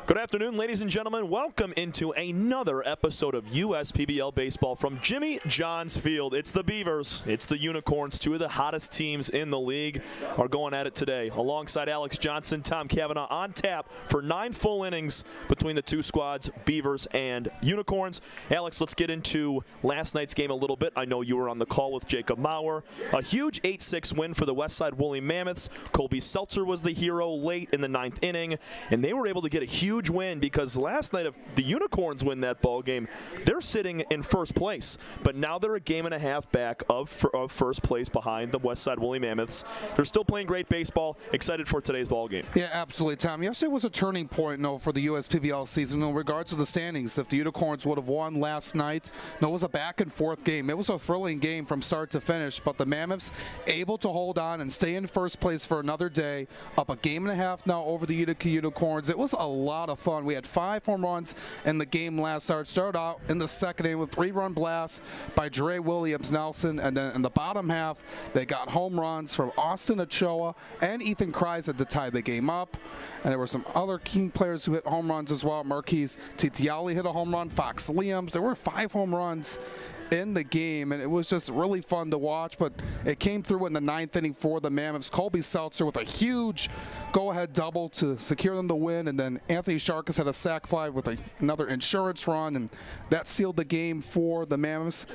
Good afternoon, ladies and gentlemen. Welcome into another episode of USPBL Baseball from Jimmy John's Field. It's the Beavers, it's the Unicorns, two of the hottest teams in the league are going at it today. Alongside Alex Johnson, Tom Cavanaugh on tap for 9 full innings between the two squads, Beavers and Unicorns. Alex, let's get into last night's game a little bit. I know you were on the call with Jacob Maurer. A huge 8-6 win for the Westside Woolly Mammoths. Colby Seltzer was the hero late in the 9th inning, and they were able to get a huge win because last night, if the Unicorns win that ball game, they're sitting in first place. But now they're a game and a half back of first place behind the Westside Woolly Mammoths. They're still playing great baseball. Excited for today's ball game. Yeah, absolutely, Tom. Yesterday was a turning point, for the USPBL season in regards to the standings. If the Unicorns would have won last night, it was a back-and-forth game. It was a thrilling game from start to finish, but the Mammoths able to hold on and stay in first place for another day, up a game and a half now over the Utica Unicorns. It was a lot of fun. We had 5 home runs in the game last start. Started out in the second inning with 3-run blasts by Dre Williams Nelson, and then in the bottom half, they got home runs from Austin Ochoa and Ethan Kreisa to tie the game up. And there were some other key players who hit home runs as well. Marquise Titiali hit a home run, Fox Liams. There were 5 home runs in the game, and it was just really fun to watch, but it came through in the 9th inning for the Mammoths. Colby Seltzer with a huge go-ahead double to secure them the win, and then Anthony Sharkus had a sac fly with another insurance run, and that sealed the game for the Mammoths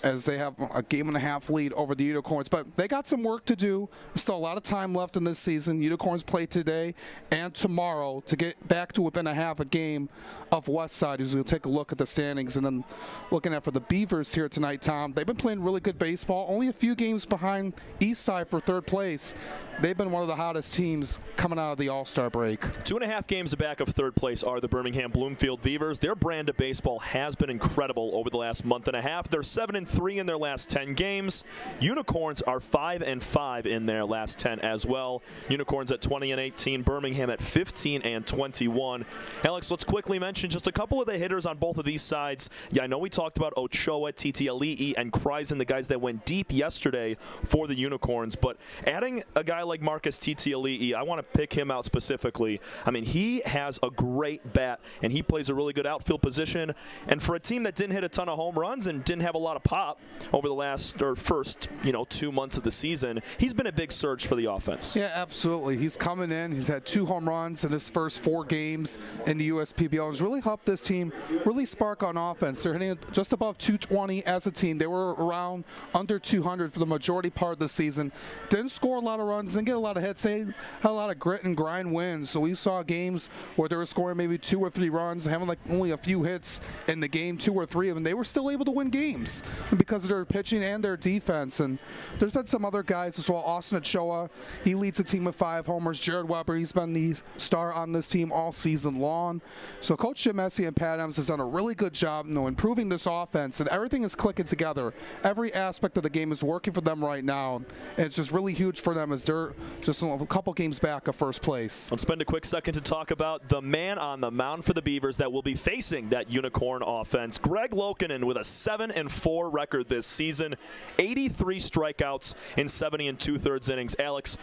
as they have a game and a half lead over the Unicorns. But they got some work to do. There's still a lot of time left in this season. Unicorns play today and tomorrow to get back to within a half a game of Westside, who's going to take a look at the standings. And then looking at for the Beavers here tonight, Tom, they've been playing really good baseball, only a few games behind Eastside for 3rd place. They've been one of the hottest teams coming out of the All-Star break. 2.5 games back of 3rd place are the Birmingham Bloomfield Beavers. Their brand of baseball has been incredible over the last month and a half. They're 7-3 in their last 10 games. Unicorns are 5-5 in their last 10 as well. Unicorns at 20-18, Birmingham at 15-21. Alex, let's quickly mention just a couple of the hitters on both of these sides. Yeah, I know we talked about Ochoa, Titi Ali'i, and Kreisen, the guys that went deep yesterday for the Unicorns, but adding a guy like Marcus Titi Ali'i, I want to pick him out specifically. I mean, he has a great bat, and he plays a really good outfield position. And for a team that didn't hit a ton of home runs and didn't have a lot of pop over the first 2 months of the season, he's been a big surge for the offense. Yeah, absolutely. He's coming in. He's had 2 home runs in his first 4 games in the USPBL. It's really helped this team really spark on offense. They're hitting just above 220 as a team. They were around under 200 for the majority part of the season. Didn't score a lot of runs, didn't get a lot of hits. They had a lot of grit and grind wins. So we saw games where they were scoring maybe 2 or 3 runs, having only a few hits in the game, 2 or 3 of them. They were still able to win games because of their pitching and their defense. And there's been some other guys as well. Austin Ochoa, he leads the team with 5 homers. Jared Weber, he's been the star on this team all season long. So Coach Jim Messi and Pat Adams has done a really good job improving this offense, and everything is clicking together. Every aspect of the game is working for them right now, and it's just really huge for them as they're just a couple games back of first place. Let's spend a quick second to talk about the man on the mound for the Beavers that will be facing that Unicorn offense. Greg Lokinen with a 7-4 record this season, 83 strikeouts in 70 2/3 innings. Alex,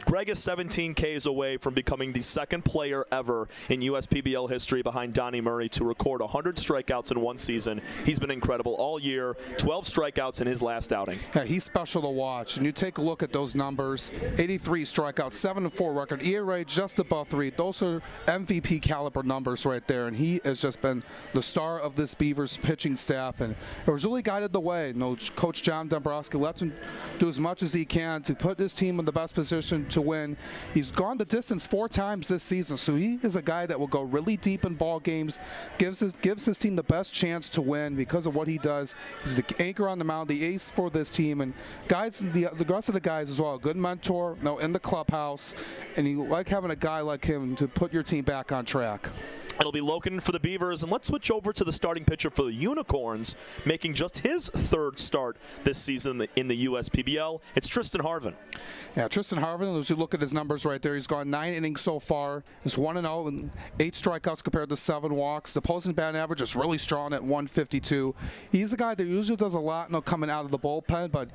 Greg is 17 Ks away from becoming the 2nd player ever in USPBL history behind Donnie Murray to record 100 strikeouts in one season. He's been incredible all year, 12 strikeouts in his last outing. Yeah, he's special to watch, and you take a look at those numbers. 83 strikeouts, 7-4 record, ERA just above 3. Those are MVP caliber numbers right there, and he has just been the star of this Beavers pitching staff, and it was really guided the way. Coach John Dombrowski lets him do as much as he can to put his team in the best position to win. He's gone the distance 4 times this season, so he is a guy that will go really deep in ball games, gives his team the best chance to win because of what he does because he's the anchor on the mound, the ace for this team, and guys, the rest of the guys as well. Good mentor, in the clubhouse, and you like having a guy like him to put your team back on track. It'll be Loken for the Beavers, and let's switch over to the starting pitcher for the Unicorns, making just his third start this season in the USPBL. It's Tristan Harvin. Yeah, Tristan Harvin, as you look at his numbers right there, he's gone 9 innings so far. He's 1-0 and 8 strikeouts compared to 7 walks. The opposing batting average is really strong at 152. He's a guy that usually does a lot coming out of the bullpen, but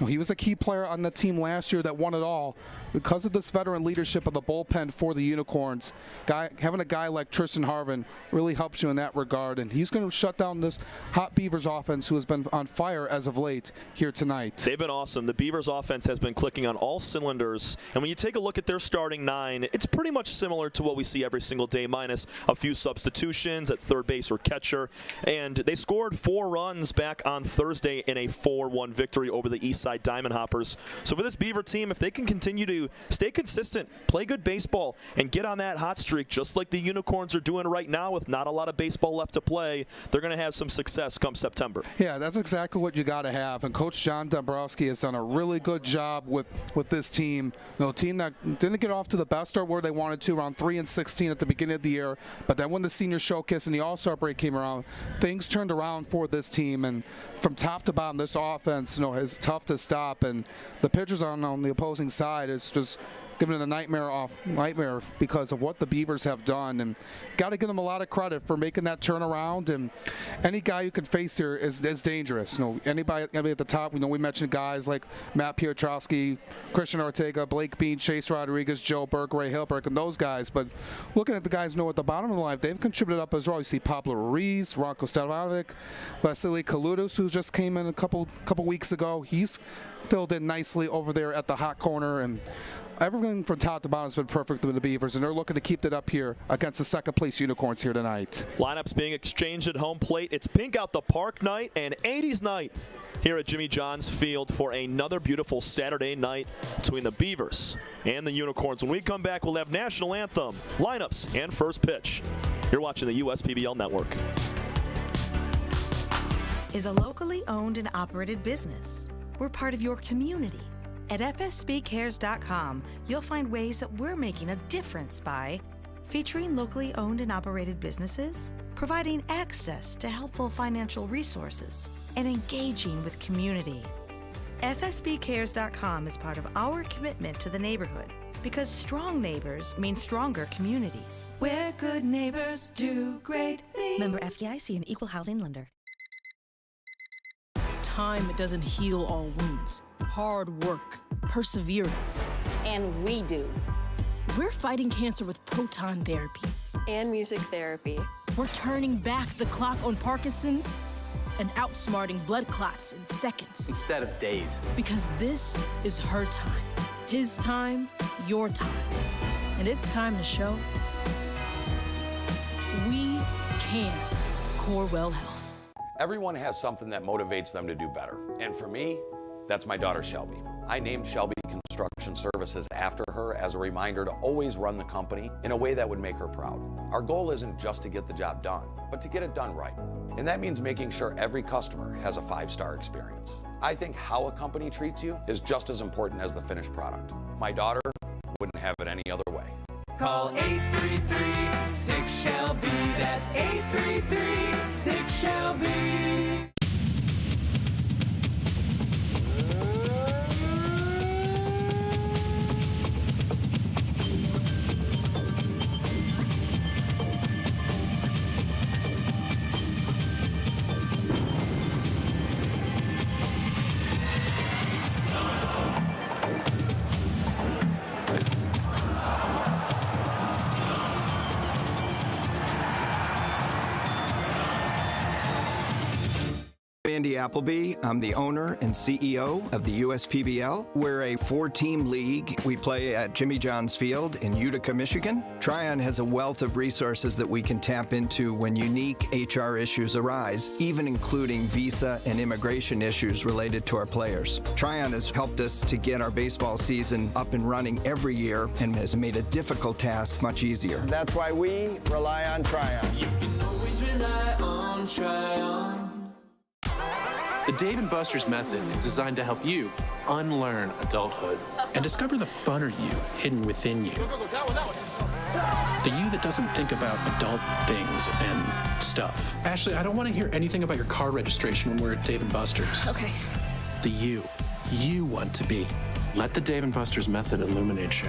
he was a key player on the team last year that won it all. Because of this veteran leadership of the bullpen for the Unicorns, having a guy like Tristan Harvin really helps you in that regard, and he's going to shut down this hot Beavers offense who has been on fire as of late here tonight. They've been awesome. The Beavers offense has been clicking on all cylinders, and when you take a look at their starting 9, it's pretty much similar to what we see every single day, minus a few substitutions at third base or catcher, and they scored 4 runs back on Thursday in a 4-1 victory over the Eastside Diamond Hoppers. So for this Beaver team, if they can continue to stay consistent, play good baseball, and get on that hot streak just like the Unicorns are doing right now with not a lot of baseball left to play, they're going to have some success come September. Yeah, that's exactly what you got to have, and Coach John Dombrowski has done a really good job with this team. A team that didn't get off to the best start where they wanted to, around 3-16 at the beginning of the year, but then when the senior showcase and the All-Star break came around, things turned around for this team, and from top to bottom, this offense is tough to stop, and the pitchers on the opposing side is just giving it a nightmare because of what the Beavers have done, and got to give them a lot of credit for making that turnaround. And any guy you can face here is dangerous. Anybody at the top. We mentioned guys like Matt Piotrowski, Christian Ortega, Blake Bean, Chase Rodriguez, Joe Burke, Ray Hilberg, and those guys. But looking at the guys at the bottom of the line, they've contributed up as well. You see Pablo Ruiz, Ronko Stevanovic, Vasily Kalutis, who just came in a couple weeks ago. He's filled in nicely over there at the hot corner, and everything from top to bottom has been perfect with the Beavers, and they're looking to keep it up here against the second-place Unicorns here tonight. Lineups being exchanged at home plate. It's pink out the park night and 80s night here at Jimmy John's Field for another beautiful Saturday night between the Beavers and the Unicorns. When we come back, we'll have national anthem, lineups, and first pitch. You're watching the USPBL Network. Is a locally owned and operated business. We're part of your community. At fsbcares.com, you'll find ways that we're making a difference by featuring locally owned and operated businesses, providing access to helpful financial resources, and engaging with community. fsbcares.com is part of our commitment to the neighborhood because strong neighbors mean stronger communities. Where good neighbors do great things. Member FDIC, an equal housing lender. Time doesn't heal all wounds. Hard work, perseverance. And we do. We're fighting cancer with proton therapy. And music therapy. We're turning back the clock on Parkinson's and outsmarting blood clots in seconds. Instead of days. Because this is her time. His time, your time. And it's time to show we can. Corewell Health. Everyone has something that motivates them to do better. And for me, that's my daughter Shelby. I named Shelby Construction Services after her as a reminder to always run the company in a way that would make her proud. Our goal isn't just to get the job done, but to get it done right. And that means making sure every customer has a 5-star experience. I think how a company treats you is just as important as the finished product. My daughter wouldn't have it any other way. Call 833-6-SHELBY. That's 833-6-SHELBY. Andy Appleby. I'm the owner and CEO of the USPBL. We're a 4-team league. We play at Jimmy John's Field in Utica, Michigan. Tryon has a wealth of resources that we can tap into when unique HR issues arise, even including visa and immigration issues related to our players. Tryon has helped us to get our baseball season up and running every year and has made a difficult task much easier. That's why we rely on Tryon. You can always rely on Tryon. The Dave & Buster's method is designed to help you unlearn adulthood and discover the funner you hidden within you. The you that doesn't think about adult things and stuff. Ashley, I don't want to hear anything about your car registration when we're at Dave & Buster's. Okay. The you want to be. Let the Dave & Buster's method illuminate you.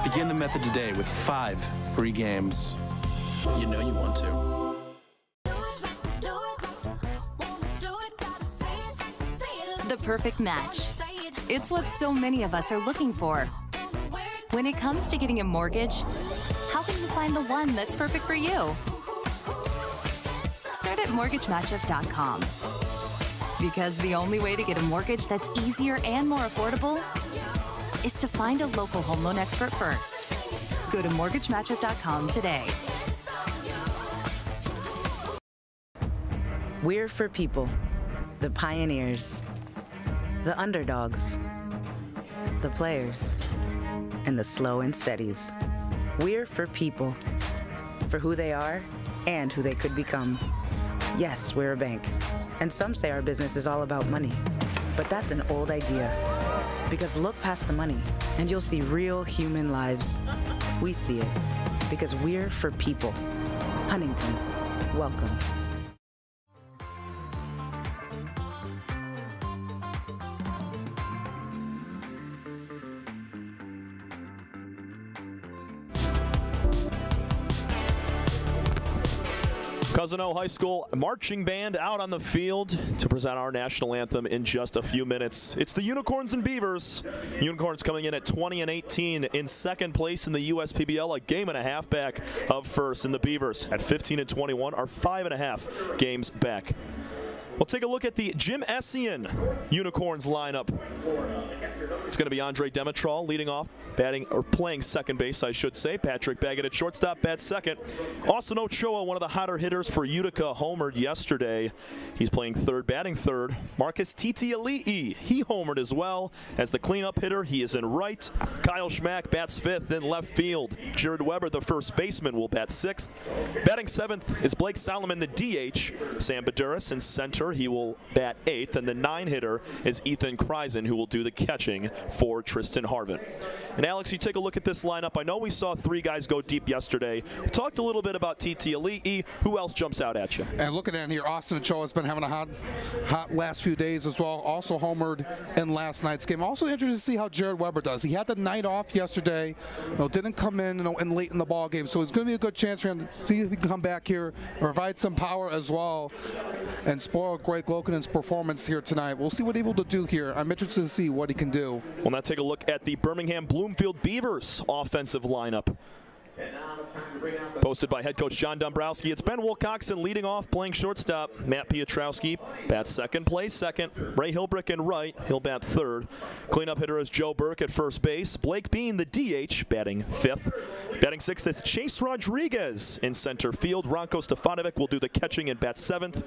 Begin the method today with 5 free games. You know you want to. The perfect match. It's what so many of us are looking for. When it comes to getting a mortgage, how can you find the one that's perfect for you? Start at mortgagematchup.com. Because the only way to get a mortgage that's easier and more affordable is to find a local home loan expert first. Go to mortgagematchup.com today. We're for people, the pioneers, the underdogs, the players, and the slow and steadies. We're for people, for who they are and who they could become. Yes, we're a bank, and some say our business is all about money, but that's an old idea. Because look past the money, and you'll see real human lives. We see it, because we're for people. Huntington, welcome. Cousino High School marching band out on the field to present our national anthem in just a few minutes. It's the Unicorns and Beavers. Unicorns coming in at 20-18 in second place in the USPBL, a game and a half back of first. And the Beavers at 15-21 are 5.5 games back. We'll take a look at the Jim Essien Unicorns lineup. It's going to be Andre Demetral leading off, batting or playing second base, I should say. Patrick Baggett at shortstop, bats second. Austin Ochoa, one of the hotter hitters for Utica, homered yesterday. He's playing third, batting third. Marcus Titiali'i, he homered as well. As the cleanup hitter, he is in right. Kyle Schmack bats fifth in left field. Jared Weber, the first baseman, will bat sixth. Batting seventh is Blake Solomon, the DH. Sam Baduras in center. He will bat eighth, and the 9-hitter is Ethan Kreisen, who will do the catching for Tristan Harvin. And Alex, you take a look at this lineup. I know we saw 3 guys go deep yesterday. We talked a little bit about Titiali'i. Who else jumps out at you? And looking at here, Austin Ochoa has been having a hot last few days as well. Also homered in last night's game. Also interested to see how Jared Weber does. He had the night off yesterday. Didn't come in and late in the ball game, so it's going to be a good chance for him to see if he can come back here, provide some power as well, and spoil Greg Lokenen's performance here tonight. We'll see what he's able to do here. I'm interested to see what he can do. We'll now take a look at the Birmingham Bloomfield Beavers offensive lineup. Posted by head coach John Dombrowski. It's Ben Wilcoxon leading off, playing shortstop. Matt Piotrowski bats second, plays second. Ray Hilbrick in right. He'll bat third. Cleanup hitter is Joe Burke at first base. Blake Bean, the DH, batting fifth. Batting sixth is Chase Rodriguez in center field. Ronko Stefanovic will do the catching and bat seventh.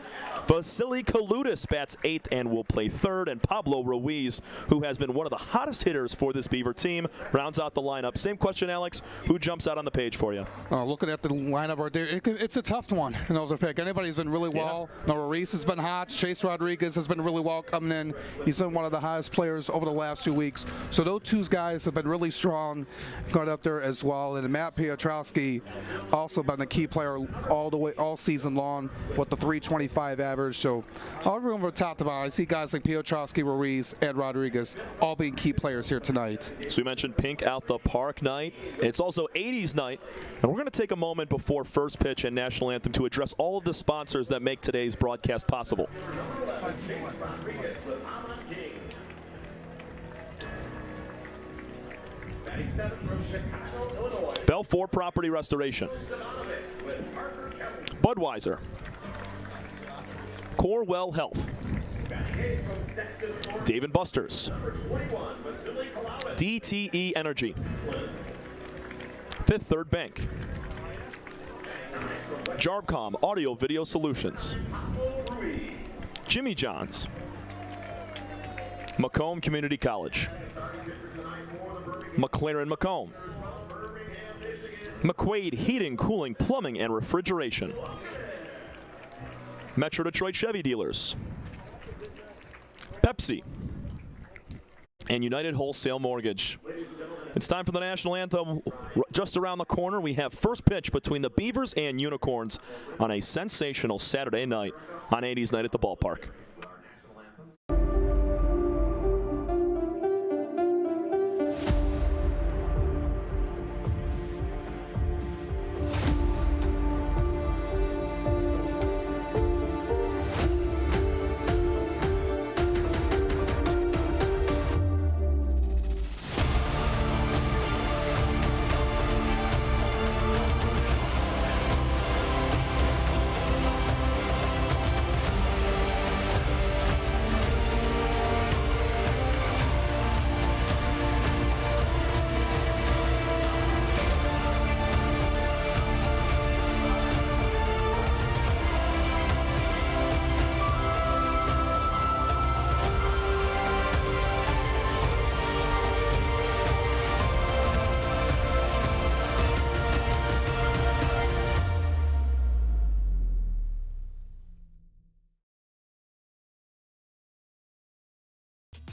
Vasily Kaludis bats eighth and will play third. And Pablo Ruiz, who has been one of the hottest hitters for this Beaver team, rounds out the lineup. Same question, Alex. Who jumps out on the page for you? Looking at the lineup right there, it's a tough one. To pick. Anybody's been really well. Ruiz has been hot. Chase Rodriguez has been really well coming in. He's been one of the hottest players over the last 2 weeks. So those 2 guys have been really strong, got up there as well. And Matt Piotrowski also been a key player all season long with the 325 average. So everyone from top to bottom, I see guys like Piotrowski, Ruiz, and Rodriguez all being key players here tonight. So we mentioned Pink out the park night. It's also 80s night. And we're going to take a moment before first pitch and national anthem to address all of the sponsors that make today's broadcast possible. Belfour Property Restoration, Budweiser, Corewell Health, Dave & Buster's, DTE Energy, Fifth Third Bank, Jarbcom Audio Video Solutions, Jimmy John's, Macomb Community College, McLaren Macomb, McQuaid Heating, Cooling, Plumbing, and Refrigeration, Metro Detroit Chevy dealers, Pepsi, and United Wholesale Mortgage. It's time for the national anthem. Just around the corner, we have first pitch between the Beavers and Unicorns on a sensational Saturday night on 80s Night at the Ballpark.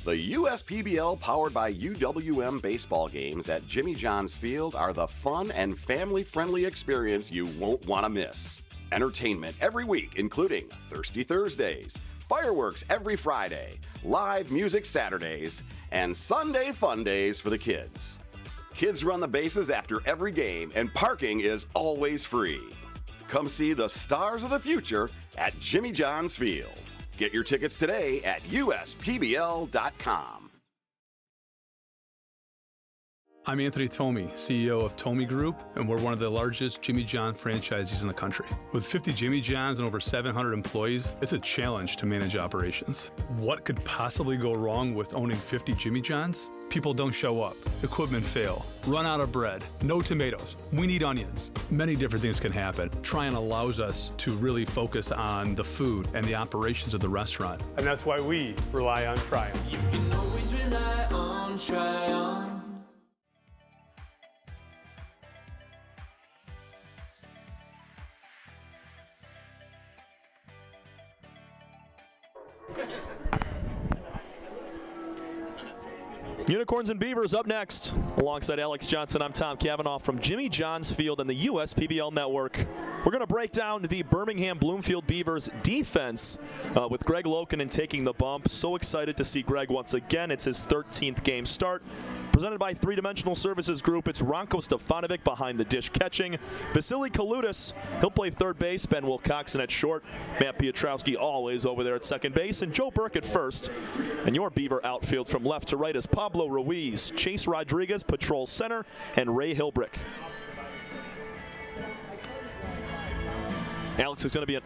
The USPBL powered by UWM baseball games at Jimmy John's Field are the fun and family-friendly experience you won't want to miss. Entertainment every week, including Thirsty Thursdays, fireworks every Friday, live music Saturdays, and Sunday fun days for the kids. Kids run the bases after every game, and parking is always free. Come see the stars of the future at Jimmy John's Field. Get your tickets today at uspbl.com. I'm Anthony Tomey, CEO of Tomey Group, and we're one of the largest Jimmy John franchisees in the country. With 50 Jimmy Johns and over 700 employees, it's a challenge to manage operations. What could possibly go wrong with owning 50 Jimmy Johns? People don't show up, equipment fail, run out of bread, no tomatoes, we need onions. Many different things can happen. Tryon allows us to really focus on the food and the operations of the restaurant. And that's why we rely on Tryon. You can always rely on Tryon. Unicorns and Beavers up next. Alongside Alex Johnson, I'm Tom Cavanaugh from Jimmy John's Field and the USPBL Network. We're going to break down the Birmingham Bloomfield Beavers defense with Greg Lokinen taking the bump. So excited to see Greg once again. It's his 13th game start. Presented by Three Dimensional Services Group, it's Ronko Stefanovic behind the dish catching. Vasily Kaludis, he'll play third base. Ben Wilcoxon at short. Matt Piotrowski always over there at second base. And Joe Burke at first. And your Beaver outfield from left to right is Pablo Ruiz, Chase Rodriguez, patrol center, and Ray Hilbrick. Alex, it's going to be an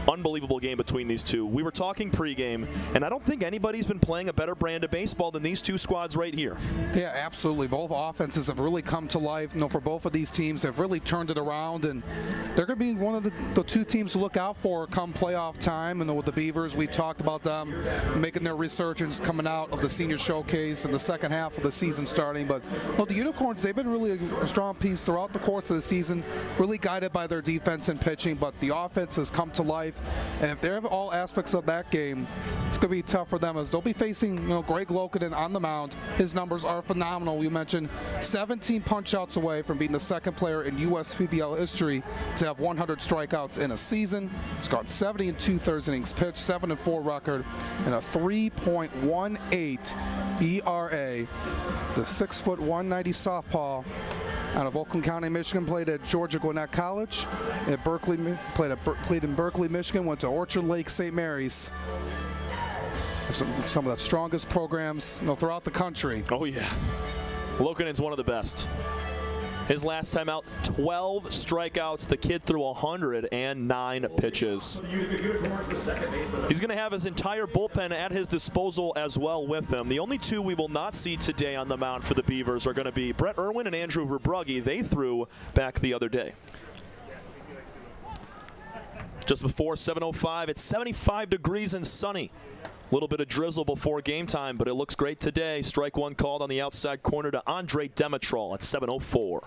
unbelievable game between these two. We were talking pregame, and I don't think anybody's been playing a better brand of baseball than these two squads right here. Yeah, absolutely. Both offenses have really come to life. For both of these teams, have really turned it around, and they're going to be one of the two teams to look out for come playoff time. And with the Beavers, we talked about them making their resurgence coming out of the senior showcase in the second half of the season starting. But the Unicorns, they've been really a strong piece throughout the course of the season, really guided by their defense and pitching. But the offense has come to life, and if they have all aspects of that game, it's going to be tough for them as they'll be facing Greg Lokinen on the mound. His numbers are phenomenal. We mentioned 17 punch-outs away from being the second player in USPBL history to have 100 strikeouts in a season. He's got 70 and 2/3 innings pitched, 7-4 record, and a 3.18 ERA. The 6'1", 190 southpaw out of Oakland County, Michigan, played at Georgia Gwinnett College. At Berkeley, played in Berkeley, Michigan. Went to Orchard Lake St. Mary's. Some of the strongest programs throughout the country. Oh yeah, Lokinen's one of the best. His last time out, 12 strikeouts. The kid threw 109 pitches. He's going to have his entire bullpen at his disposal as well with him. The only two we will not see today on the mound for the Beavers are going to be Brett Irwin and Andrew Verbrugge. They threw back the other day. Just before 7:05, it's 75 degrees and sunny. A little bit of drizzle before game time, but it looks great today. Strike one called on the outside corner to Andre Demetrol at 7:04.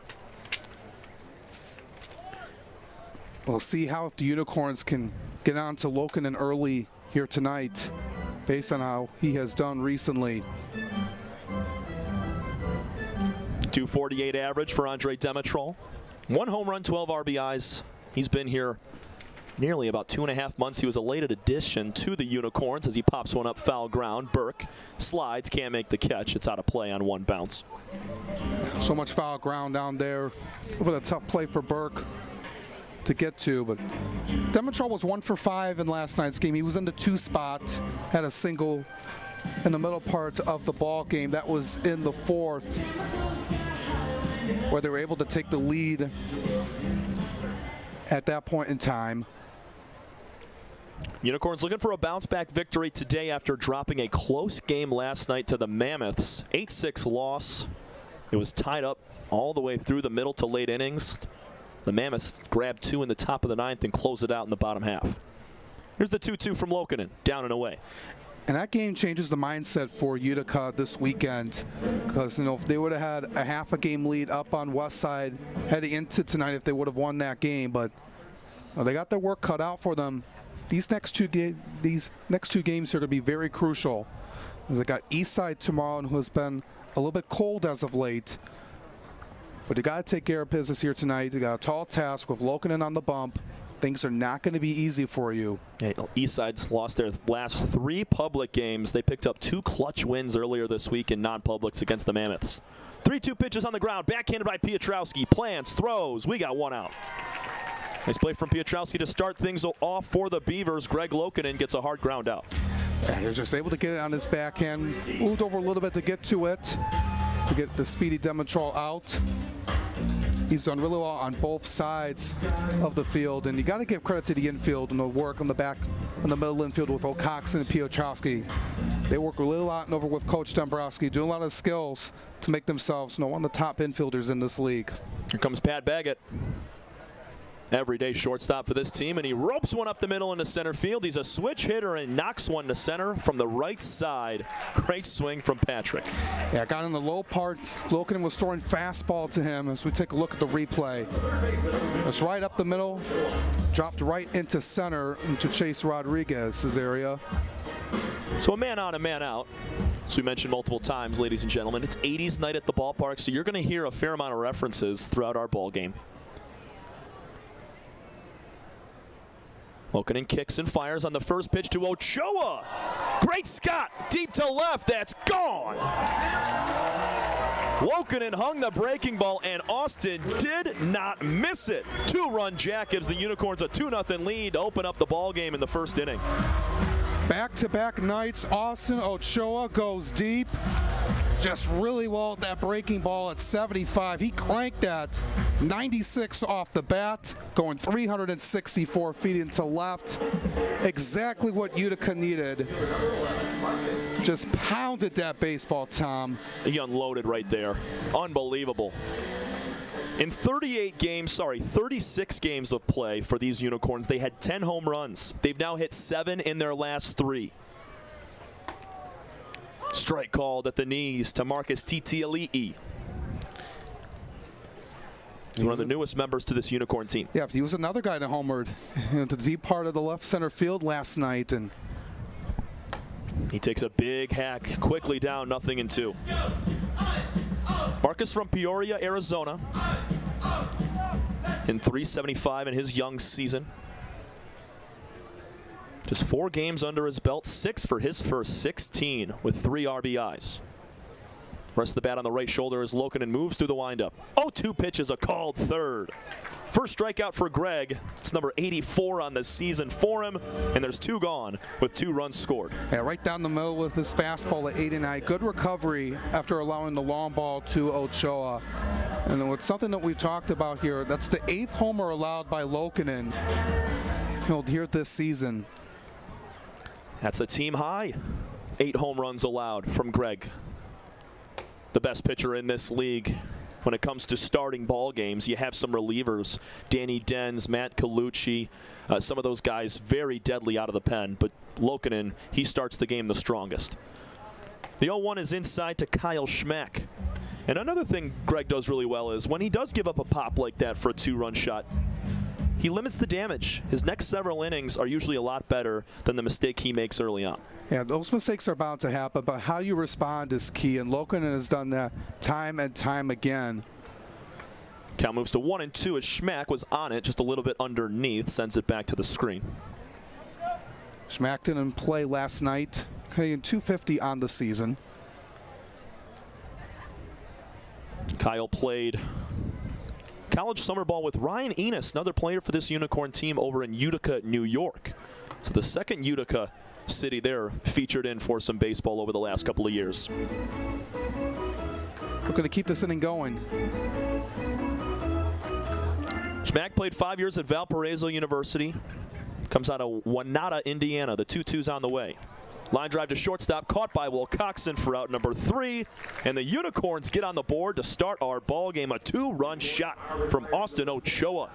We'll see how if the Unicorns can get on to Lokinen early here tonight based on how he has done recently. .248 average for Andre Dimitrol. 1 home run, 12 RBIs. He's been here nearly about 2.5 months. He was a late addition to the Unicorns as he pops one up foul ground. Burke slides, can't make the catch. It's out of play on 1 bounce. So much foul ground down there. A little bit of tough play for Burke to get to, but Dimitrol was 1 for 5 in last night's game. He was in the 2 spot, had a single in the middle part of the ball game. That was in the 4th, where they were able to take the lead at that point in time. Unicorns looking for a bounce-back victory today after dropping a close game last night to the Mammoths. 8-6 loss. It was tied up all the way through the middle to late innings. The Mammoths grabbed 2 in the top of the 9th and closed it out in the bottom half. Here's the 2-2 from Lokinen, down and away. And that game changes the mindset for Utica this weekend, because if they would have had a half a game lead up on West Side heading into tonight, if they would have won that game, but they got their work cut out for them. These next two games are going to be very crucial. They got East Side tomorrow, who has been a little bit cold as of late, but they got to take care of business here tonight. They got a tall task with Lokinen on the bump. Things are not going to be easy for you. Yeah, Eastside's lost their last 3 public games. They picked up 2 clutch wins earlier this week in non-publics against the Mammoths. 3-2 pitches on the ground, backhanded by Piotrowski. Plants, throws, we got 1 out. Nice play from Piotrowski to start things off for the Beavers. Greg Lokinen gets a hard ground out. Yeah, he was just able to get it on his backhand, moved over a little bit to get to it, to get the speedy Dimitrol out. He's done really well on both sides of the field, and you got to give credit to the infield and the work on the back, in the middle infield with O'Coxon and Piotrowski. They work really a lot over with Coach Dombrowski, doing a lot of skills to make themselves one of the top infielders in this league. Here comes Pat Baggett. Everyday shortstop for this team, and he ropes one up the middle into center field. He's a switch hitter and knocks one to center from the right side. Great swing from Patrick. Yeah, got in the low part. Lokinen was throwing fastball to him as we take a look at the replay. It's right up the middle, dropped right into center into Chase Rodriguez's area. So a man on, a man out. As we mentioned multiple times, ladies and gentlemen, it's 80s night at the ballpark, so you're going to hear a fair amount of references throughout our ball game. Lokinen kicks and fires on the first pitch to Ochoa. Great Scott, deep to left, that's gone. Lokinen hung the breaking ball, and Austin did not miss it. 2-run jack gives the Unicorns a 2-0 lead to open up the ball game in the first inning. Back-to-back nights, Austin Ochoa goes deep. Just really well at that breaking ball at 75. He cranked that 96 off the bat, going 364 feet into left. Exactly what Utica needed. Just pounded that baseball, Tom. He unloaded right there. Unbelievable. In 36 games of play for these Unicorns, they had 10 home runs. They've now hit 7 in their last 3. Strike called at the knees to Marcus Titiali'i. He's one of the newest members to this Unicorn team. Yeah, he was another guy that homered into the deep part of the left center field last night, and he takes a big hack quickly down, 0-2. Marcus from Peoria, Arizona, in .375 in his young season. Just 4 games under his belt, 6 for his first 16 with 3 RBIs. Rest of the bat on the right shoulder as Lokinen moves through the windup. 0-2 pitch is a called third. First strikeout for Greg. It's number 84 on the season for him, and there's 2 gone with 2 runs scored. Yeah, right down the middle with his fastball at 89. Good recovery after allowing the long ball to Ochoa. And it's something that we've talked about here. That's the 8th homer allowed by Lokinen here this season. That's a team high. 8 home runs allowed from Greg. The best pitcher in this league. When it comes to starting ball games, you have some relievers. Danny Denz, Matt Colucci, some of those guys very deadly out of the pen. But Lokinen, he starts the game the strongest. The 0-1 is inside to Kyle Schmack. And another thing Greg does really well is when he does give up a pop like that for a 2-run shot, he limits the damage. His next several innings are usually a lot better than the mistake he makes early on. Yeah, those mistakes are bound to happen, but how you respond is key, and Lokinen has done that time and time again. Count moves to 1-2 as Schmack was on it, just a little bit underneath, sends it back to the screen. Schmack didn't play last night, hitting .250 on the season. Kyle played college summer ball with Ryan Enos, another player for this Unicorn team over in Utica, New York. So the second Utica city there featured in for some baseball over the last couple of years. We're going to keep this inning going. Schmack played 5 years at Valparaiso University. Comes out of Wanata, Indiana. The 2-2's on the way. Line drive to shortstop, caught by Wilcoxon for out number 3. And the Unicorns get on the board to start our ball game. A 2-run shot from Austin Ochoa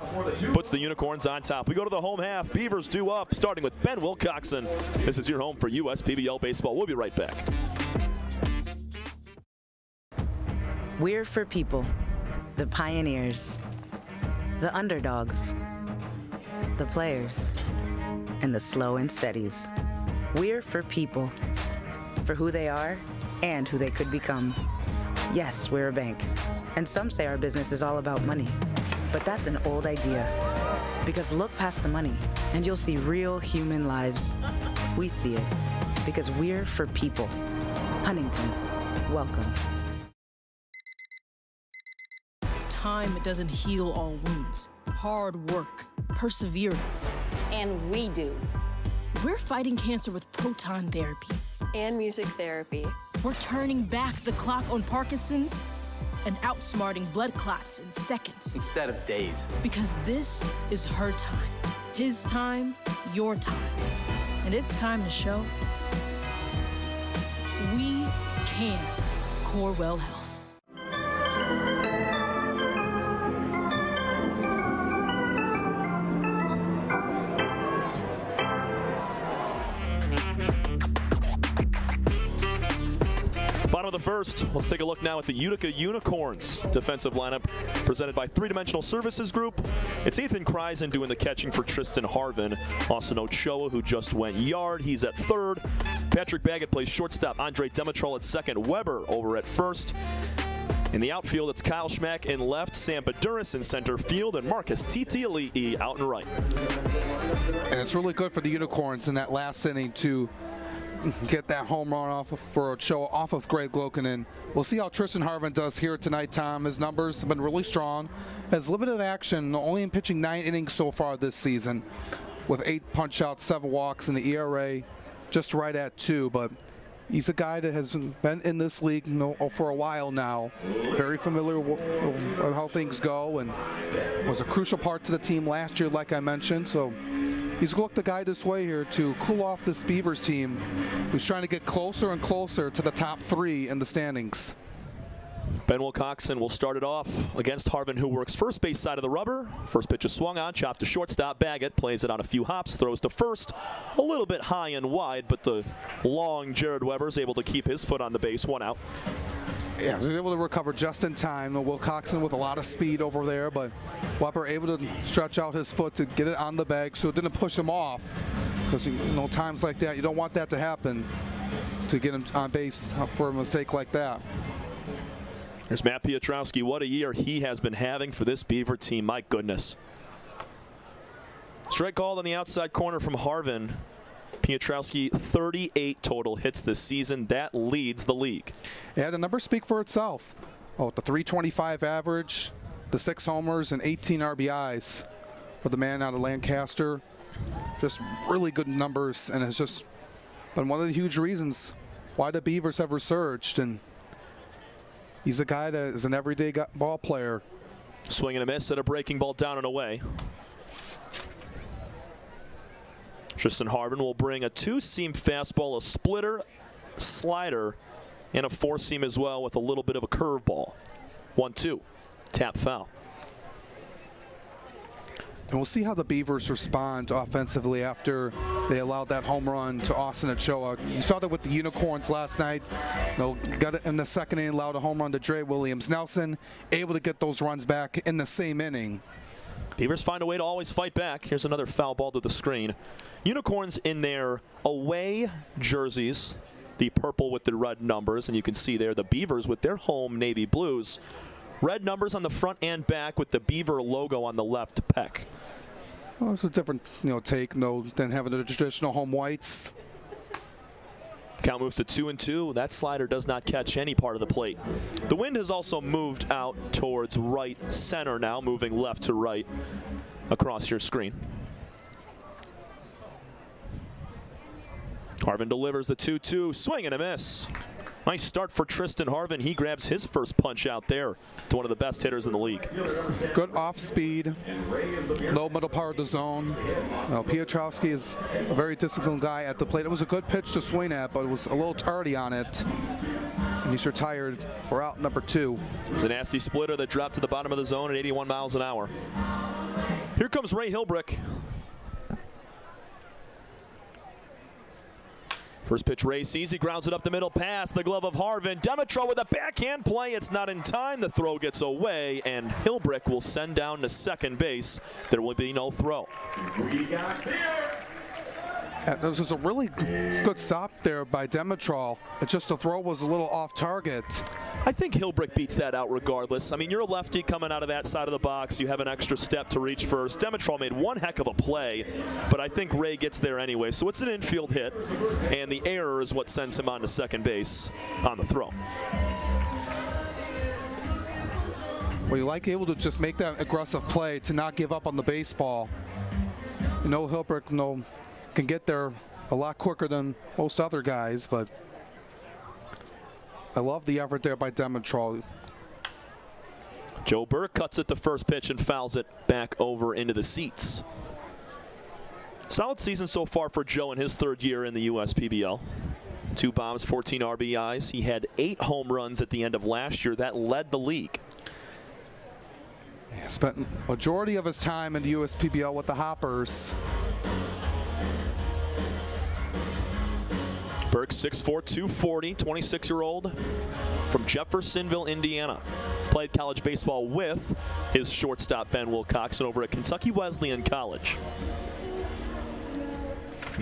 puts the Unicorns on top. We go to the home half. Beavers due up, starting with Ben Wilcoxon. This is your home for USPBL baseball. We'll be right back. We're for people, the pioneers, the underdogs, the players, and the slow and steadies. We're for people, for who they are and who they could become. Yes, we're a bank, and some say our business is all about money, but that's an old idea. Because look past the money, and you'll see real human lives. We see it, because we're for people. Huntington, welcome. Time doesn't heal all wounds. Hard work, perseverance. And we do. We're fighting cancer with proton therapy. And music therapy. We're turning back the clock on Parkinson's and outsmarting blood clots in seconds. Instead of days. Because this is her time. His time, your time. And it's time to show we can. Corewell Health. Bottom of the first, let's take a look now at the Utica Unicorns defensive lineup presented by Three Dimensional Services Group. It's Ethan Kreisen doing the catching for Tristan Harvin. Austin Ochoa, who just went yard, he's at third. Patrick Baggett plays shortstop. Andre Demetral at second. Weber over at first. In the outfield, it's Kyle Schmack in left, Sam Baduris in center field, and Marcus Titiali'i out and right. And it's really good for the Unicorns in that last inning to get that home run off for Ochoa off of Greg Lokinen. We'll see how Tristan Harvin does here tonight, Tom. His numbers have been really strong. Has limited action, only in pitching 9 innings so far this season, with 8 punch-outs, 7 walks, and the ERA just right at 2. But he's a guy that has been in this league for a while now. Very familiar with how things go, and was a crucial part to the team last year, like I mentioned. So he's looked to guide this way here to cool off this Beavers team, who's trying to get closer and closer to the top 3 in the standings. Ben Wilcoxon will start it off against Harvin, who works first base side of the rubber. First pitch is swung on, chopped to shortstop. Baggett plays it on a few hops, throws to first. A little bit high and wide, but the long Jared Weber's able to keep his foot on the base, 1 out. Yeah, he was able to recover just in time. Wilcoxon with a lot of speed over there, but Weber able to stretch out his foot to get it on the bag so it didn't push him off. Because, times like that, you don't want that to happen, to get him on base for a mistake like that. There's Matt Piotrowski. What a year he has been having for this Beaver team. My goodness. Strike called on the outside corner from Harvin. Piotrowski, 38 total hits this season. That leads the league. Yeah, the numbers speak for itself. Oh, the .325 average, the 6 homers, and 18 RBIs for the man out of Lancaster. Just really good numbers, and it's just been one of the huge reasons why the Beavers have resurged. And he's a guy that is an everyday ball player. Swing and a miss at a breaking ball down and away. Tristan Harvin will bring a 2-seam fastball, a splitter, slider, and a 4-seam as well with a little bit of a curveball. 1-2, tap foul. And we'll see how the Beavers respond offensively after they allowed that home run to Austin Ochoa. You saw that with the Unicorns last night. Got it in the second inning, allowed a home run to Dre Williams. Nelson able to get those runs back in the same inning Beavers find a way to always fight back. Here's another foul ball to the screen. Unicorns in their away jerseys, the purple with the red numbers, and you can see there the Beavers with their home navy blues. Red numbers on the front and back with the Beaver logo on the left pec. Well, it's a different take than having the traditional home whites. Count moves to 2-2. That slider does not catch any part of the plate. The wind has also moved out towards right center now, moving left to right across your screen. Harvin delivers the 2-2, swing and a miss. Nice start for Tristan Harvin. He grabs his first punch out there to one of the best hitters in the league. Good off speed, low middle part of the zone. Piotrowski is a very disciplined guy at the plate. It was a good pitch to swing at, but it was a little tardy on it. And he's retired for out number 2. It's a nasty splitter that dropped to the bottom of the zone at 81 miles an hour. Here comes Ray Hilbrick. First pitch Ray sees, he grounds it up the middle, past the glove of Harvin. Demetro with a backhand play. It's not in time. The throw gets away, and Hilbrick will send down to second base. There will be no throw. This was a really good stop there by Demetral. It's just the throw was a little off target. I think Hilbrick beats that out regardless. I mean, you're a lefty coming out of that side of the box. You have an extra step to reach first. Demetral made one heck of a play, but I think Ray gets there anyway. So it's an infield hit, and the error is what sends him on to second base on the throw. Well, you like able to just make that aggressive play to not give up on the baseball. Hilbrick, can get there a lot quicker than most other guys, but I love the effort there by Demetral. Joe Burke cuts it the first pitch and fouls it back over into the seats. Solid season so far for Joe in his third year in the USPBL. 2 bombs, 14 RBIs. He had 8 home runs at the end of last year. That led the league. He spent majority of his time in the USPBL with the Hoppers. Burke, 6'4", 240, 26-year-old from Jeffersonville, Indiana. Played college baseball with his shortstop, Ben Wilcoxon, over at Kentucky Wesleyan College.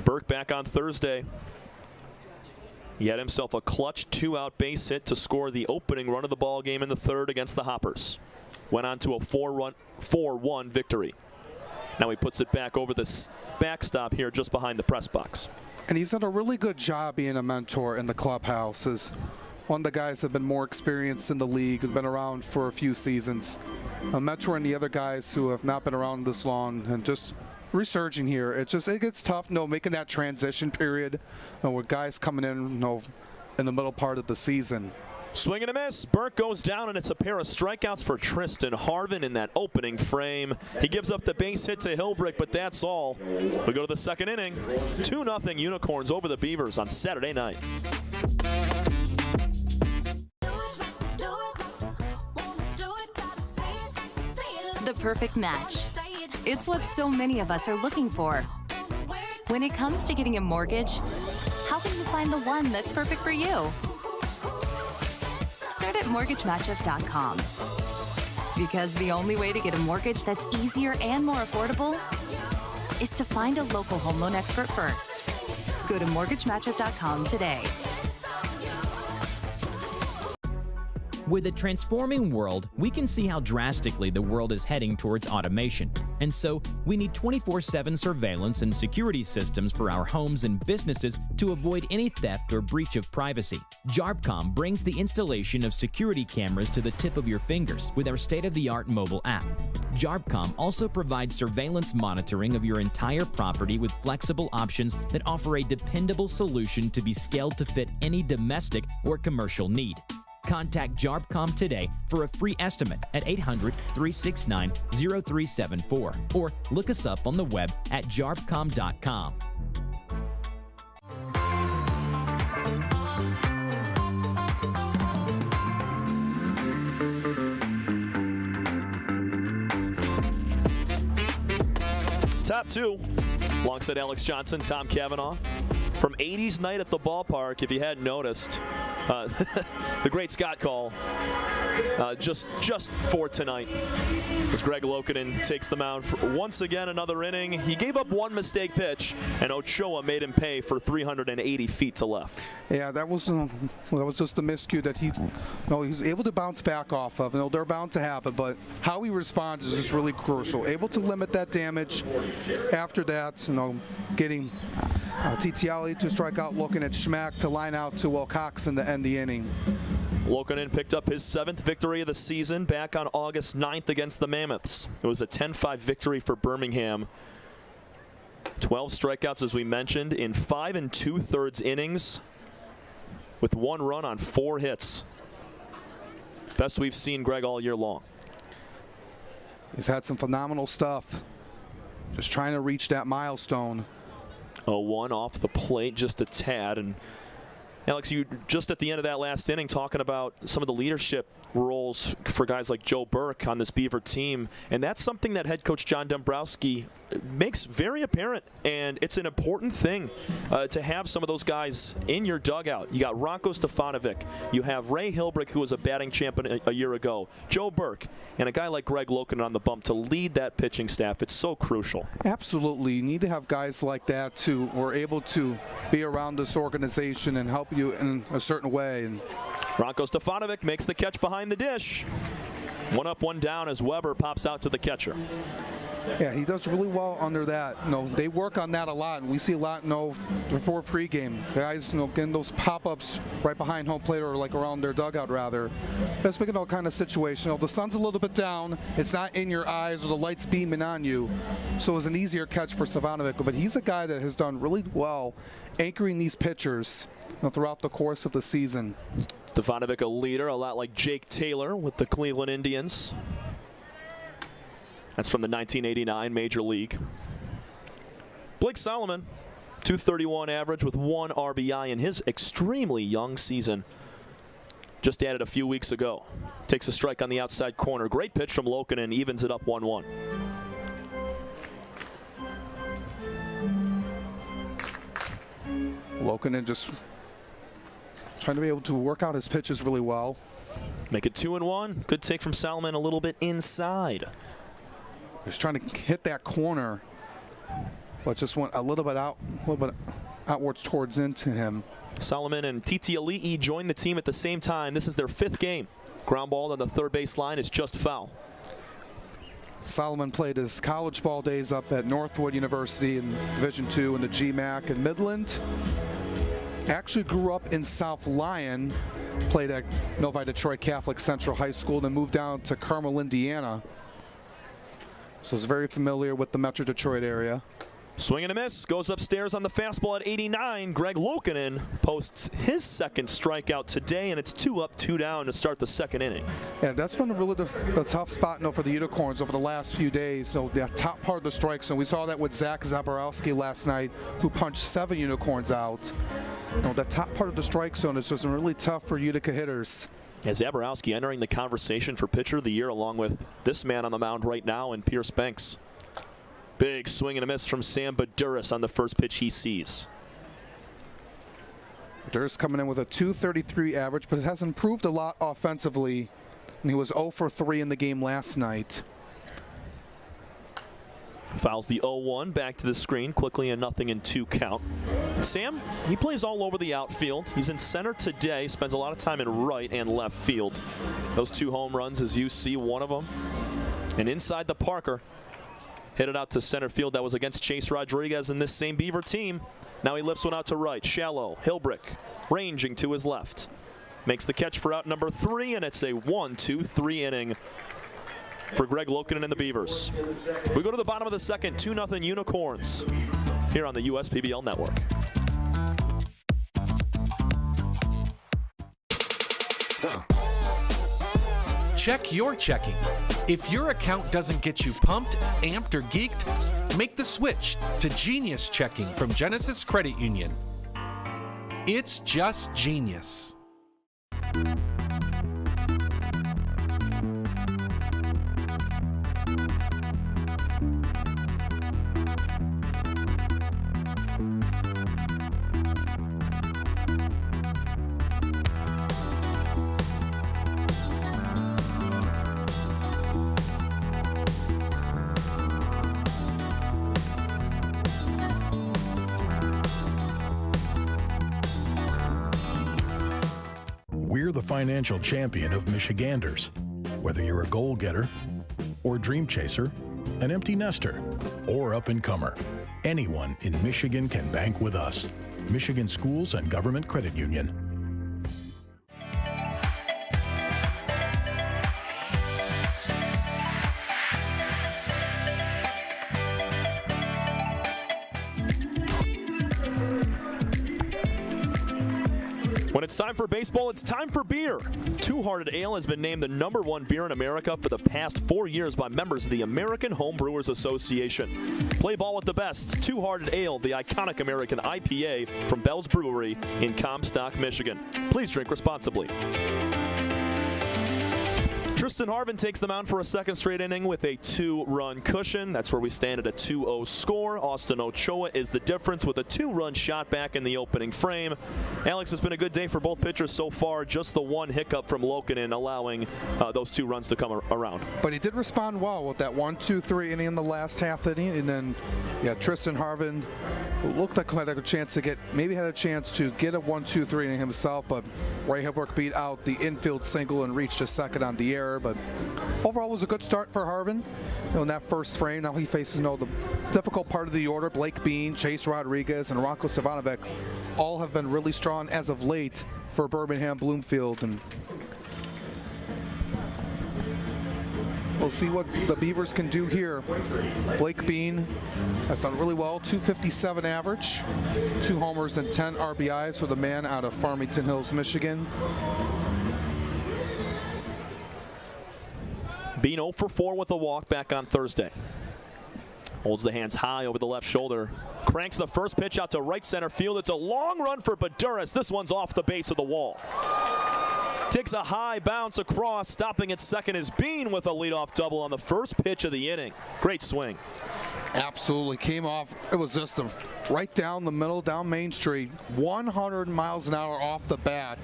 Burke back on Thursday. He had himself a clutch 2-out base hit to score the opening run of the ball game in the third against the Hoppers. Went on to a 4-1 victory. Now he puts it back over the backstop here just behind the press box. And he's done a really good job being a mentor in the clubhouse. As one of the guys that have been more experienced in the league and been around for a few seasons. Mentoring the other guys who have not been around this long and just resurging here. It gets tough, making that transition period, with guys coming in, in the middle part of the season. Swing and a miss. Burke goes down, and it's a pair of strikeouts for Tristan Harvin in that opening frame. He gives up the base hit to Hilbrick, but that's all. We go to the second inning. 2-0 Unicorns over the Beavers on Saturday night. The perfect match. It's what so many of us are looking for. When it comes to getting a mortgage, how can you find the one that's perfect for you? Start at mortgagematchup.com. Because the only way to get a mortgage that's easier and more affordable is to find a local home loan expert first. Go to mortgagematchup.com today. With a transforming world, we can see how drastically the world is heading towards automation. And so, we need 24/7 surveillance and security systems for our homes and businesses to avoid any theft or breach of privacy. JARPCOM brings the installation of security cameras to the tip of your fingers with our state-of-the-art mobile app. JARPCOM also provides surveillance monitoring of your entire property with flexible options that offer a dependable solution to be scaled to fit any domestic or commercial need. Contact JARPCOM today for a free estimate at 800-369-0374 or look us up on the web at jarpcom.com. Top 2, alongside Alex Johnson, Tom Cavanaugh. From 80s night at the ballpark, if you hadn't noticed, the great Scott call just for tonight. As Greg Lokinen takes the mound for once again another inning. He gave up one mistake pitch, and Ochoa made him pay for 380 feet to left. Yeah, that was just a miscue that he was able to bounce back off of. They're bound to happen, but how he responds is just really crucial. Able to limit that damage. After that, getting Titiali to strike out, looking at Schmack to line out to Wilcoxon to end the inning. Lokinen picked up his 7th victory of the season back on August 9th against the Mammoths. It was a 10-5 victory for Birmingham. 12 strikeouts, as we mentioned, in 5 2/3 innings with 1 run on 4 hits. Best we've seen Greg all year long. He's had some phenomenal stuff. Just trying to reach that milestone. 0-1 off the plate, just a tad. And Alex, you just at the end of that last inning talking about some of the leadership roles for guys like Joe Burke on this Beaver team, and that's something that head coach John Dombrowski makes very apparent, and it's an important thing to have some of those guys in your dugout. You got Rocco Stefanovic, you have Ray Hilbrick, who was a batting champion a year ago, Joe Burke, and a guy like Greg Lokinen on the bump to lead that pitching staff. It's so crucial. Absolutely. You need to have guys like that who are able to be around this organization and help you in a certain way. And Rocco Stefanovic makes the catch behind the dish. 1 up, 1 down as Weber pops out to the catcher. Yeah, he does really well under that. They work on that a lot, and we see a lot before pregame. Guys, getting those pop-ups right behind home plate or like around their dugout rather. Best making all kind of situation. The sun's a little bit down. It's not in your eyes or the lights beaming on you, so it's an easier catch for Stefanovic. But he's a guy that has done really well anchoring these pitchers throughout the course of the season. Stefanovic, a leader, a lot like Jake Taylor with the Cleveland Indians. That's from the 1989 Major League. Blake Solomon, .231 average with 1 RBI in his extremely young season. Just added a few weeks ago. Takes a strike on the outside corner. Great pitch from Lokinen, evens it up 1-1. Lokinen just trying to be able to work out his pitches really well. Make it 2-1. Good take from Solomon, a little bit inside. He's trying to hit that corner, but just went a little bit outwards towards into him. Solomon and Titi Ali'i joined the team at the same time. This is their 5th game. Ground ball on the third base line is just foul. Solomon played his college ball days up at Northwood University in Division II in the GMAC in Midland. Actually grew up in South Lyon, played at Novi Detroit Catholic Central High School, then moved down to Carmel, Indiana. So he's very familiar with the Metro Detroit area. Swing and a miss, goes upstairs on the fastball at 89. Greg Lokinen posts his 2nd strikeout today, and it's 2 up, 2 down to start the 2nd inning. Yeah, that's been really the tough spot for the Unicorns over the last few days. The top part of the strike zone. We saw that with Zach Zaborowski last night, who punched 7 Unicorns out. The top part of the strike zone is just really tough for Utica hitters. Yeah, Zaborowski entering the conversation for pitcher of the year along with this man on the mound right now in Pierce Banks. Big swing and a miss from Sam Baduris on the first pitch he sees. Baduris coming in with a .233 average, but has improved a lot offensively. And he was 0 for 3 in the game last night. Fouls the 0-1 back to the screen quickly, a 0-2 count. Sam, he plays all over the outfield. He's in center today, spends a lot of time in right and left field. Those 2 home runs, as you see, one of them. And inside the Parker, hit it out to center field. That was against Chase Rodriguez in this same Beaver team. Now he lifts one out to right. Shallow, Hilbrick, ranging to his left. Makes the catch for out number 3, and it's a 1-2-3 inning for Greg Lokinen and the Beavers. We go to the bottom of the 2nd, 2-0 Unicorns here on the USPBL Network. Check your checking. If your account doesn't get you pumped, amped, or geeked, make the switch to Genius Checking from Genesis Credit Union. It's just genius. financial champion of Michiganders. Whether you're a goal-getter or dream chaser, an empty nester or up-and-comer, anyone in Michigan can bank with us. Michigan Schools and Government Credit Union. When it's time for baseball, it's time for beer. Two Hearted Ale has been named the #1 beer in America for the past 4 years by members of the American Home Brewers Association. Play ball with the best. Two Hearted Ale, the iconic American IPA from Bell's Brewery in Comstock, Michigan. Please drink responsibly. Tristan Harvin takes the mound for a second straight inning with a 2-run cushion. That's where we stand at a 2-0 score. Austin Ochoa is the difference with a 2-run shot back in the opening frame. Alex, it's been a good day for both pitchers so far. Just the one hiccup from Lokinen allowing those 2 runs to come around. But he did respond well with that 1-2-3 inning in the last half inning, and then Tristan Harvin looked like he had a chance to get a 1-2-3 inning himself, but Ray Hilbrook beat out the infield single and reached a second on the air. But overall, it was a good start for Harvin. In that first frame, now he faces the difficult part of the order. Blake Bean, Chase Rodriguez, and Ranko Savanovic all have been really strong as of late for Birmingham Bloomfield, and we'll see what the Beavers can do here. Blake Bean has done really well, 257 average, 2 homers and 10 RBIs for the man out of Farmington Hills, Michigan. Bean 0 for 4 with a walk back on Thursday. Holds the hands high over the left shoulder. Cranks the first pitch out to right center field. It's a long run for Baduras. This one's off the base of the wall. Takes a high bounce across. Stopping at second is Bean with a leadoff double on the first pitch of the inning. Great swing. Absolutely. Came off. It was just right down the middle, down Main Street. 100 miles an hour off the bat.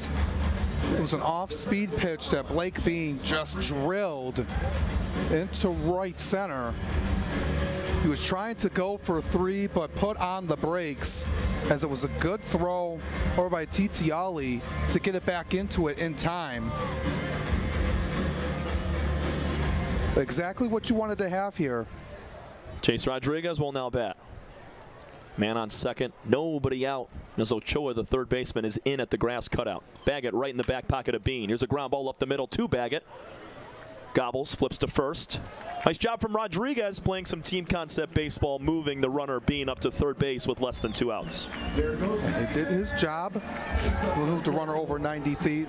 It was an off-speed pitch that Blake Bean just drilled into right center. He was trying to go for 3, but put on the brakes, as it was a good throw over by Titiali to get it back into it in time. Exactly what you wanted to have here. Chase Rodriguez will now bat. Man on second, nobody out. As Ochoa, the third baseman, is in at the grass cutout. Baggett right in the back pocket of Bean. Here's a ground ball up the middle to Baggett. Gobbles, flips to first. Nice job from Rodriguez playing some team concept baseball, moving the runner Bean up to third base with less than 2 outs. He did his job. Moved the runner over 90 feet.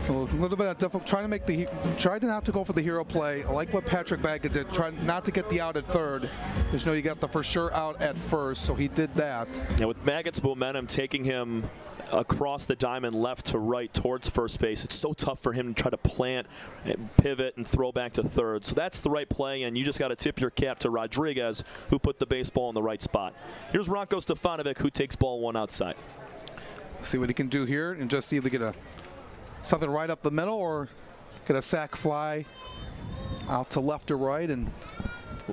A little bit of difficult, tried not to go for the hero play. I like what Patrick Baggett did. Tried not to get the out at third. Just know you got the for sure out at first, so he did that. Yeah, with Baggett's momentum taking him across the diamond left to right towards first base, it's so tough for him to try to plant, pivot, and throw back to third. So that's the right play, and you just got to tip your cap to Rodriguez, who put the baseball in the right spot. Here's Ranko Stefanovic, who takes ball 1 outside. See what he can do here, and just either get something right up the middle or get a sac fly out to left or right. And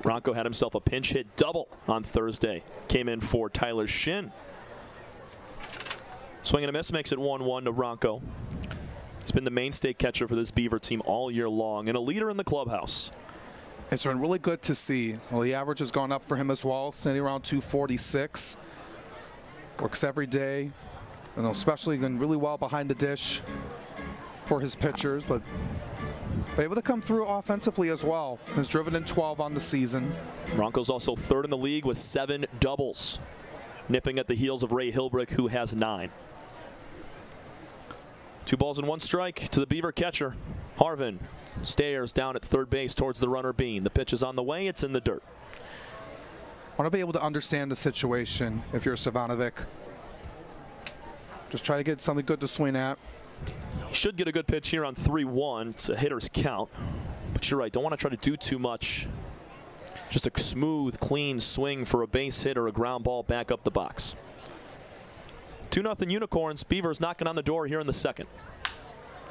Ranko had himself a pinch hit double on Thursday. Came in for Tyler Shin. Swing and a miss makes it 1-1 to Ranko. He's been the mainstay catcher for this Beaver team all year long and a leader in the clubhouse. It's been really good to see. Well, the average has gone up for him as well, standing around 246. Works every day, especially been really well behind the dish for his pitchers, but able to come through offensively as well. Has driven in 12 on the season. Ranko's also third in the league with 7 doubles, nipping at the heels of Ray Hilbrick, who has 9. 2 balls and 1 strike to the Beaver catcher. Harvin stares down at third base towards the runner Bean. The pitch is on the way. It's in the dirt. Want to be able to understand the situation if you're Savanovic. Just try to get something good to swing at. He should get a good pitch here on 3-1. It's a hitter's count. But you're right, don't want to try to do too much. Just a smooth, clean swing for a base hit or a ground ball back up the box. 2-0 Unicorns. Beavers knocking on the door here in the second.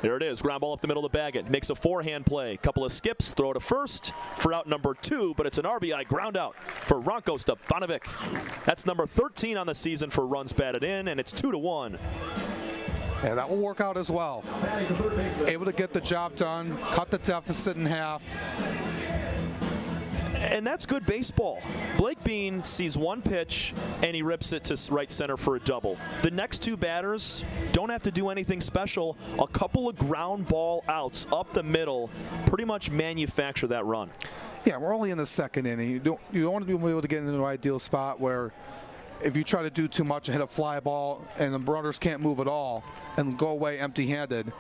There it is. Ground ball up the middle to Baggett. Makes a forehand play. Couple of skips. Throw to first for out number 2, but it's an RBI ground out for Ranko Stefanovic. That's number 13 on the season for runs batted in, and it's 2-1. Yeah, that will work out as well. Able to get the job done, cut the deficit in half. And that's good baseball. Blake Bean sees one pitch and he rips it to right center for a double. The next two batters don't have to do anything special. A couple of ground ball outs up the middle pretty much manufacture that run. Yeah, we're only in the second inning. You don't want to be able to get into an ideal spot where if you try to do too much and hit a fly ball and the runners can't move at all and go away empty-handed,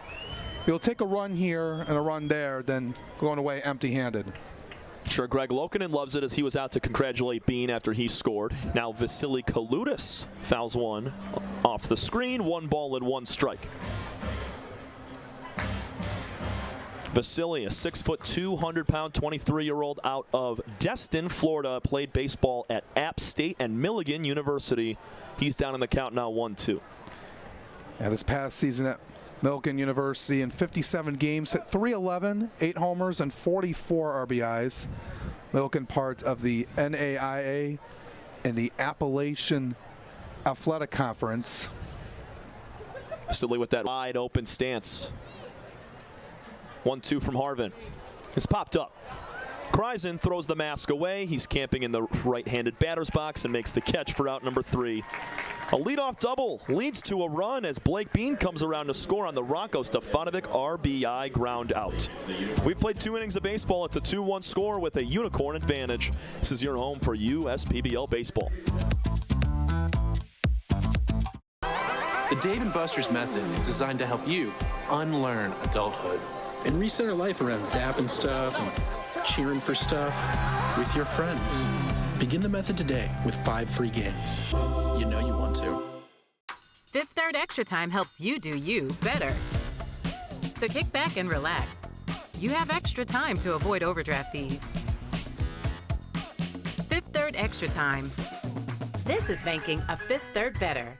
you'll take a run here and a run there, then going away empty-handed. Sure, Greg Lokinen loves it as he was out to congratulate Bean after he scored. Now Vasily Kaludis fouls one off the screen, 1 ball and 1 strike. Vasily, a 6'2", 200-pound, 23-year-old out of Destin, Florida, played baseball at App State and Milligan University. He's down in the count now, 1-2. Yeah, this past season at Milligan University in 57 games, hit .311, 8 homers, and 44 RBIs. Milligan part of the NAIA and the Appalachian Athletic Conference. Vasily with that wide open stance. 1-2 from Harvin. It's popped up. Kreisen throws the mask away. He's camping in the right-handed batter's box and makes the catch for out number 3. A leadoff double leads to a run as Blake Bean comes around to score on the Rocco Stefanovic RBI ground out. We've played 2 innings of baseball. It's a 2-1 score with a Unicorn advantage. This is your home for USPBL baseball. The Dave & Buster's method is designed to help you unlearn adulthood and reset our life around zapping stuff and cheering for stuff with your friends. Begin the method today with 5 free games. You know you want to. Fifth Third Extra Time helps you do you better. So kick back and relax. You have extra time to avoid overdraft fees. Fifth Third Extra Time. This is banking a Fifth Third better.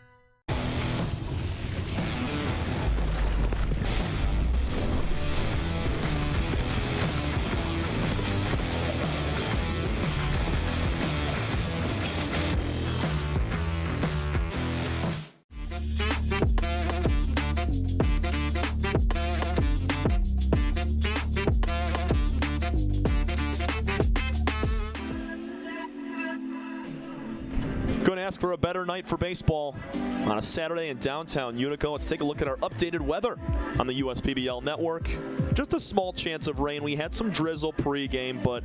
Going to ask for a better night for baseball on a Saturday in downtown Utica. Let's take a look at our updated weather on the USPBL network. Just a small chance of rain. We had some drizzle pregame, but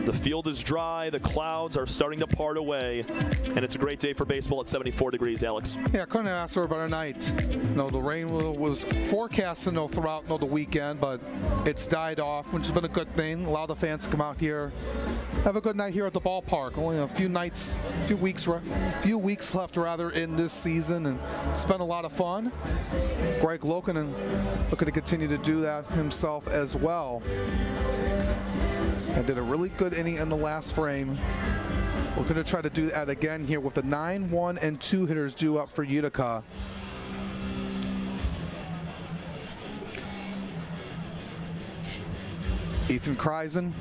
the field is dry. The clouds are starting to part away, and it's a great day for baseball at 74 degrees, Alex. Yeah, couldn't ask for a better night. The rain was forecasted throughout the weekend, but it's died off, which has been a good thing. Allow the fans to come out here, have a good night here at the ballpark. Only a few weeks left in this season, and it's been a lot of fun. Greg Lokinen looking to continue to do that himself as well. And did a really good inning in the last frame. We're going to try to do that again here with the 9, 1, and 2 hitters due up for Utica. Ethan Kreisen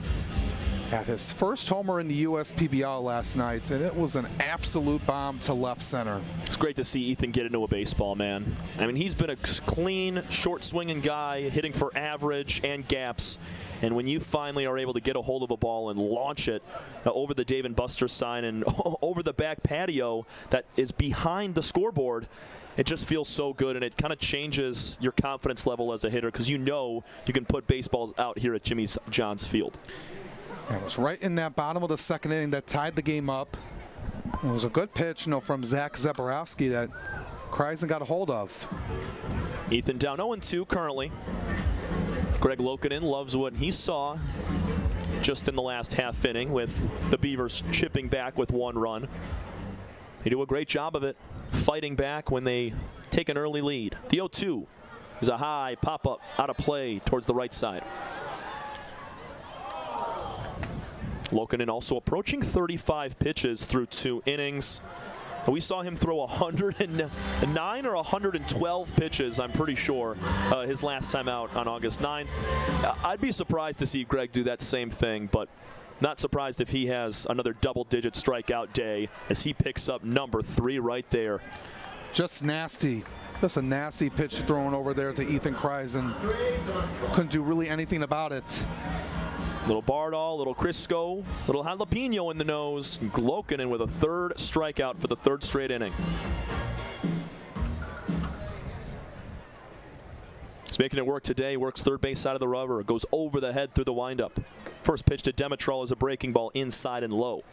had his first homer in the USPBL last night, and it was an absolute bomb to left center. It's great to see Ethan get into a baseball, man. I mean, he's been a clean, short-swinging guy, hitting for average and gaps. And when you finally are able to get a hold of a ball and launch it over the Dave & Buster's sign and over the back patio that is behind the scoreboard, it just feels so good, and it kind of changes your confidence level as a hitter because you know you can put baseballs out here at Jimmy John's Field. It was right in that bottom of the second inning that tied the game up. It was a good pitch, from Zach Zeborowski that Kreisen got a hold of. Ethan down 0-2 currently. Greg Lokinen loves what he saw just in the last half inning with the Beavers chipping back with 1 run. They do a great job of it, fighting back when they take an early lead. The 0-2 is a high pop-up out of play towards the right side. Lokinen also approaching 35 pitches through 2 innings. We saw him throw 109 or 112 pitches, I'm pretty sure, his last time out on August 9th. I'd be surprised to see Greg do that same thing, but not surprised if he has another double-digit strikeout day as he picks up number 3 right there. Just nasty. Just a nasty pitch thrown over there to Ethan Kreis, and couldn't do really anything about it. Little Bardall, little Crisco, little jalapeno in the nose. Lokinen with a third strikeout for the third straight inning. He's making it work today. Works third base side of the rubber. Goes over the head through the windup. First pitch to Demetrol is a breaking ball inside and low.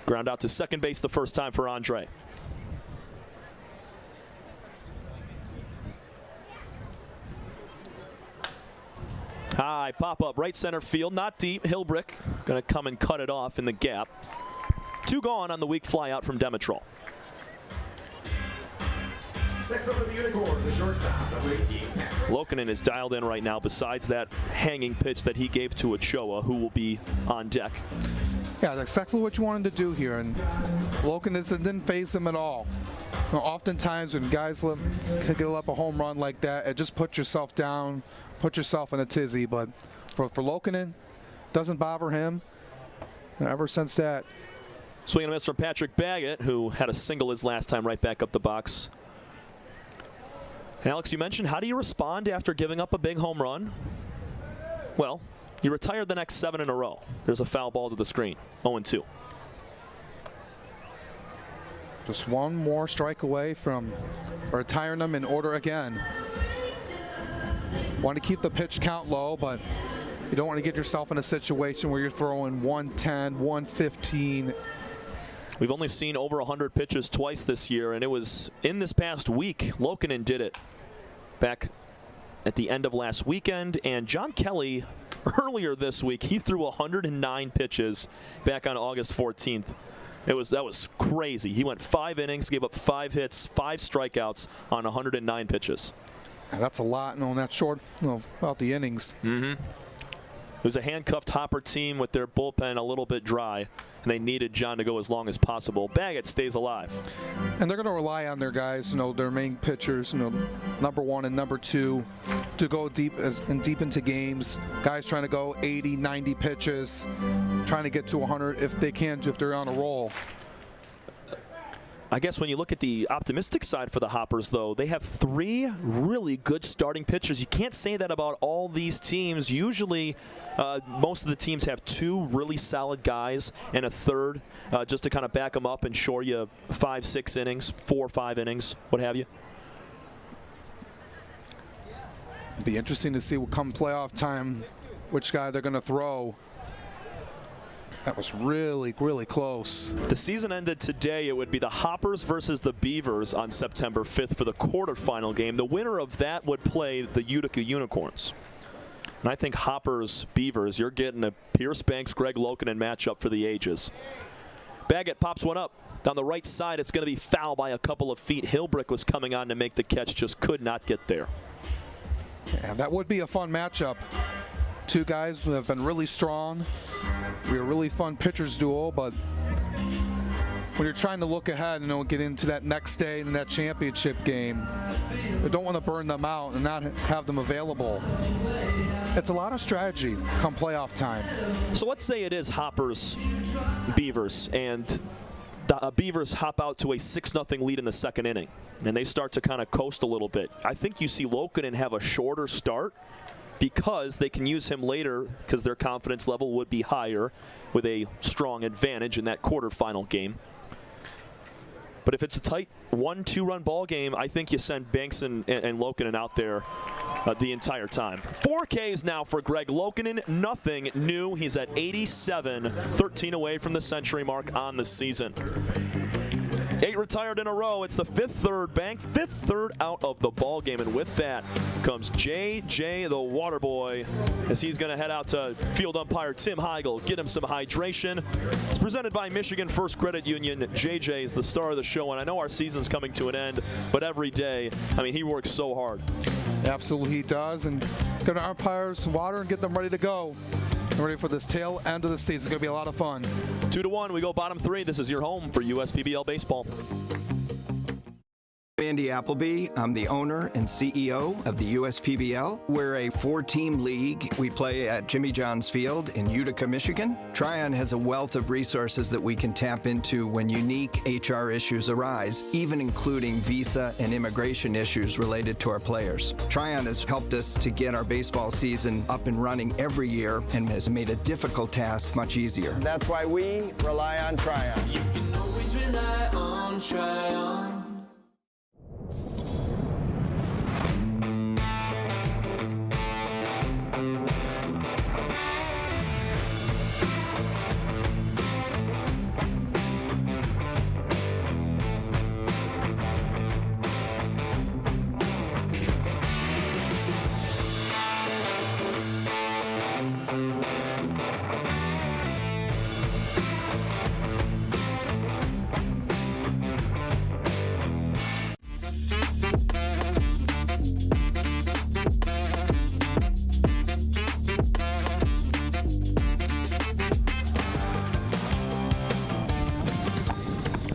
Ground out to second base the first time for Andre. High pop-up right center field, not deep. Hilbrick going to come and cut it off in the gap. 2 gone on the weak fly out from Demetrol. Next up for the Unicorns, the shortstop, number 18. Lokinen is dialed in right now besides that hanging pitch that he gave to Ochoa, who will be on deck. Yeah, that's exactly what you wanted to do here, and Lokinen didn't phase him at all. You know, oftentimes when guys get up a home run like that, it just puts yourself down, put yourself in a tizzy. But for Lokinen, doesn't bother him. And ever since that. Swing and a miss from Patrick Baggett, who had a single his last time right back up the box. And Alex, you mentioned, how do you respond after giving up a big home run? Well, you retired the next 7 in a row. There's a foul ball to the screen, 0-2. Just one more strike away from retiring them in order again. Want to keep the pitch count low, but you don't want to get yourself in a situation where you're throwing 110, 115. We've only seen over 100 pitches twice this year, and it was in this past week. Lokinen did it back at the end of last weekend, and John Kelly earlier this week, he threw 109 pitches back on August 14th. That was crazy. He went 5 innings, gave up 5 hits, 5 strikeouts on 109 pitches. That's a lot, on that short, about the innings. It was a handcuffed Hopper team with their bullpen a little bit dry, and they needed John to go as long as possible. Baggett stays alive. And they're going to rely on their guys, their main pitchers, number 1 and number 2, to go deep into games. Guys trying to go 80, 90 pitches, trying to get to 100 if they can, if they're on a roll. I guess when you look at the optimistic side for the Hoppers, though, they have 3 really good starting pitchers. You can't say that about all these teams. Usually, most of the teams have 2 really solid guys and a third just to kind of back them up and shore you 5, 6 innings, 4, 5 innings, what have you. It'd be interesting to see what come playoff time, which guy they're going to throw. That was really, really close. If the season ended today, it would be the Hoppers versus the Beavers on September 5th for the quarterfinal game. The winner of that would play the Utica Unicorns. And I think Hoppers, Beavers, you're getting a Pierce Banks, Greg Lokinen matchup for the ages. Baggett pops one up. Down the right side, it's going to be foul by a couple of feet. Hilbrick was coming on to make the catch, just could not get there. Yeah, that would be a fun matchup. 2 guys who have been really strong. Be a really fun pitchers duel, but when you're trying to look ahead and get into that next day in that championship game, you don't want to burn them out and not have them available. It's a lot of strategy come playoff time. So let's say it is Hoppers, Beavers, and the Beavers hop out to a 6-0 lead in the second inning, and they start to kind of coast a little bit. I think you see Lokinen have a shorter start, because they can use him later because their confidence level would be higher with a strong advantage in that quarterfinal game. But if it's a tight 1-2 run ball game, I think you send Banks and Lokinen out there the entire time. 4 Ks now for Greg Lokinen. Nothing new. He's at 87, 13 away from the century mark on the season. 8 retired in a row. It's the 5th third bank, 5th third out of the ball game, and with that comes JJ the Water Boy as he's going to head out to field umpire Tim Heigl, get him some hydration. It's presented by Michigan First Credit Union. JJ is the star of the show, and I know our season's coming to an end, but every day, he works so hard. Absolutely, he does, and get our umpires some water and get them ready to go. Ready for this tail end of the season. It's going to be a lot of fun. 2-1, we go bottom 3. This is your home for USPBL baseball. Andy Appleby. I'm the owner and CEO of the USPBL. We're a 4-team league. We play at Jimmy John's Field in Utica, Michigan. Tryon has a wealth of resources that we can tap into when unique HR issues arise, even including visa and immigration issues related to our players. Tryon has helped us to get our baseball season up and running every year and has made a difficult task much easier. That's why we rely on Tryon. You can always rely on Tryon.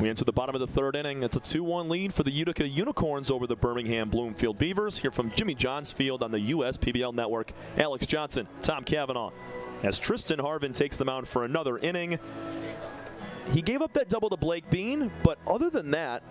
We enter the bottom of the third inning. It's a 2-1 lead for the Utica Unicorns over the Birmingham Bloomfield Beavers here from Jimmy John's Field on the USPBL Network. Alex Johnson, Tom Cavanaugh, as Tristan Harvin takes the mound for another inning. He gave up that double to Blake Bean, but other than that,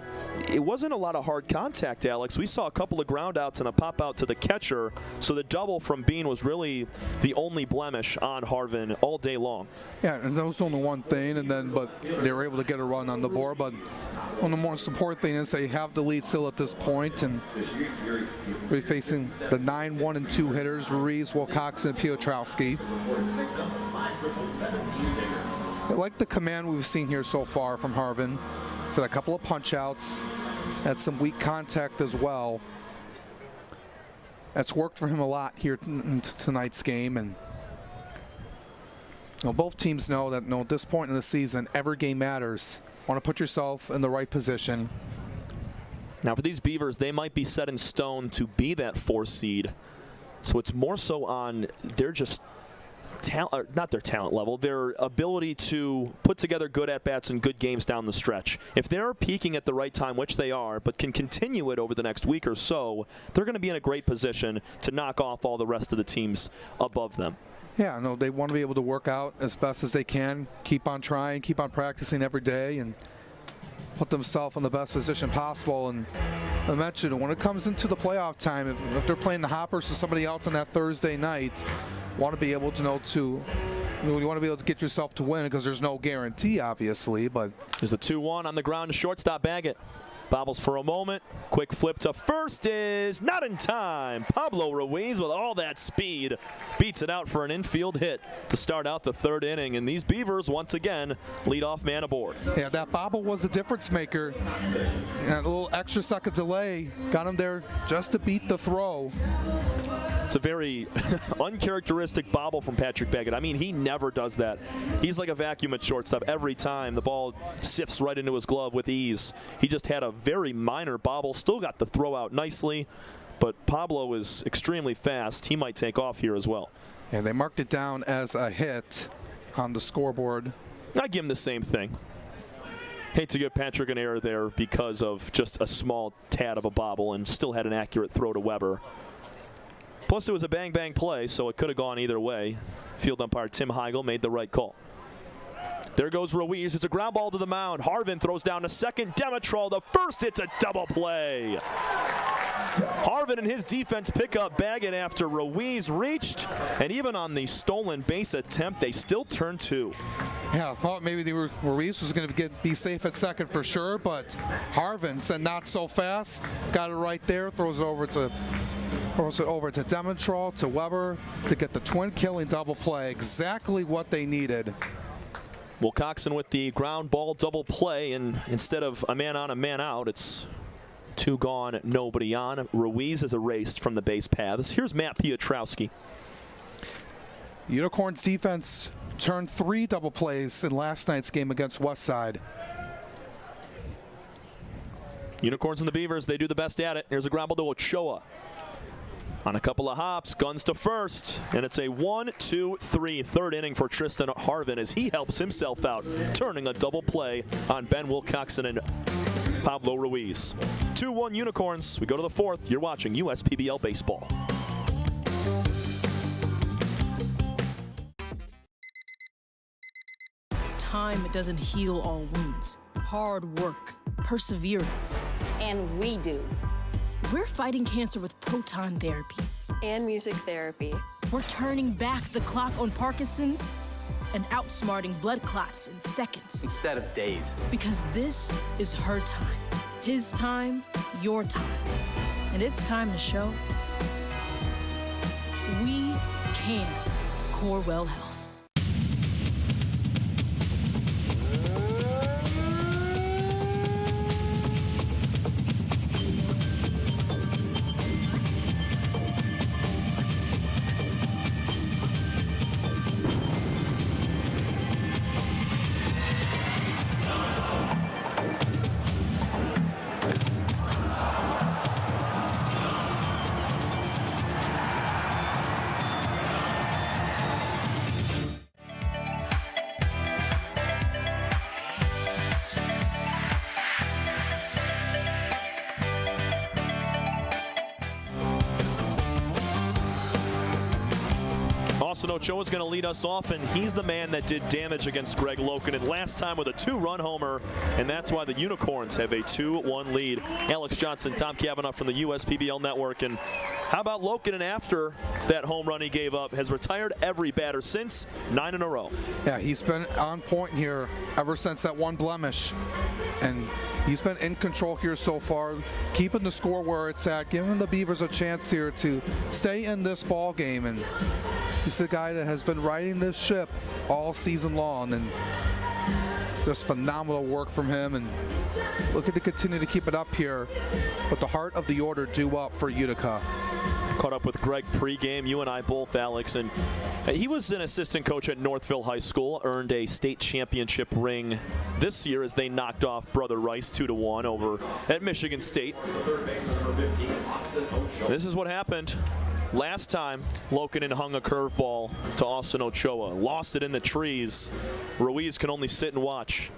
it wasn't a lot of hard contact, Alex. We saw a couple of ground outs and a pop out to the catcher, so the double from Bean was really the only blemish on Harvin all day long. Yeah, and that was only one thing, but they were able to get a run on the board. But one of the more important thing is they have the lead still at this point, and we're facing the 9-1 and 2 hitters, Ruiz, Wilcox, and Piotrowski. I like the command we've seen here so far from Harvin. He's had a couple of punch outs, had some weak contact as well. That's worked for him a lot here in tonight's game, and both teams know that at this point in the season, every game matters. Want to put yourself in the right position. Now for these Beavers, they might be set in stone to be that 4 seed. So it's more so on their just talent, not their talent level, their ability to put together good at-bats and good games down the stretch. If they're peaking at the right time, which they are, but can continue it over the next week or so, they're going to be in a great position to knock off all the rest of the teams above them. Yeah, no, they want to be able to work out as best as they can, keep on trying, keep on practicing every day, and put themselves in the best position possible. And I mentioned, when it comes into the playoff time, if they're playing the Hoppers or somebody else on that Thursday night, want to be able to you want to be able to get yourself to win, because there's no guarantee, obviously. But there's a 2-1 on the ground to shortstop Baggett. Bobbles for a moment. Quick flip to first is not in time. Pablo Ruiz with all that speed beats it out for an infield hit to start out the third inning. And these Beavers, once again, lead off man aboard. Yeah, that bobble was the difference maker. And a little extra second delay got him there just to beat the throw. It's a very uncharacteristic bobble from Patrick Baggett. I mean, he never does that. He's like a vacuum at shortstop. Every time the ball sifts right into his glove with ease. He just had a very minor bobble, still got the throw out nicely, but Pablo is extremely fast. He might take off here as well. And they marked it down as a hit on the scoreboard. I give him the same thing. Hate to give Patrick an error there because of just a small tad of a bobble, and still had an accurate throw to Weber. Plus, it was a bang-bang play, so it could have gone either way. Field umpire Tim Heigl made the right call. There goes Ruiz. It's a ground ball to the mound. Harvin throws down to second. Demetrol to first. It's a double play. Harvin and his defense pick up Baggett after Ruiz reached. And even on the stolen base attempt, they still turn 2. Yeah, I thought maybe Ruiz was going to be safe at second for sure, but Harvin said not so fast. Got it right there. Throws it over to Demetrol, to Weber, to get the twin killing double play. Exactly what they needed. Wilcoxon with the ground ball double play, and instead of a man on, a man out, it's 2 gone, nobody on. Ruiz is erased from the base paths. Here's Matt Piotrowski. Unicorns defense turned 3 double plays in last night's game against Westside. Unicorns and the Beavers, they do the best at it. Here's a ground ball to Ochoa. On a couple of hops, guns to first, and it's a 1-2-3 third inning for Tristan Harvin as he helps himself out, turning a double play on Ben Wilcoxon and Pablo Ruiz. 2-1 Unicorns. We go to the fourth. You're watching USPBL Baseball. Time doesn't heal all wounds. Hard work, perseverance. And we do. We're fighting cancer with proton therapy. And music therapy. We're turning back the clock on Parkinson's and outsmarting blood clots in seconds. Instead of days. Because this is her time. His time, your time. And it's time to show we can. Corewell Health. Austin Ochoa is going to lead us off, and he's the man that did damage against Greg Lokinen last time with a 2-run homer, and that's why the Unicorns have a 2-1 lead. Alex Johnson, Tom Cavanaugh from the USPBL Network. And how about Lokinen after that home run he gave up? Has retired every batter since, 9 in a row. Yeah, he's been on point here ever since that one blemish. And he's been in control here so far, keeping the score where it's at, giving the Beavers a chance here to stay in this ball game. And he's the guy that has been riding this ship all season long, and just phenomenal work from him. And looking to continue to keep it up here, but the heart of the order due up for Utica. Caught up with Greg pregame, you and I both, Alex, and he was an assistant coach at Northville High School, earned a state championship ring this year as they knocked off Brother Rice 2-1 over at Michigan State. This is what happened last time. Lokinen hung a curveball to Austin Ochoa, lost it in the trees. Ruiz can only sit and watch.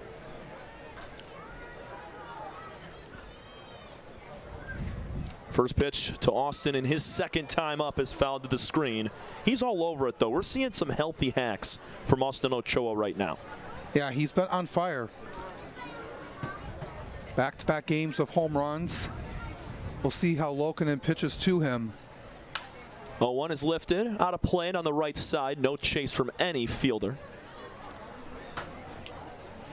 First pitch to Austin, and his second time up is fouled to the screen. He's all over it, though. We're seeing some healthy hacks from Austin Ochoa right now. Yeah, he's been on fire. Back-to-back games of home runs. We'll see how Lokinen pitches to him. 0-1 is lifted, out of play on the right side. No chase from any fielder.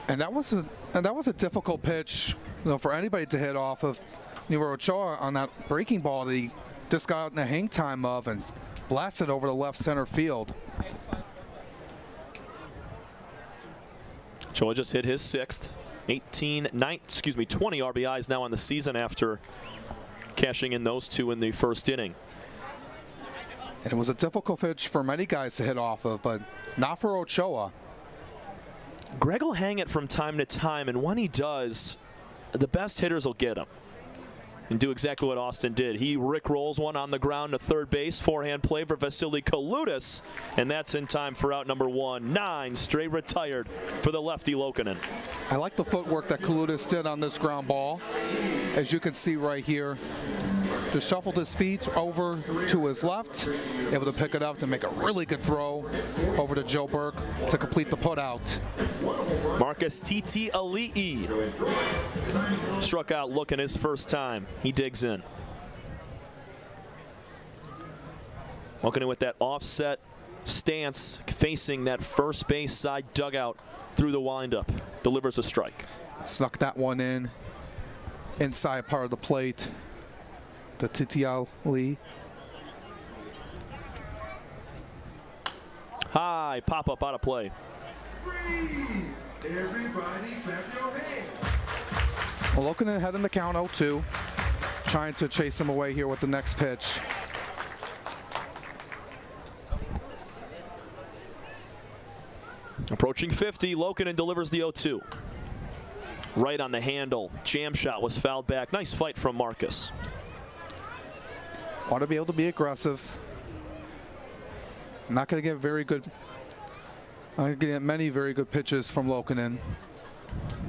And that was a difficult pitch, for anybody to hit off of. Ochoa on that breaking ball that he just got out in the hang time of and blasted over the left center field. Ochoa just hit his sixth. 20 RBIs now on the season after cashing in those two in the first inning. And it was a difficult pitch for many guys to hit off of, but not for Ochoa. Greg will hang it from time to time, and when he does, the best hitters will get him. And do exactly what Austin did. He rickrolls one on the ground to third base. Forehand play for Vasily Kaludis, and that's in time for out number 1. 9 straight retired for the lefty Lokinen. I like the footwork that Kaludis did on this ground ball. As you can see right here, just shuffled his feet over to his left, able to pick it up to make a really good throw over to Joe Burke to complete the putout. Marcus Titi Ali'i struck out looking his first time. He digs in. Looking in with that offset stance, facing that first base side dugout through the windup. Delivers a strike. Snuck that one in inside part of the plate to Titi Ali. High pop up out of play. Everybody clap your hands. Well, Lokinen ahead in the count 0-2. Trying to chase him away here with the next pitch. Approaching 50, Lokinen delivers the 0-2. Right on the handle. Jam shot was fouled back. Nice fight from Marcus. Want to be able to be aggressive. Not going to get very good. Not going to get many very good pitches from Lokinen.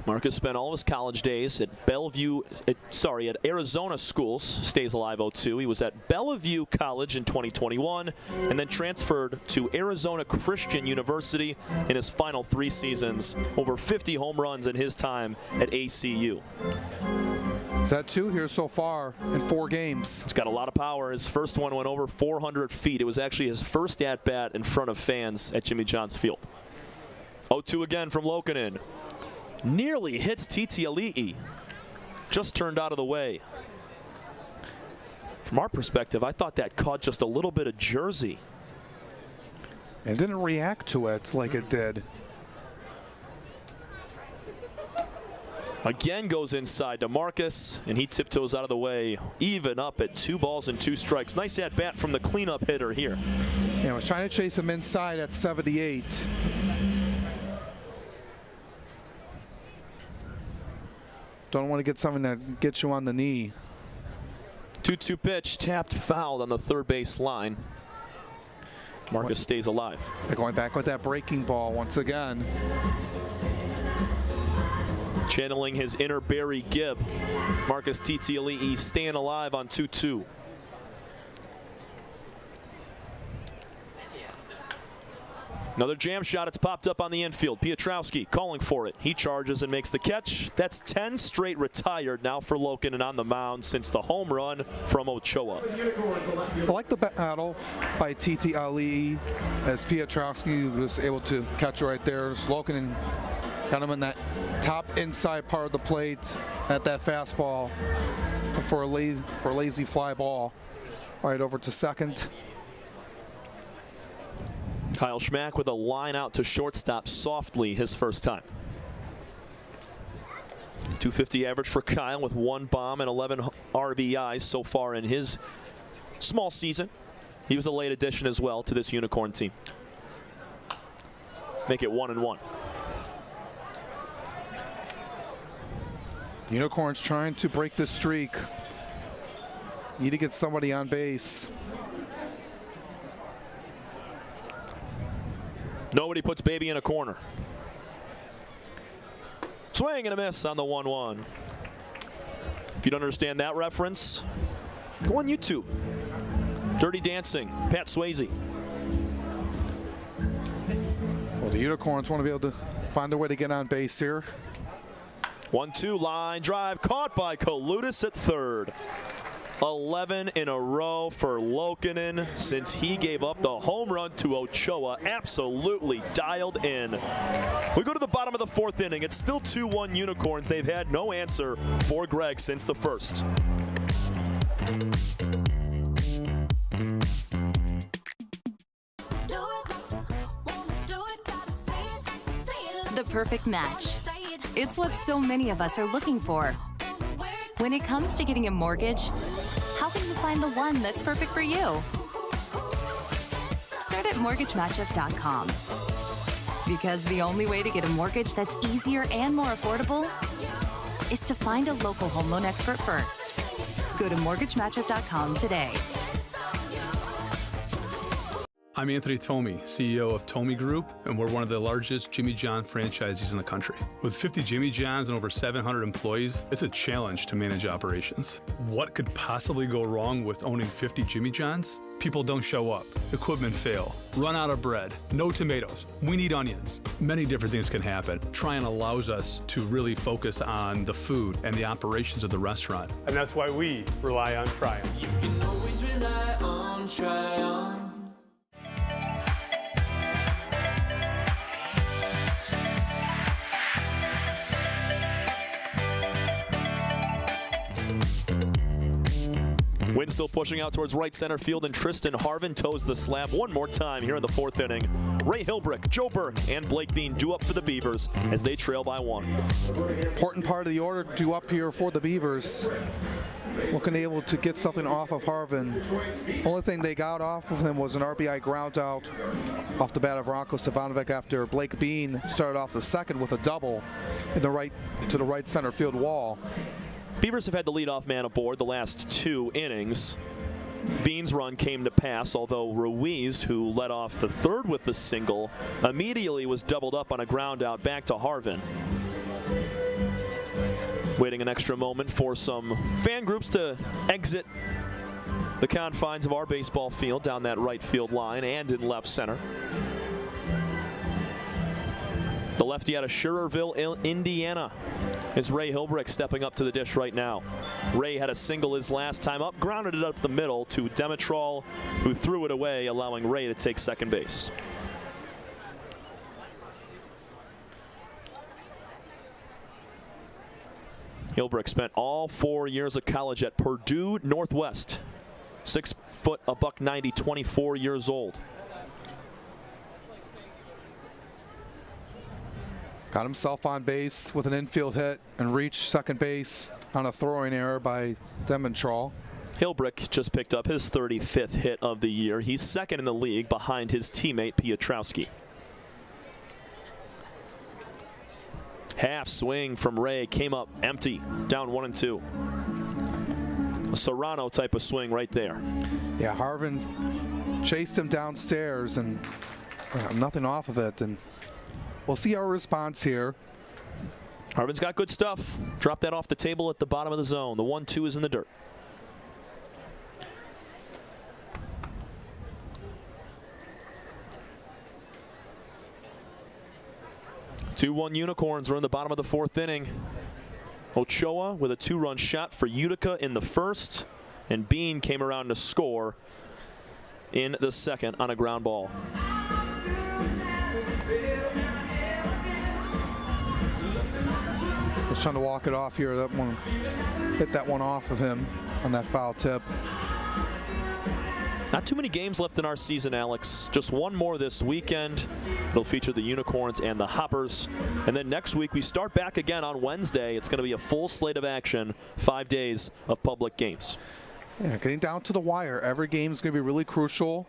Marcus spent all of his college days at at Arizona schools, stays alive 02. He was at Bellevue College in 2021 and then transferred to Arizona Christian University in his final 3 seasons. Over 50 home runs in his time at ACU. He's had 2 here so far in 4 games. He's got a lot of power. His first one went over 400 feet. It was actually his first at-bat in front of fans at Jimmy John's Field. 0-2 again from Lokinen. Nearly hits Titiali'i. Just turned out of the way. From our perspective, I thought that caught just a little bit of jersey. And didn't react to it like it did. Again goes inside to Marcus, and he tiptoes out of the way, even up at 2 balls and 2 strikes. Nice at-bat from the cleanup hitter here. Yeah, I was trying to chase him inside at 78. Don't want to get something that gets you on the knee. 2-2 pitch, tapped foul on the third base line. Marcus stays alive. They're going back with that breaking ball once again. Channeling his inner Barry Gibb. Marcus Titiali'i staying alive on 2-2. Another jam shot. It's popped up on the infield. Piotrowski calling for it. He charges and makes the catch. That's 10 straight retired now for Lokinen on the mound since the home run from Ochoa. I like the battle by Titiali'i as Piotrowski was able to catch it right there. Lokinen got him in that top inside part of the plate at that fastball for a lazy fly ball. Right over to second. Kyle Schmack with a line out to shortstop softly his first time. 250 average for Kyle with 1 bomb and 11 RBIs so far in his small season. He was a late addition as well to this Unicorn team. Make it 1-1. Unicorns trying to break the streak. Need to get somebody on base. Nobody puts baby in a corner. Swing and a miss on the 1-1. If you don't understand that reference, go on YouTube. Dirty Dancing, Pat Swayze. Well, the Unicorns want to be able to find their way to get on base here. 1-2 line drive caught by Kolutis at third. 11 in a row for Lokinen since he gave up the home run to Ochoa. Absolutely dialed in. We go to the bottom of the 4th inning. It's still 2-1 Unicorns. They've had no answer for Greg since the first. The perfect match. It's what so many of us are looking for. When it comes to getting a mortgage, how can you find the one that's perfect for you? Start at mortgagematchup.com. Because the only way to get a mortgage that's easier and more affordable is to find a local home loan expert first. Go to mortgagematchup.com today. I'm Anthony Tomey, CEO of Tomey Group, and we're one of the largest Jimmy John franchisees in the country. With 50 Jimmy Johns and over 700 employees, it's a challenge to manage operations. What could possibly go wrong with owning 50 Jimmy Johns? People don't show up, equipment fail, run out of bread, no tomatoes, we need onions. Many different things can happen. Tryon allows us to really focus on the food and the operations of the restaurant. And that's why we rely on Tryon. You can always rely on Tryon. Wind still pushing out towards right center field, and Tristan Harvin toes the slab one more time here in the 4th inning. Ray Hilbrick, Joe Burke, and Blake Bean due up for the Beavers as they trail by 1. Important part of the order due up here for the Beavers. Looking able to get something off of Harvin. Only thing they got off of him was an RBI ground out off the bat of Ranko Savanovic after Blake Bean started off the second with a double in the right to the right center field wall. Beavers have had the leadoff man aboard the last 2 innings. Bean's run came to pass, although Ruiz, who led off the 3rd with the single, immediately was doubled up on a ground out back to Harvin. Waiting an extra moment for some fan groups to exit the confines of our baseball field down that right field line and in left center. The lefty out of Schurerville, Indiana, is Ray Hilbrick stepping up to the dish right now. Ray had a single his last time up, grounded it up the middle to Demetrol, who threw it away, allowing Ray to take second base. Hilbrick spent all 4 years of college at Purdue Northwest. 6 foot, a buck 90, 24 years old. Got himself on base with an infield hit and reached second base on a throwing error by Dementrol. Hilbrick just picked up his 35th hit of the year. He's second in the league behind his teammate Piotrowski. Half swing from Ray came up empty, down 1-2. A Serrano type of swing right there. Yeah, Harvin chased him downstairs and nothing off of it. And we'll see our response here. Harvin's got good stuff. Drop that off the table at the bottom of the zone. The 1-2 is in the dirt. Two-1 Unicorns are in the bottom of the 4th inning. Ochoa with a 2-run shot for Utica in the first, and Bean came around to score in the second on a ground ball. Was trying to walk it off here. That one hit that one off of him on that foul tip. Not too many games left in our season, Alex. Just one more this weekend. It'll feature the Unicorns and the Hoppers. And then next week we start back again on Wednesday. It's going to be a full slate of action, 5 days of public games. Yeah, getting down to the wire. Every game is going to be really crucial.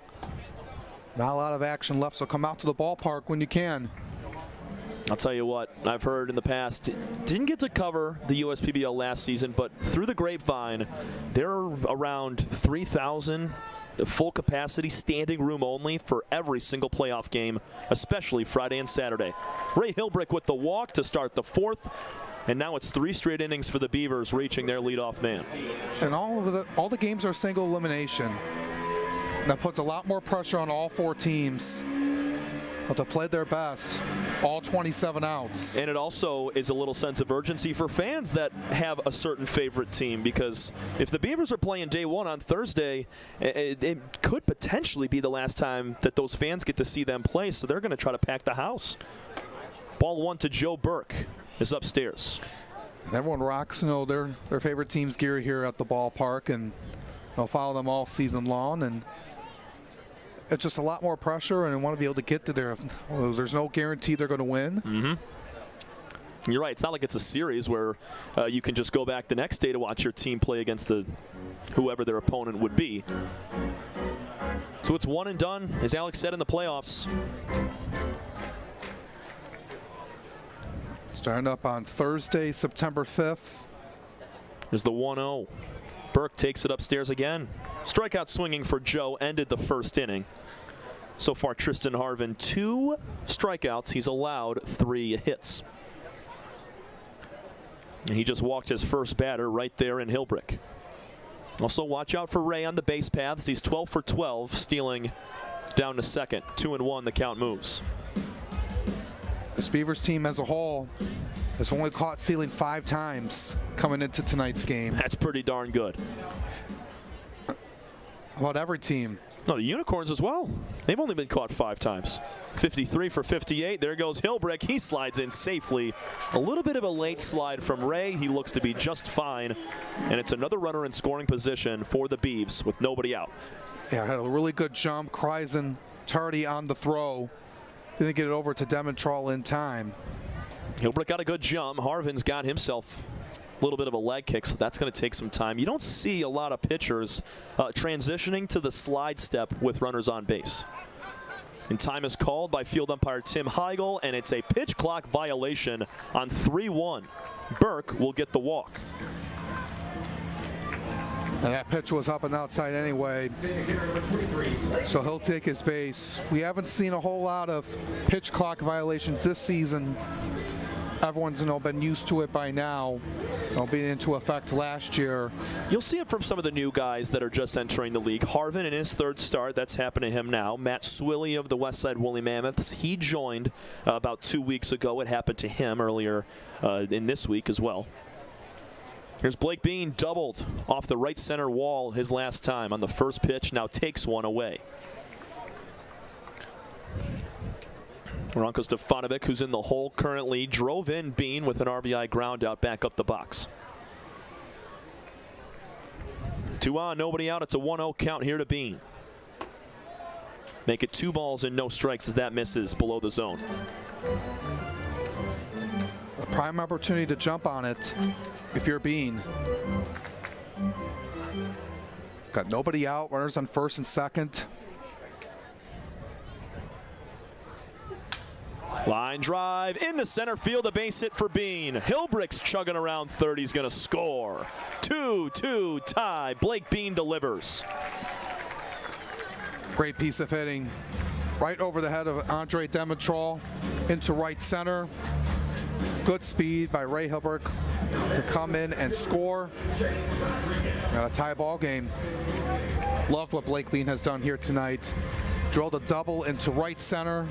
Not a lot of action left, so come out to the ballpark when you can. I'll tell you what, I've heard in the past, didn't get to cover the USPBL last season, but through the grapevine, there are around 3,000 full capacity, standing room only for every single playoff game, especially Friday and Saturday. Ray Hilbrick with the walk to start the 4th, and now it's 3 straight innings for the Beavers, reaching their leadoff man. And all the games are single elimination. That puts a lot more pressure on all 4 teams. But they played their best, all 27 outs. And it also is a little sense of urgency for fans that have a certain favorite team, because if the Beavers are playing day 1 on Thursday, it could potentially be the last time that those fans get to see them play, so they're going to try to pack the house. Ball 1 to Joe Burke is upstairs. And everyone rocks, their favorite team's gear here at the ballpark, and they'll follow them all season long. And it's just a lot more pressure, and they want to be able to get to there. There's no guarantee they're going to win. Mm-hmm. You're right. It's not like it's a series where you can just go back the next day to watch your team play against whoever their opponent would be. So it's one and done, as Alex said, in the playoffs. Starting up on Thursday, September 5th. There's the 1-0. Burke takes it upstairs again. Strikeout swinging for Joe ended the 1st inning. So far, Tristan Harvin, 2 strikeouts. He's allowed 3 hits. And he just walked his first batter right there in Hilbrick. Also, watch out for Ray on the base paths. He's 12 for 12, stealing down to second. 2-1, the count moves. This Beavers team as a whole has only caught stealing 5 times coming into tonight's game. That's pretty darn good. About every team. No, the Unicorns as well. They've only been caught 5 times. 53 for 58. There goes Hilbrick. He slides in safely. A little bit of a late slide from Ray. He looks to be just fine. And it's another runner in scoring position for the Beavs with nobody out. Yeah, had a really good jump. Kreisen tardy on the throw. Didn't get it over to Dementrol in time. Hilbrick got a good jump. Harvin's got himself a little bit of a leg kick, so that's going to take some time. You don't see a lot of pitchers transitioning to the slide step with runners on base. And time is called by field umpire Tim Heigl, and it's a pitch clock violation on 3-1. Burke will get the walk. And that pitch was up and outside anyway, so he'll take his base. We haven't seen a whole lot of pitch clock violations this season everyone's been used to it by now, being into effect last year. You'll see it from some of the new guys that are just entering the league. Harvin in his third start, that's happened to him now. Matt Swilley of the Westside Woolly Mammoths, he joined about 2 weeks ago. It happened to him earlier in this week as well. Here's Blake Bean, doubled off the right center wall his last time on the first pitch, now takes one away. Ranko Stefanovic, who's in the hole currently, drove in Bean with an RBI ground out back up the box. 2 on, nobody out. It's a 1-0 count here to Bean. Make it 2 balls and no strikes as that misses below the zone. A prime opportunity to jump on it if you're Bean. Got nobody out, runners on first and second. Line drive into center field, a base hit for Bean. Hilbrick's chugging around third. He's going to score. 2-2 tie. Blake Bean delivers. Great piece of hitting. Right over the head of Andre Demetrol into right center. Good speed by Ray Hilbrick to come in and score. Got a tie ball game. Loved what Blake Bean has done here tonight. Drilled a double into right center.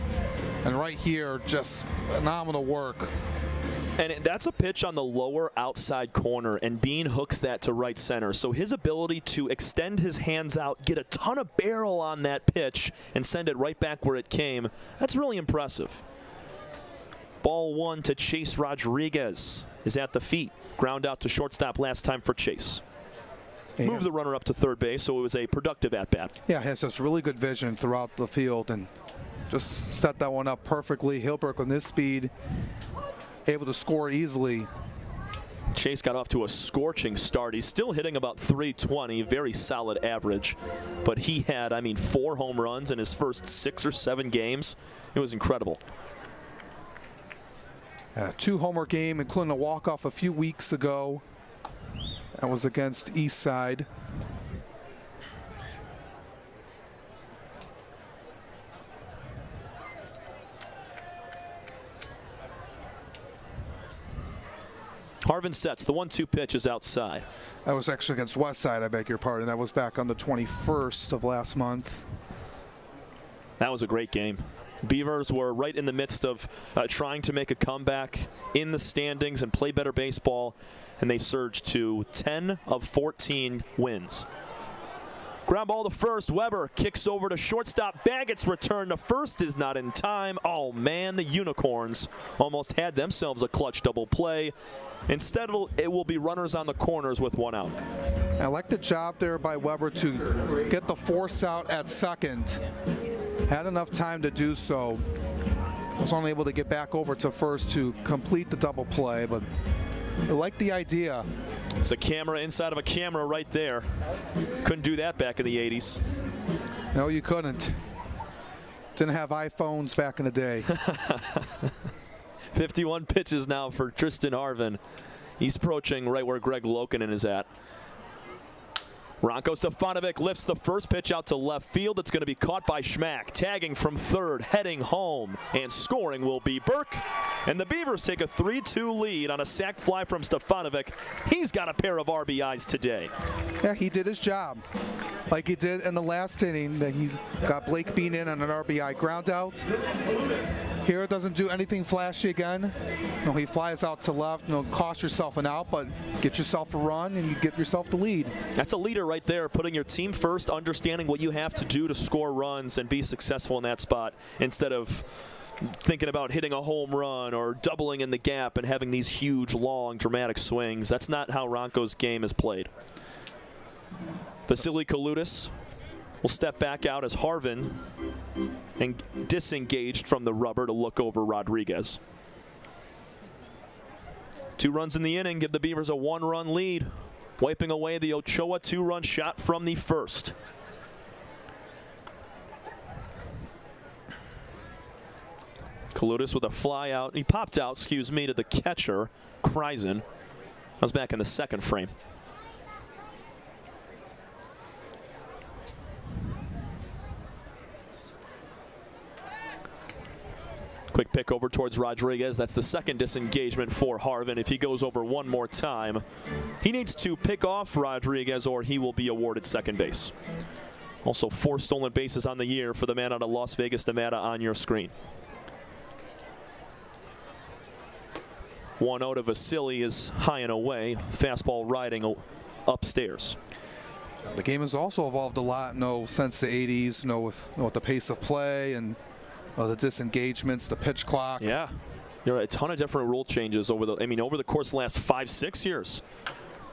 And right here, just phenomenal work. And that's a pitch on the lower outside corner, and Bean hooks that to right center. So his ability to extend his hands out, get a ton of barrel on that pitch, and send it right back where it came, that's really impressive. Ball 1 to Chase Rodriguez is at the feet. Ground out to shortstop last time for Chase. Moves the runner up to third base, so it was a productive at-bat. Yeah, he has just really good vision throughout the field and just set that one up perfectly. Hilbrick on this speed, able to score easily. Chase got off to a scorching start. He's still hitting about .320, very solid average. But he had, 4 home runs in his first 6 or 7 games. It was incredible. A 2-homer game, including a walk-off a few weeks ago. That was against Eastside. Harvin sets. The 1-2 pitch is outside. That was actually against Westside, I beg your pardon. That was back on the 21st of last month. That was a great game. Beavers were right in the midst of trying to make a comeback in the standings and play better baseball, and they surged to 10 of 14 wins. Ground ball to first. Weber kicks over to shortstop. Baggett's return to first is not in time. Oh, man, the Unicorns almost had themselves a clutch double play. Instead, it will be runners on the corners with 1 out. I like the job there by Weber to get the force out at second. Had enough time to do so. Was only able to get back over to first to complete the double play, but I like the idea. It's a camera inside of a camera right there. Couldn't do that back in the 80s. No, you couldn't. Didn't have iPhones back in the day. 51 pitches now for Tristan Harvin. He's approaching right where Greg Lokinen is at. Ranko Stefanovic lifts the first pitch out to left field. It's going to be caught by Schmack. Tagging from third, heading home, and scoring will be Burke. And the Beavers take a 3-2 lead on a sac fly from Stefanovic. He's got a pair of RBIs today. Yeah, he did his job. Like he did in the last inning, that he got Blake Bean in on an RBI ground out. Here it doesn't do anything flashy again. No, he flies out to left. No, cost yourself an out, but get yourself a run and you get yourself the lead. That's a leader right there, putting your team first, understanding what you have to do to score runs and be successful in that spot instead of thinking about hitting a home run or doubling in the gap and having these huge, long, dramatic swings. That's not how Ranko's game is played. Vasily Kaludis will step back out as Harvin and disengaged from the rubber to look over Rodriguez. 2 runs in the inning give the Beavers a 1-run lead, wiping away the Ochoa 2-run shot from the first. Kaludis with a fly out. He popped out, to the catcher, Kreisen. That was back in the second frame. Quick pick over towards Rodriguez. That's the second disengagement for Harvin. If he goes over one more time, he needs to pick off Rodriguez or he will be awarded second base. Also 4 stolen bases on the year for the man out of Las Vegas, Nevada on your screen. 1-0 to Vasily is high and away. Fastball riding upstairs. The game has also evolved a lot, since the 80s, with the pace of play and the disengagements, the pitch clock. Yeah, there are a ton of different rule changes over the course of the last 5-6 years.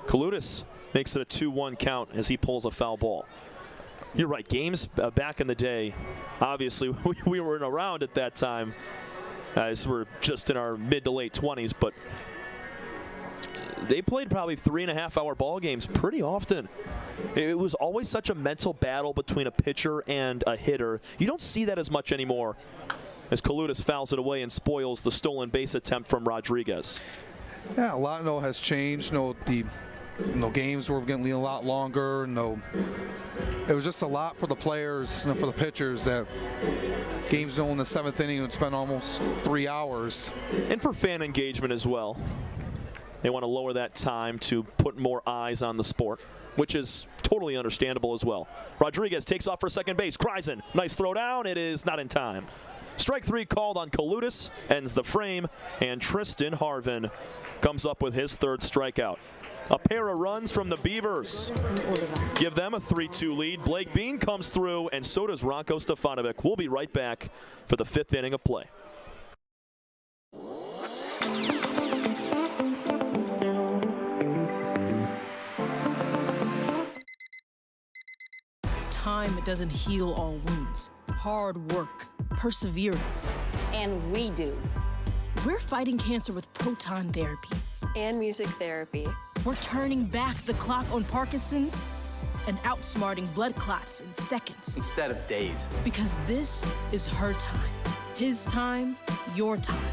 Kalutis makes it a 2-1 count as he pulls a foul ball. You're right, games back in the day, obviously we weren't around at that time. As we're just in our mid to late 20s, but they played probably 3.5-hour ball games pretty often. It was always such a mental battle between a pitcher and a hitter. You don't see that as much anymore as Kalutis fouls it away and spoils the stolen base attempt from Rodriguez. Yeah, a lot has changed. The games were getting a lot longer. It was just a lot for the players, for the pitchers, that games in the 7th inning would spend almost 3 hours. And for fan engagement as well. They want to lower that time to put more eyes on the sport, which is totally understandable as well. Rodriguez takes off for second base. Kreisen, nice throw down. It is not in time. Strike 3 called on Kalutis, ends the frame, and Tristan Harvin comes up with his 3rd strikeout. A pair of runs from the Beavers give them a 3-2 lead. Blake Bean comes through, and so does Ranko Stefanovic. We'll be right back for the 5th inning of play. Time doesn't heal all wounds. Hard work, perseverance. And we do. We're fighting cancer with proton therapy. And music therapy. We're turning back the clock on Parkinson's and outsmarting blood clots in seconds. Instead of days. Because this is her time. His time, your time.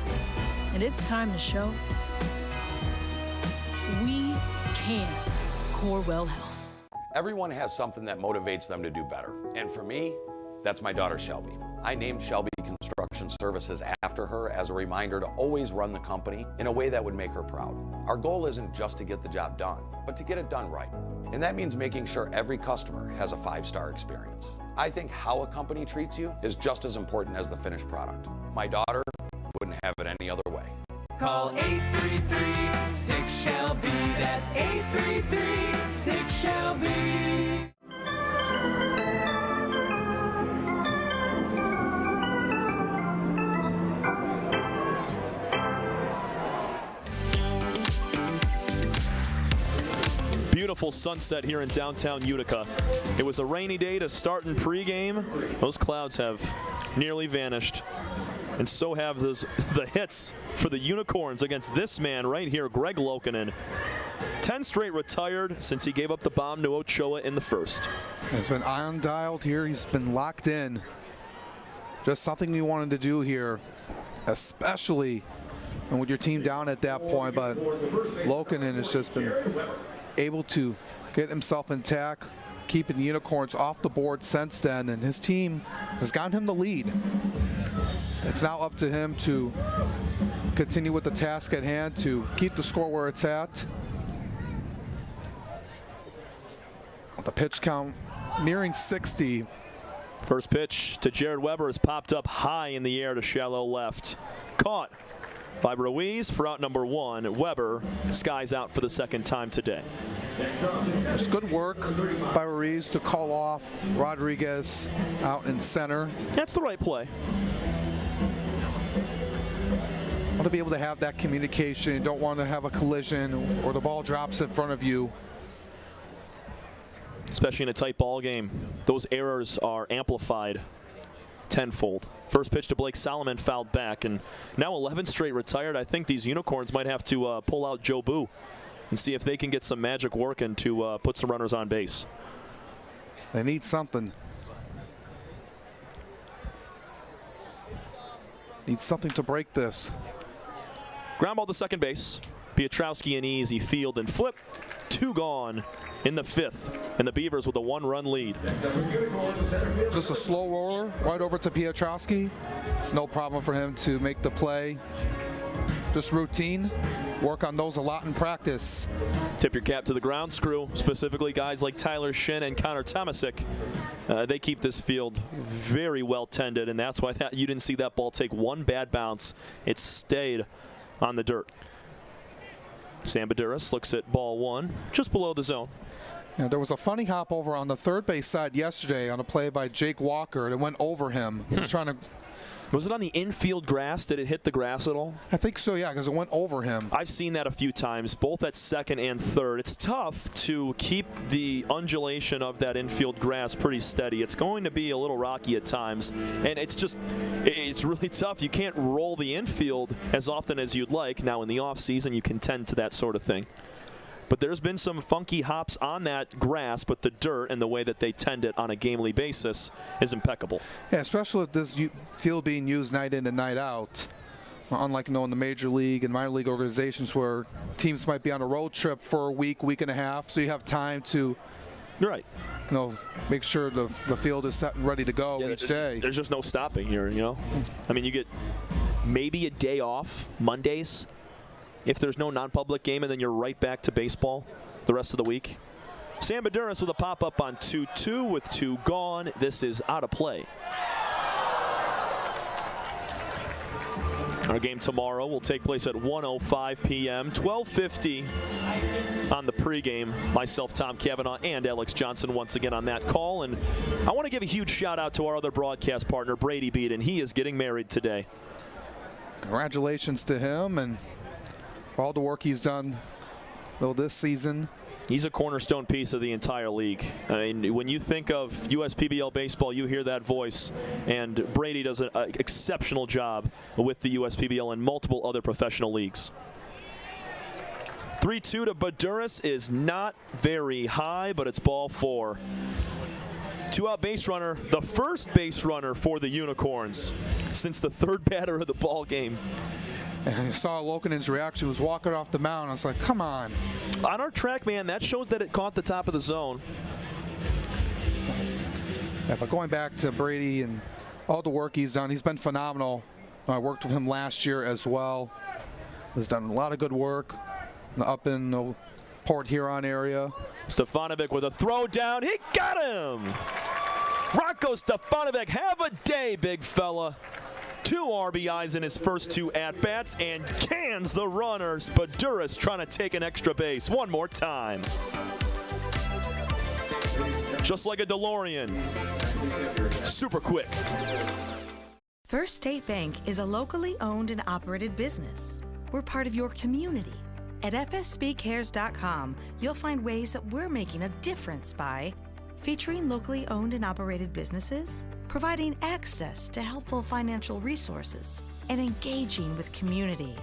And it's time to show we can. Corewell Health. Everyone has something that motivates them to do better. And for me, that's my daughter Shelby. I named Shelby Construction Services after her as a reminder to always run the company in a way that would make her proud. Our goal isn't just to get the job done, but to get it done right. And that means making sure every customer has a 5-star experience. I think how a company treats you is just as important as the finished product. My daughter wouldn't have it any other way. Call 833-6-SHELBY. That's 833-6-SHELBY. Beautiful sunset here in downtown Utica. It was a rainy day to start in pregame. Those clouds have nearly vanished. And so have the hits for the Unicorns against this man right here, Greg Lokinen. 10 straight retired since he gave up the bomb to Ochoa in the first. He's been on-dialed here. He's been locked in. Just something we wanted to do here, especially with your team down at that point. But Lokinen has just been able to get himself intact, keeping the Unicorns off the board since then, and his team has gotten him the lead. It's now up to him to continue with the task at hand to keep the score where it's at. The pitch count nearing 60. First pitch to Jared Weber is popped up high in the air to shallow left. Caught by Ruiz for out number 1. Weber skies out for the 2nd time today. There's good work by Ruiz to call off Rodriguez out in center. That's the right play. Want to be able to have that communication. You don't want to have a collision or the ball drops in front of you. Especially in a tight ball game, those errors are amplified tenfold. First pitch to Blake Solomon fouled back, and now 11 straight retired. I think these Unicorns might have to pull out Joe Boo and see if they can get some magic working to put some runners on base. They need something. Need something to break this. Ground ball to second base. Piotrowski an easy field and flip. 2 gone in the 5th. And the Beavers with a 1-run lead. Just a slow roller right over to Piotrowski. No problem for him to make the play. Just routine. Work on those a lot in practice. Tip your cap to the ground crew, specifically guys like Tyler Shin and Connor Tomasic. They keep this field very well tended, and that's why you didn't see that ball take one bad bounce. It stayed on the dirt. Sam Baduras looks at ball one, just below the zone. Yeah, there was a funny hop over on the third base side yesterday on a play by Jake Walker that went over him. He was trying to. Was it on the infield grass? Did it hit the grass at all? I think so, yeah, because it went over him. I've seen that a few times, both at second and third. It's tough to keep the undulation of that infield grass pretty steady. It's going to be a little rocky at times, and it's really tough. You can't roll the infield as often as you'd like. Now in the off season, you can tend to that sort of thing. But there's been some funky hops on that grass, but the dirt and the way that they tend it on a gamely basis is impeccable. Yeah, especially with this field being used night in and night out. Unlike in the major league and minor league organizations where teams might be on a road trip for a week, week and a half, so you have time to make sure the field is set and ready to go each day. There's just no stopping here, I mean, you get maybe a day off Mondays if there's no non-public game, and then you're right back to baseball the rest of the week. Sam Baduras with a pop-up on 2-2 with 2 gone. This is out of play. Our game tomorrow will take place at 1:05 p.m., 12:50 on the pregame. Myself, Tom Cavanaugh, and Alex Johnson once again on that call. And I want to give a huge shout-out to our other broadcast partner, Brady Beaton. He is getting married today. Congratulations to him and for all the work he's done this season. He's a cornerstone piece of the entire league. I mean, when you think of USPBL baseball, you hear that voice, and Brady does an exceptional job with the USPBL and multiple other professional leagues. 3-2 to Baduras is not very high, but it's ball 4. 2-out base runner, the first base runner for the Unicorns since the third batter of the ball game. And you saw Lokanen's reaction. He was walking off the mound. I was like, come on. On our track, man, that shows that it caught the top of the zone. Yeah, but going back to Brady and all the work he's done, he's been phenomenal. I worked with him last year as well. He's done a lot of good work up in the Port Huron area. Stefanovic with a throw down. He got him! Rocco Stefanovic, have a day, big fella. 2 RBIs in his first 2 at-bats and cans the runners. Baduras trying to take an extra base one more time. Just like a DeLorean. Super quick. First State Bank is a locally owned and operated business. We're part of your community. At fsbcares.com, you'll find ways that we're making a difference by featuring locally owned and operated businesses, providing access to helpful financial resources, and engaging with community.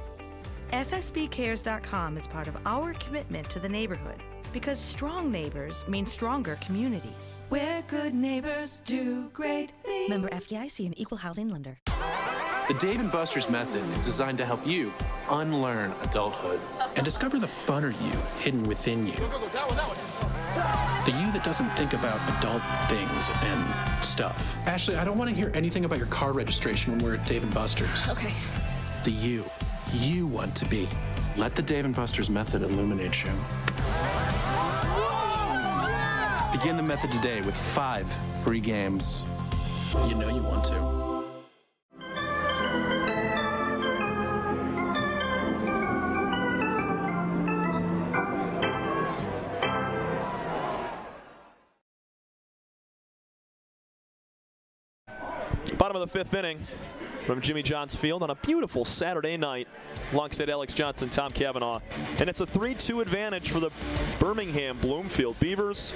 FSBcares.com is part of our commitment to the neighborhood because strong neighbors mean stronger communities. Where good neighbors do great things. Member FDIC and Equal Housing Lender. The Dave & Buster's method is designed to help you unlearn adulthood and discover the funner you hidden within you. The you that doesn't think about adult things and stuff. Ashley, I don't want to hear anything about your car registration when we're at Dave & Buster's. Okay. The you want to be. Let the Dave & Buster's method illuminate you. Begin the method today with 5 free games. You know you want to. Bottom of the 5th inning from Jimmy John's Field on a beautiful Saturday night alongside Alex Johnson, Tom Cavanaugh. And it's a 3-2 advantage for the Birmingham Bloomfield Beavers.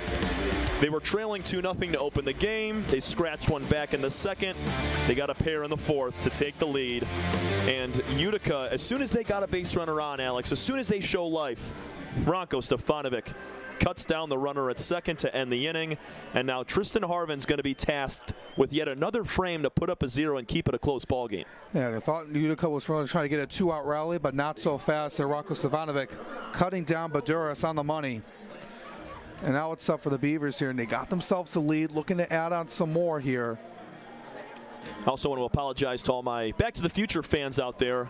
They were trailing 2-0 to open the game. They scratched one back in the second. They got a pair in the 4th to take the lead. And Utica, as soon as they got a base runner on, Alex, as soon as they show life, Rocco Stefanovic cuts down the runner at second to end the inning. And now Tristan Harvin's going to be tasked with yet another frame to put up a 0 and keep it a close ball game. Yeah, they thought Utica was really trying to get a 2-out rally, but not so fast. Rocco Stefanovic cutting down Baduras on the money. And now it's up for the Beavers here, and they got themselves a lead, looking to add on some more here. I also want to apologize to all my Back to the Future fans out there.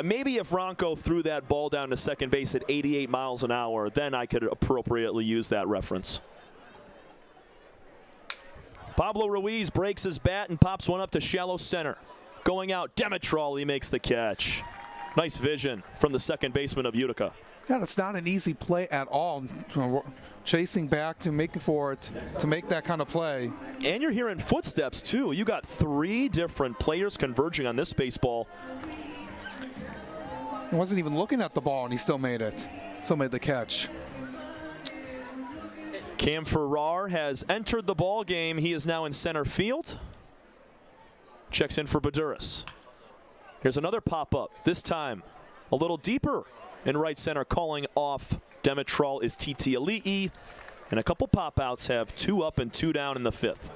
Maybe if Ronco threw that ball down to second base at 88 miles an hour, then I could appropriately use that reference. Pablo Ruiz breaks his bat and pops one up to shallow center. Going out, Demetral, he makes the catch. Nice vision from the second baseman of Utica. Yeah, that's not an easy play at all. Chasing back to make for it, to make that kind of play. And you're hearing footsteps too. You got 3 different players converging on this baseball. He wasn't even looking at the ball, and he still made it. Still made the catch. Cam Farrar has entered the ball game. He is now in center field. Checks in for Baduras. Here's another pop-up. This time a little deeper in right center. Calling off Demetral is Titi Ali'i. And a couple pop-outs have 2 up and 2 down in the 5th.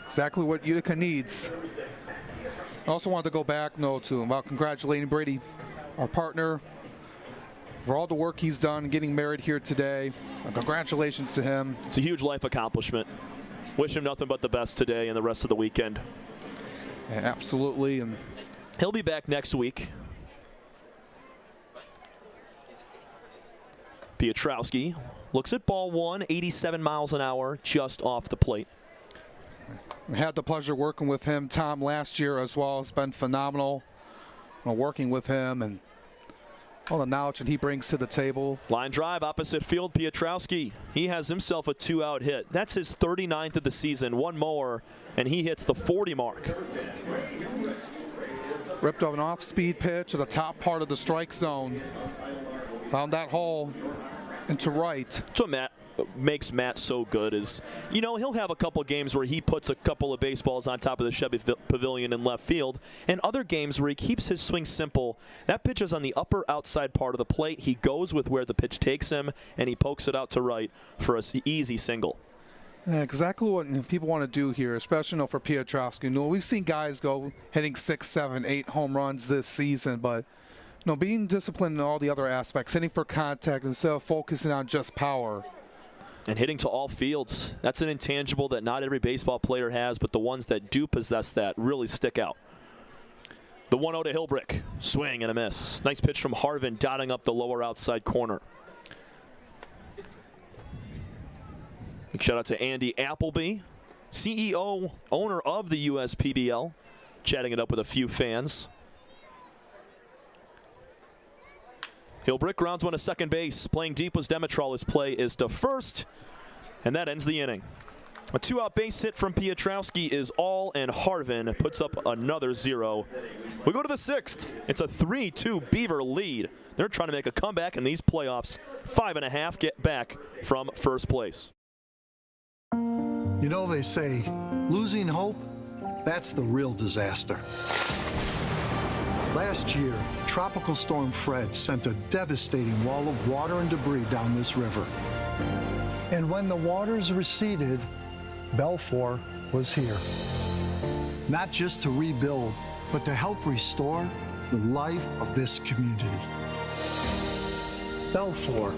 Exactly what Utica needs. I also wanted to go back about congratulating Brady, our partner, for all the work he's done getting married here today. Congratulations to him. It's a huge life accomplishment. Wish him nothing but the best today and the rest of the weekend. Yeah, absolutely. And he'll be back next week. Piotrowski looks at ball 1, 87 miles an hour, just off the plate. I had the pleasure working with him, Tom, last year as well. It's been phenomenal working with him and all the knowledge that he brings to the table. Line drive, opposite field, Piotrowski. He has himself a 2-out hit. That's his 39th of the season. One more, and he hits the 40 mark. Ripped up an off-speed pitch at the top part of the strike zone. Found that hole into right. That's what makes Matt so good is, he'll have a couple games where he puts a couple of baseballs on top of the Chevy Pavilion in left field, and other games where he keeps his swing simple. That pitch is on the upper outside part of the plate. He goes with where the pitch takes him, and he pokes it out to right for an easy single. Yeah, exactly what people want to do here, especially for Piotrowski. We've seen guys go hitting 6, 7, 8 home runs this season, but being disciplined in all the other aspects, hitting for contact instead of focusing on just power. And hitting to all fields. That's an intangible that not every baseball player has, but the ones that do possess that really stick out. The 1-0 to Hilbrick. Swing and a miss. Nice pitch from Harvin, dotting up the lower outside corner. Big shout out to Andy Appleby, CEO, owner of the USPBL, chatting it up with a few fans. Hilbrick grounds one to second base. Playing deep was Demetral. His play is to first, and that ends the inning. A 2-out base hit from Piotrowski is all, and Harvin puts up another 0. We go to the 6th. It's a 3-2 Beaver lead. They're trying to make a comeback in these playoffs. 5.5 get back from first place. They say losing hope, that's the real disaster. Last year, Tropical Storm Fred sent a devastating wall of water and debris down this river. And when the waters receded, Belfour was here. Not just to rebuild, but to help restore the life of this community. Belfour,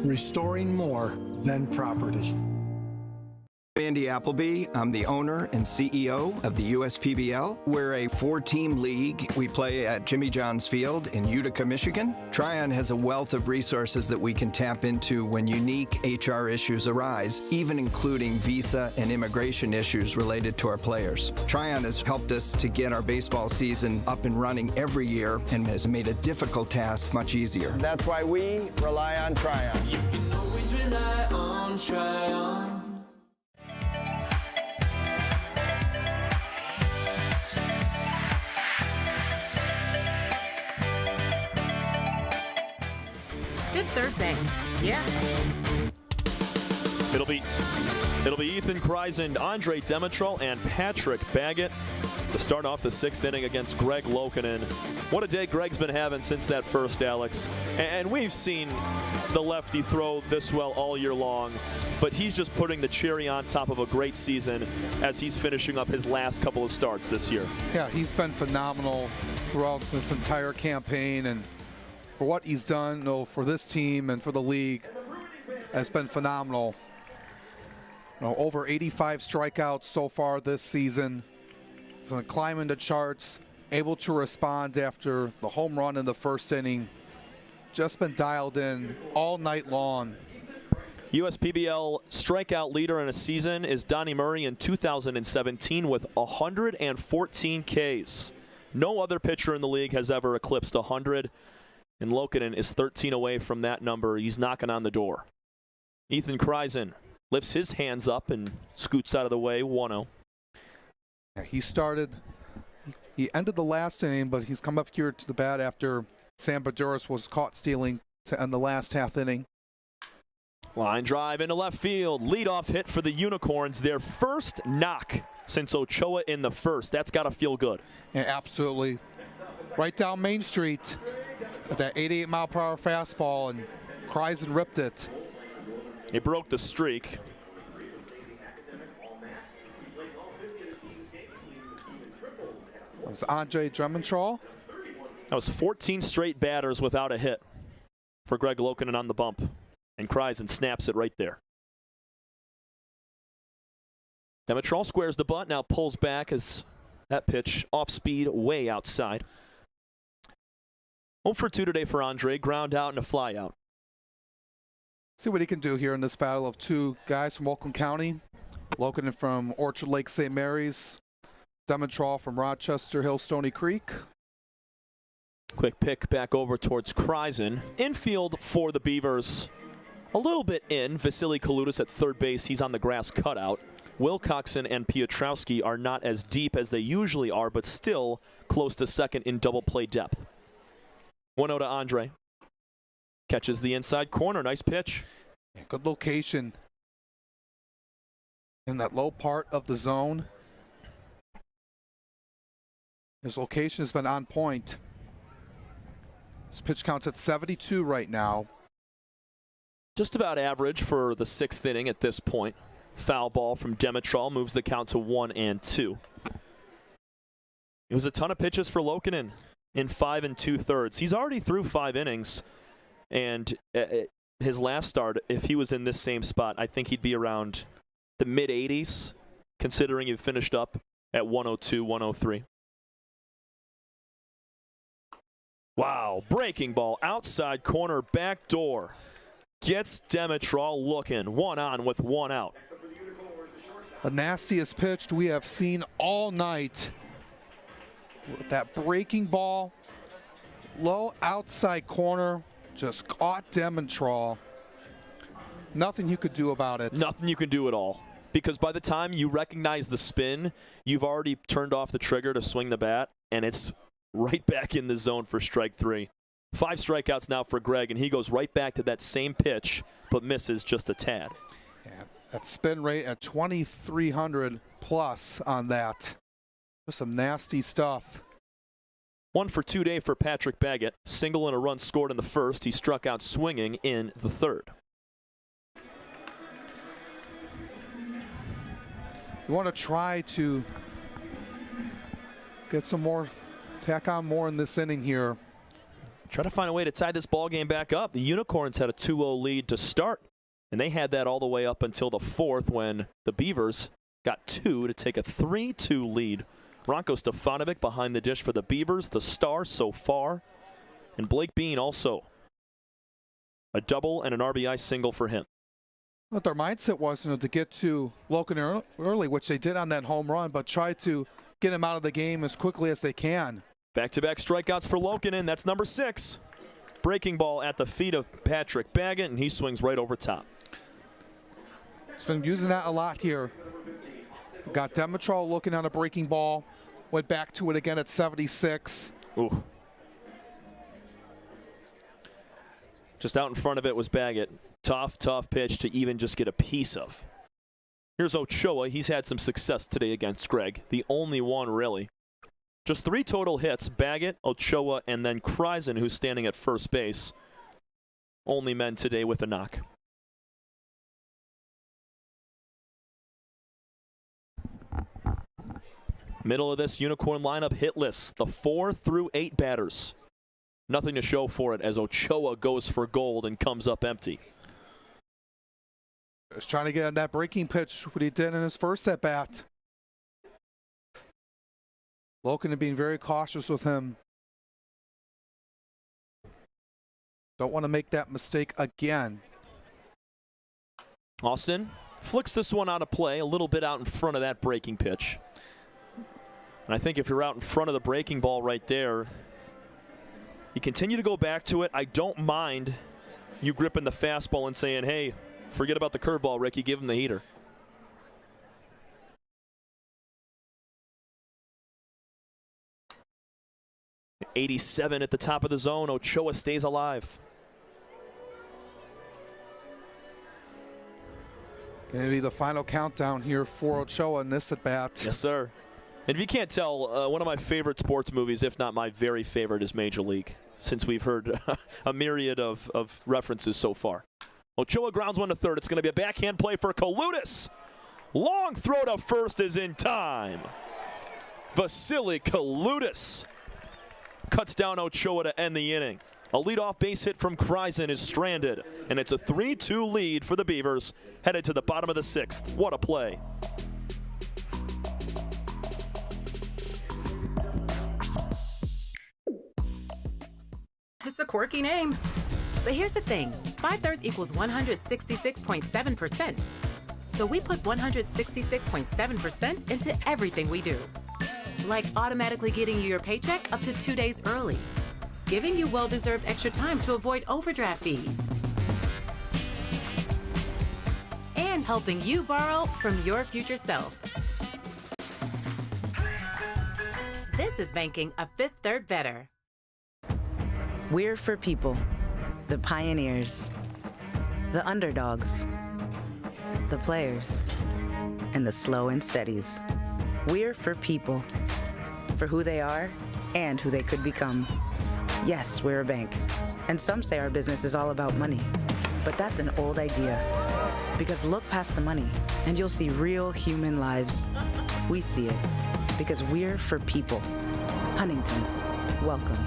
restoring more than property. Andy Appleby. I'm the owner and CEO of the USPBL. We're a 4-team league. We play at Jimmy John's Field in Utica, Michigan. Tryon has a wealth of resources that we can tap into when unique HR issues arise, even including visa and immigration issues related to our players. Tryon has helped us to get our baseball season up and running every year and has made a difficult task much easier. That's why we rely on Tryon. You can always rely on Tryon. Fifth Third Bank. Yeah. It'll be Ethan Kreisend, Andre Demetral, and Patrick Baggett to start off the 6th inning against Greg Lokinen. What a day Greg's been having since that first, Alex. And we've seen the lefty throw this well all year long, but he's just putting the cherry on top of a great season as he's finishing up his last couple of starts this year. Yeah, he's been phenomenal throughout this entire campaign, and for what he's done for this team and for the league. has been phenomenal. Over 85 strikeouts so far this season. Climbing the charts, able to respond after the home run in the first inning. Just been dialed in all night long. USPBL strikeout leader in a season is Donnie Murray in 2017 with 114 Ks. No other pitcher in the league has ever eclipsed 100, and Lokinen is 13 away from that number. He's knocking on the door. Ethan Kreisen lifts his hands up and scoots out of the way, 1-0. He ended the last inning, but he's come up here to the bat after Sam Baduras was caught stealing to end the last half inning. Line drive into left field. Leadoff hit for the Unicorns. Their first knock since Ochoa in the first. That's got to feel good. Yeah, absolutely. Right down Main Street with that 88-mile-per-hour fastball, and Kreisen ripped it. It broke the streak. It was Andre Drummondtrawl. That was 14 straight batters without a hit for Greg Lokinen on the bump. And Kreisen snaps it right there. Drummondtrawl squares the butt, now pulls back as that pitch off speed, way outside. 0 for 2 today for Andre, ground out and a fly out. See what he can do here in this battle of two guys from Oakland County. Lokinen from Orchard Lake St. Mary's. Drummondtrawl from Rochester Hill Stony Creek. Quick pick back over towards Kreisen. Infield for the Beavers. A little bit in. Vasily Kalutis at third base. He's on the grass cutout. Wilcoxon and Piotrowski are not as deep as they usually are, but still close to second in double play depth. 1-0 to Andre. Catches the inside corner. Nice pitch. Yeah, good location in that low part of the zone. His location has been on point. His pitch count's at 72 right now. Just about average for the sixth inning at this point. Foul ball from Drummondtrawl moves the count to 1-2. It was a ton of pitches for Lokinen in 5 2/3. He's already through 5 innings, and his last start, if he was in this same spot, I think he'd be around the mid-80s, considering he finished up at 102, 103. Wow, breaking ball, outside corner, back door. Gets Drummondtrawl looking, 1 on with 1 out. The nastiest pitch we have seen all night. With that breaking ball, low outside corner, just caught Drummondtrawl. Nothing you could do about it. Nothing you can do at all. Because by the time you recognize the spin, you've already turned off the trigger to swing the bat, and it's right back in the zone for strike 3. 5 strikeouts now for Greg, and he goes right back to that same pitch, but misses just a tad. Yeah, that spin rate at 2,300 plus on that. Just some nasty stuff. 1 for 2 day for Patrick Baggett. Single and a run scored in the first. He struck out swinging in the third. You want to try to get some more, tack on more in this inning here. Try to find a way to tie this ball game back up. The Unicorns had a 2-0 lead to start, and they had that all the way up until the 4th when the Beavers got 2 to take a 3-2 lead. Ranko Stefanovic behind the dish for the Beavers, the star so far. And Blake Bean also. A double and an RBI single for him. What their mindset was, to get to Lokinen early, which they did on that home run, but try to get him out of the game as quickly as they can. Back-to-back strikeouts for Lokinen. That's number 6. Breaking ball at the feet of Patrick Baggett, and he swings right over top. He's been using that a lot here. Got Drummondtrawl looking on a breaking ball. Went back to it again at 76. Ooh. Just out in front of it was Baggett. Tough pitch to even just get a piece of. Here's Ochoa. He's had some success today against Greg. The only one, really. Just 3 total hits. Baggett, Ochoa, and then Kreisen, who's standing at first base. Only men today with a knock. Middle of this Unicorn lineup hitless. The 4 through 8 batters. Nothing to show for it as Ochoa goes for gold and comes up empty. Just trying to get on that breaking pitch, what he did in his first at-bat. Loken being very cautious with him. Don't want to make that mistake again. Austin flicks this one out of play, a little bit out in front of that breaking pitch. And I think if you're out in front of the breaking ball right there, you continue to go back to it. I don't mind you gripping the fastball and saying, hey, forget about the curveball, Ricky, give him the heater. .87 at the top of the zone. Ochoa stays alive. Going to be the final countdown here for Ochoa in this at-bat. Yes, sir. And if you can't tell, one of my favorite sports movies, if not my very favorite, is Major League, since we've heard a myriad of references so far. Ochoa grounds one to third. It's going to be a backhand play for Kalutis. Long throw to first is in time. Vasily Kalutis cuts down Ochoa to end the inning. A leadoff base hit from Kreisen is stranded, and it's a 3-2 lead for the Beavers, headed to the bottom of the sixth. What a play. It's a quirky name. But here's the thing, 5/3 equals 166.7%. So we put 166.7% into everything we do. Like automatically getting you your paycheck up to 2 days early, giving you well-deserved extra time to avoid overdraft fees, and helping you borrow from your future self. This is banking a 5/3 better. We're for people, the pioneers, the underdogs, the players, and the slow and steadies. We're for people, for who they are and who they could become. Yes, we're a bank, and some say our business is all about money, but that's an old idea. Because look past the money, and you'll see real human lives. We see it, because we're for people. Huntington, welcome.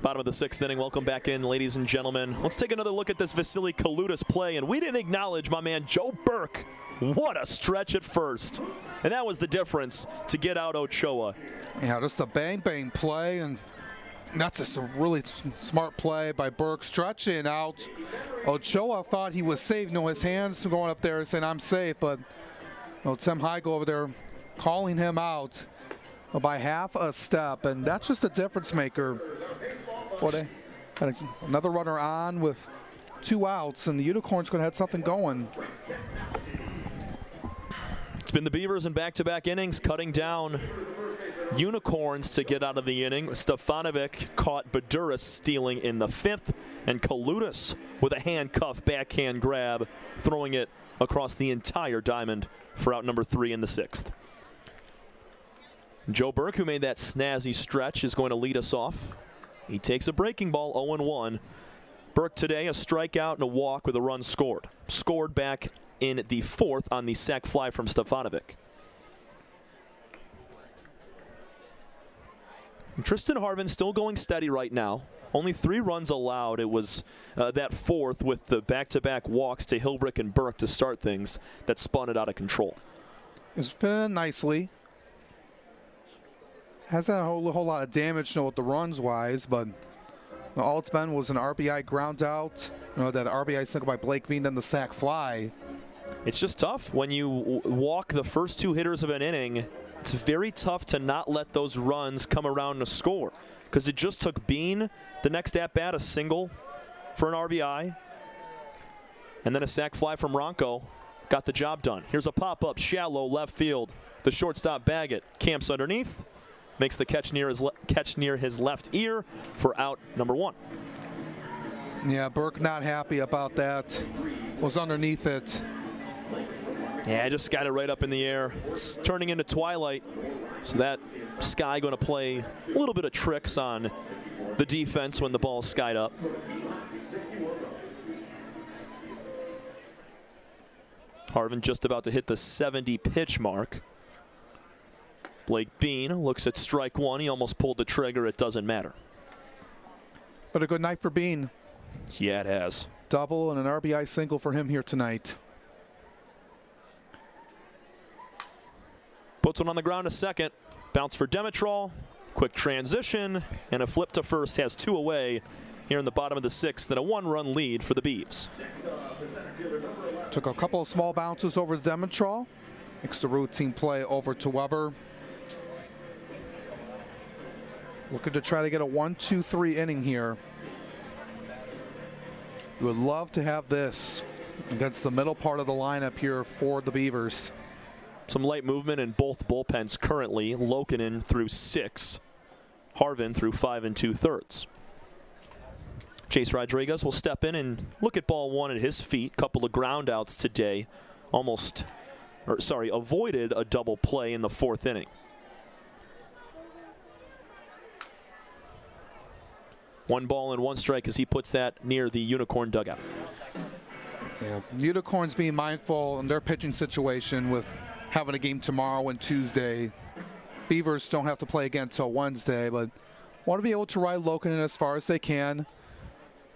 Bottom of the sixth inning. Welcome back in, ladies and gentlemen. Let's take another look at this Vasily Kalutis play, and we didn't acknowledge my man Joe Burke. What a stretch at first. And that was the difference to get out Ochoa. Yeah, just a bang-bang play, and that's just a really smart play by Burke. Stretching out. Ochoa thought he was safe. His hands going up there saying, I'm safe, but Tim Heigl over there calling him out by half a step, and that's just a difference maker. Another runner on with 2 outs, and the Unicorns going to have something going. It's been the Beavers in back-to-back innings, cutting down Unicorns to get out of the inning. Stefanovic caught Baduras stealing in the 5th, and Kalutis with a handcuff backhand grab, throwing it across the entire diamond for out number 3 in the 6th. Joe Burke, who made that snazzy stretch, is going to lead us off. He takes a breaking ball, 0-1. Burke today, a strikeout and a walk with a run scored. Scored back in the 4th on the sac fly from Stefanovic. Tristan Harvin still going steady right now. Only 3 runs allowed. It was that 4th with the back-to-back walks to Hilbrick and Burke to start things that spun it out of control. It's fitting nicely. Hasn't a whole lot of damage with the runs-wise, but all it's been was an RBI ground out. That RBI single by Blake Bean, then the sac fly. It's just tough when you walk the first 2 hitters of an inning. It's very tough to not let those runs come around to score, because it just took Bean the next at-bat, a single for an RBI, and then a sac fly from Ronco. Got the job done. Here's a pop-up, shallow left field. The shortstop Baggett camps underneath. Makes the catch near his left ear for out number 1. Yeah, Burke not happy about that. Was underneath it. Yeah, just got it right up in the air. It's turning into twilight, so that sky going to play a little bit of tricks on the defense when the ball's skied up. Harvin just about to hit the 70 pitch mark. Blake Bean looks at strike one. He almost pulled the trigger. It doesn't matter. But a good night for Bean. Yeah, it has. Double and an RBI single for him here tonight. Puts one on the ground a second. Bounce for Dimitrol. Quick transition and a flip to first. Has two away here in the bottom of the sixth and a one-run lead for the Beavs. Took a couple of small bounces over to Dimitrol. Makes the routine play over to Weber. Looking to try to get a 1-2-3 inning here. You would love to have this against the middle part of the lineup here for the Beavers. Some light movement in both bullpens currently. Lokinen through 6. Harvin through 5 2/3. Chase Rodriguez will step in and look at ball one at his feet. Couple of ground outs today. Avoided a double play in the 4th inning. One ball and one strike as he puts that near the Unicorn dugout. Yeah. Unicorns being mindful in their pitching situation with having a game tomorrow and Tuesday. Beavers don't have to play again until Wednesday, but want to be able to ride Lokinen as far as they can.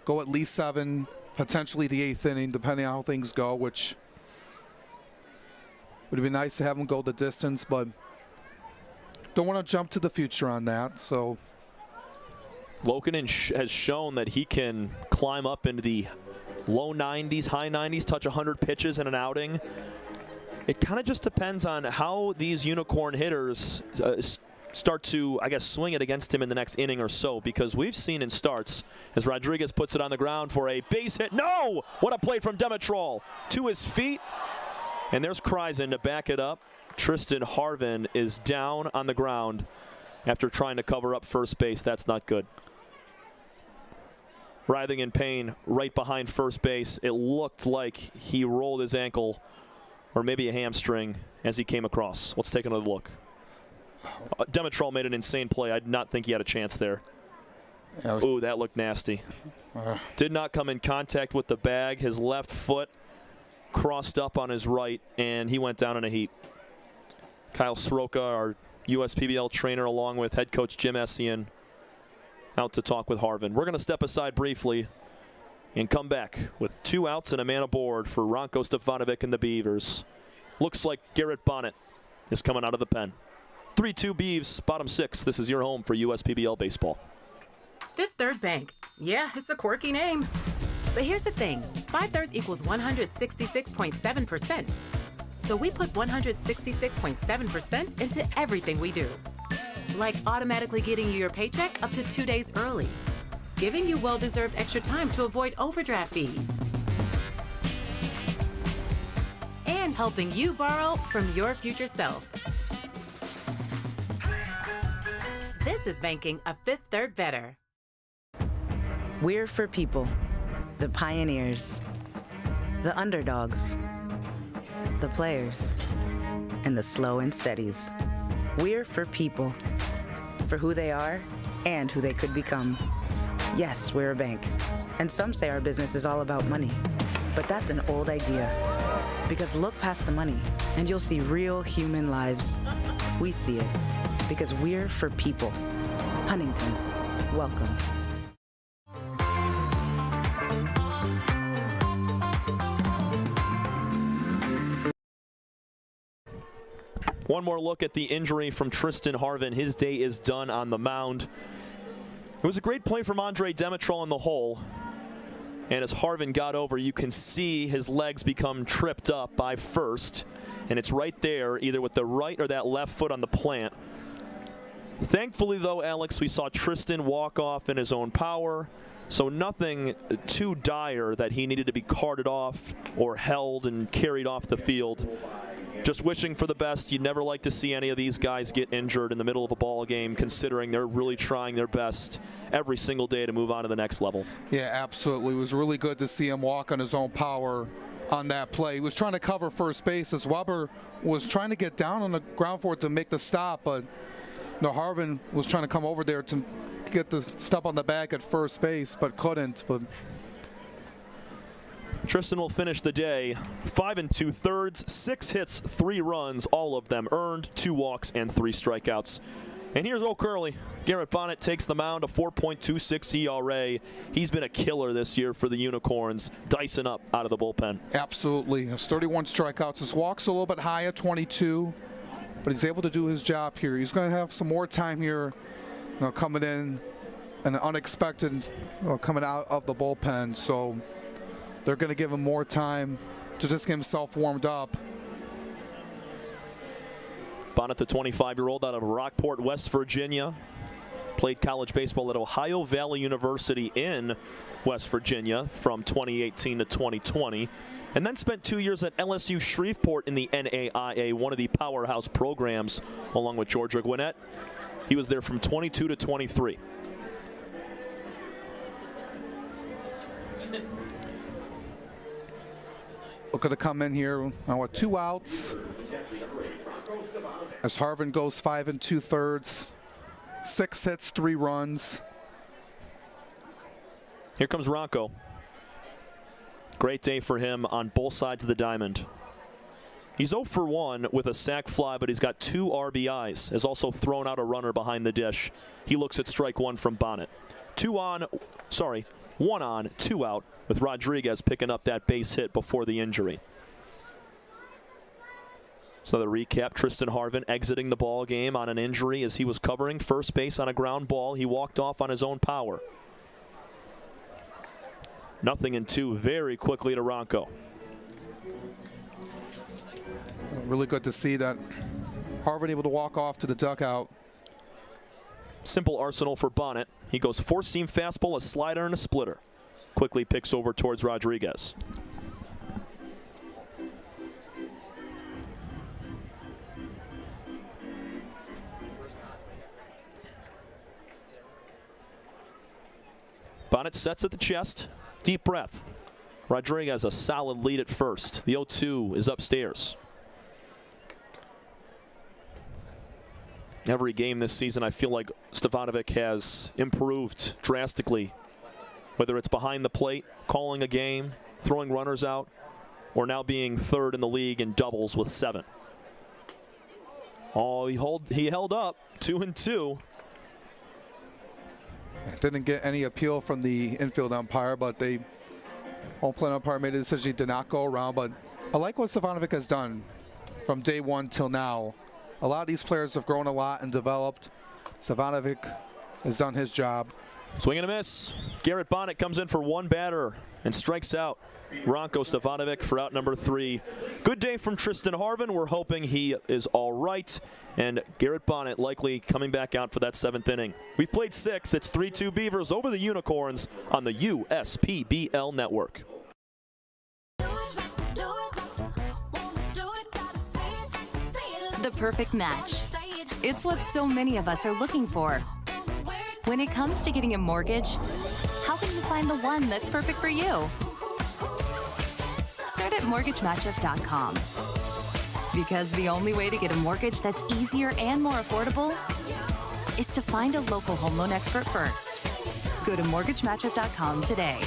Go at least 7, potentially the 8th inning, depending on how things go, which would be nice to have them go the distance, but don't want to jump to the future on that. So Lokinen has shown that he can climb up into the low 90s, high 90s, touch 100 pitches in an outing. It kind of just depends on how these Unicorn hitters start to, I guess, swing it against him in the next inning or so, because we've seen in starts as Rodriguez puts it on the ground for a base hit. No! What a play from Dimitrol to his feet. And there's Kreisen to back it up. Tristan Harvin is down on the ground after trying to cover up first base. That's not good. Writhing in pain right behind first base. It looked like he rolled his ankle or maybe a hamstring as he came across. Let's take another look. Dimitrol made an insane play. I did not think he had a chance there. Ooh, that looked nasty. Did not come in contact with the bag. His left foot crossed up on his right, and he went down in a heap. Kyle Soroka, our USPBL trainer, along with head coach Jim Essien, out to talk with Harvin. We're going to step aside briefly and come back with 2 outs and a man aboard for Ranko Stefanovic and the Beavers. Looks like Garrett Bonnet is coming out of the pen. 3-2 Beavs, bottom 6. This is your home for USPBL baseball. Fifth Third Bank. Yeah, it's a quirky name. But here's the thing. 5/3 equals 166.7%. So we put 166.7% into everything we do. Like automatically getting you your paycheck up to 2 days early. Giving you well-deserved extra time to avoid overdraft fees. And helping you borrow from your future self. This is banking a Fifth Third better. We're for people, the pioneers, the underdogs, the players, and the slow and steadies. We're for people, for who they are and who they could become. Yes, we're a bank, and some say our business is all about money, but that's an old idea. Because look past the money, and you'll see real human lives. We see it, because we're for people. Huntington, welcome. One more look at the injury from Tristan Harvin. His day is done on the mound. It was a great play from Andre Dimitrol in the hole. And as Harvin got over, you can see his legs become tripped up by first. And it's right there, either with the right or that left foot on the plant. Thankfully, though, Alex, we saw Tristan walk off in his own power. So nothing too dire that he needed to be carted off or held and carried off the field. Just wishing for the best. You'd never like to see any of these guys get injured in the middle of a ball game, considering they're really trying their best every single day to move on to the next level. Yeah, absolutely. It was really good to see him walk on his own power on that play. He was trying to cover first base as Weber was trying to get down on the ground for it to make the stop, but Harvin was trying to come over there to get the step on the bag at first base, but couldn't. But Tristan will finish the day 5 2/3, 6 hits, 3 runs, all of them earned, 2 walks and 3 strikeouts. And here's Old Curly. Garrett Bonnet takes the mound, a 4.26 ERA. He's been a killer this year for the Unicorns, dicing up out of the bullpen. Absolutely. Has 31 strikeouts. His walk's a little bit high at 22, but he's able to do his job here. He's going to have some more time here, coming in and unexpected coming out of the bullpen. So they're going to give him more time to just get himself warmed up. Bonnet, the 25-year-old out of Rockport, West Virginia. Played college baseball at Ohio Valley University in West Virginia from 2018 to 2020. And then spent 2 years at LSU Shreveport in the NAIA, one of the powerhouse programs, along with Georgia Gwinnett. He was there from 22 to 23. Looking to come in here now with 2 outs. As Harvin goes 5 2/3, 6 hits, 3 runs. Here comes Ronco. Great day for him on both sides of the diamond. He's 0 for 1 with a sac fly, but he's got 2 RBIs. Has also thrown out a runner behind the dish. He looks at strike 1 from Bonnet. 1 on, 2 out, with Rodriguez picking up that base hit before the injury. So the recap, Tristan Harvin exiting the ball game on an injury as he was covering first base on a ground ball. He walked off on his own power. 0-2 very quickly to Ronco. Really good to see that Harvin able to walk off to the dugout. Simple arsenal for Bonnet. He goes 4-seam fastball, a slider, and a splitter. Quickly picks over towards Rodriguez. Bonnet sets at the chest. Deep breath. Rodriguez a solid lead at first. The 0-2 is upstairs. Every game this season, I feel like Stefanovic has improved drastically. Whether it's behind the plate, calling a game, throwing runners out, or now being 3rd in the league in doubles with 7. Oh, he held up 2-2. Didn't get any appeal from the infield umpire, but the home plate umpire made a decision he did not go around. But I like what Stefanovic has done from day 1 till now. A lot of these players have grown a lot and developed. Stefanovic has done his job. Swing and a miss. Garrett Bonnet comes in for 1 batter and strikes out Ronco Stefanovic for out number 3. Good day from Tristan Harvin. We're hoping he is all right. And Garrett Bonnet likely coming back out for that 7th inning. We've played 6. It's 3-2 Beavers over the Unicorns on the USPBL network. The perfect match. It's what so many of us are looking for. When it comes to getting a mortgage, how can you find the one that's perfect for you? Start at mortgagematchup.com. Because the only way to get a mortgage that's easier and more affordable is to find a local home loan expert first. Go to mortgagematchup.com today.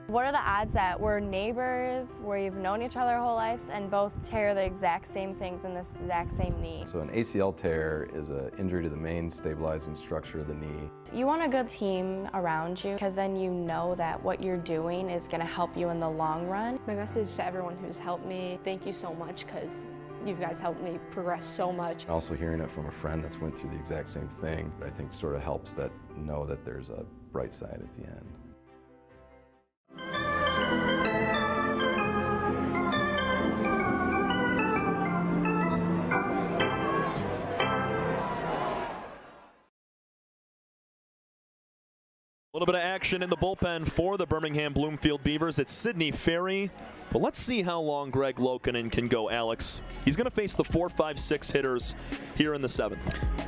What are the odds that we're neighbors, where you've known each other our whole lives, and both tear the exact same things in this exact same knee? So an ACL tear is an injury to the main stabilizing structure of the knee. You want a good team around you, because then you know that what you're doing is going to help you in the long run. My message to everyone who's helped me, thank you so much, because you guys helped me progress so much. Also hearing it from a friend that's went through the exact same thing, I think sort of helps that know that there's a bright side at the end. A little bit of action in the bullpen for the Birmingham Bloomfield Beavers. It's Sidney Ferry. But let's see how long Greg Lokinen can go, Alex. He's going to face the 4, 5, 6 hitters here in the 7th.